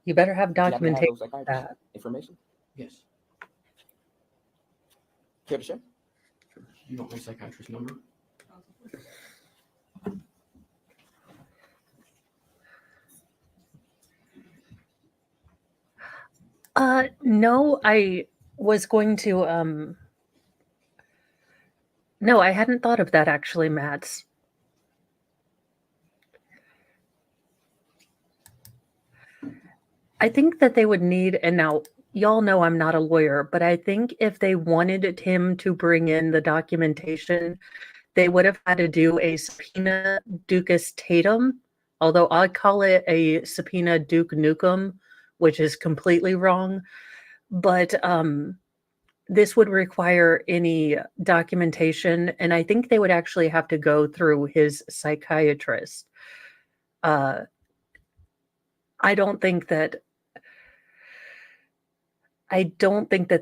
You better have Do you happen to have documentation those of psychiatrist that. information? Yes. Care to share? You want my psychiatrist number? No, I was going to no, I hadn't thought of that actually, Mads. I think that they would need, and now y'all know I'm not a lawyer, but I think if they wanted him to bring in the documentation, they would have had to do a subpoena Ducus Tatum, although I call it a subpoena Duke Nukem, which is completely wrong. But this would require any documentation, and I think they would actually have to go through his psychiatrist. I don't think that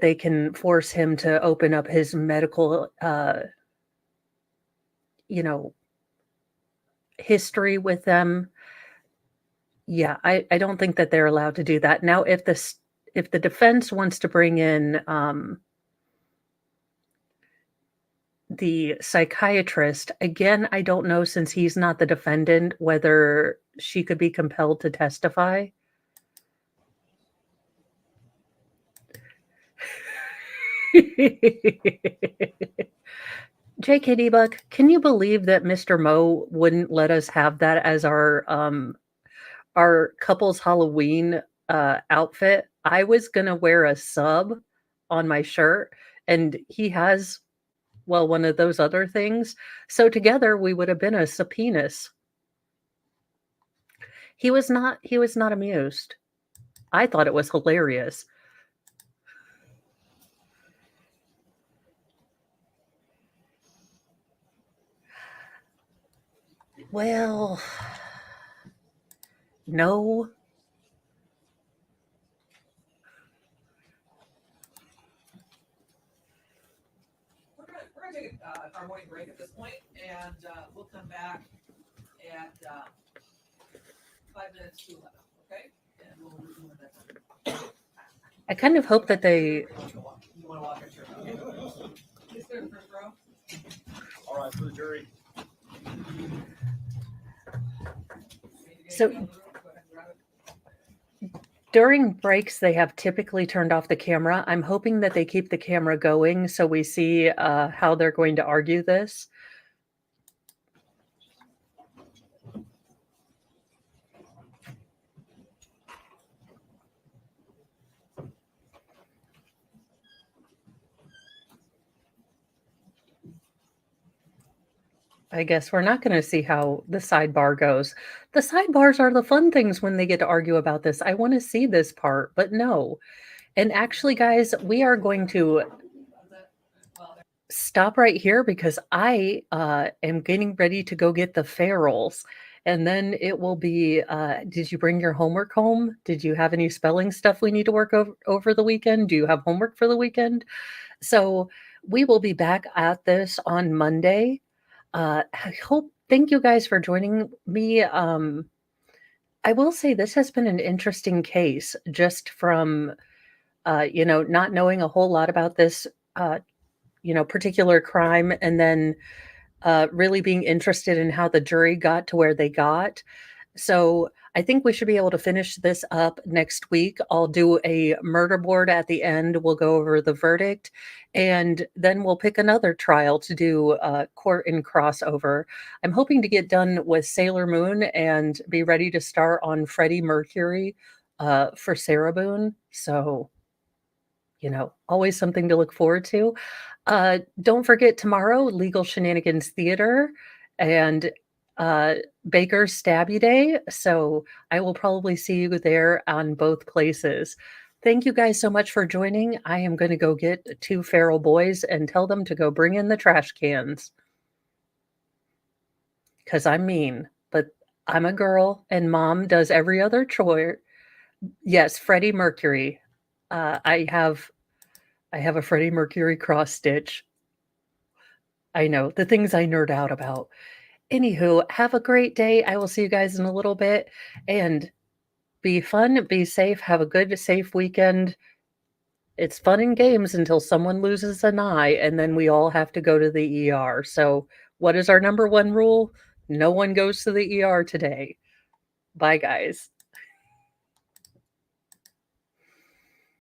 they can force him to open up his medical, history with them. Yeah, I don't think that they're allowed to do that. Now, if the defense wants to bring in the psychiatrist, again, I don't know, since he's not the defendant, whether she could be compelled to testify. JKD Buck, can you believe that Mr. Mo wouldn't let us have that as our couple's Halloween outfit? I was gonna wear a sub on my shirt, and he has, well, one of those other things. So together we would have been a subpoenas. He was not amused. I thought it was hilarious. Well, no. We're gonna take our morning break at this point, and we'll come back at 5 minutes to 11. Okay, and we'll resume at that time. I kind of hope that they. You want to walk at your Is there the first row? All right, for the jury. So during breaks, they have typically turned off the camera. I'm hoping that they keep the camera going so we see how they're going to argue this. I guess we're not going to see how the sidebar goes. The sidebars are the fun things when they get to argue about this. I want to see this part, but no. And actually, guys, we are going to stop right here because I am getting ready to go get the ferals. And then it will be, did you bring your homework home? Did you have any spelling stuff we need to work over the weekend? Do you have homework for the weekend? So we will be back at this on Monday. Thank you guys for joining me. I will say this has been an interesting case just from, not knowing a whole lot about this, particular crime, and then really being interested in how the jury got to where they got. So I think we should be able to finish this up next week. I'll do a murder board at the end. We'll go over the verdict, and then we'll pick another trial to do court and crossover. I'm hoping to get done with Sailor Moon and be ready to start on Freddie Mercury for Sarah Boone. So, always something to look forward to. Don't forget tomorrow, Legal Shenanigans Theater and Baker's Stabby Day. So I will probably see you there on both places. Thank you guys so much for joining. I am going to go get 2 feral boys and tell them to go bring in the trash cans. Because I'm mean, but I'm a girl and mom does every other chore. Yes, Freddie Mercury. I have I have a Freddie Mercury cross stitch. I know, the things I nerd out about. Anywho, have a great day. I will see you guys in a little bit. And be fun, be safe, have a good, safe weekend. It's fun and games until someone loses an eye, and then we all have to go to the ER. So, what is our number one rule? No one goes to the ER today. Bye, guys.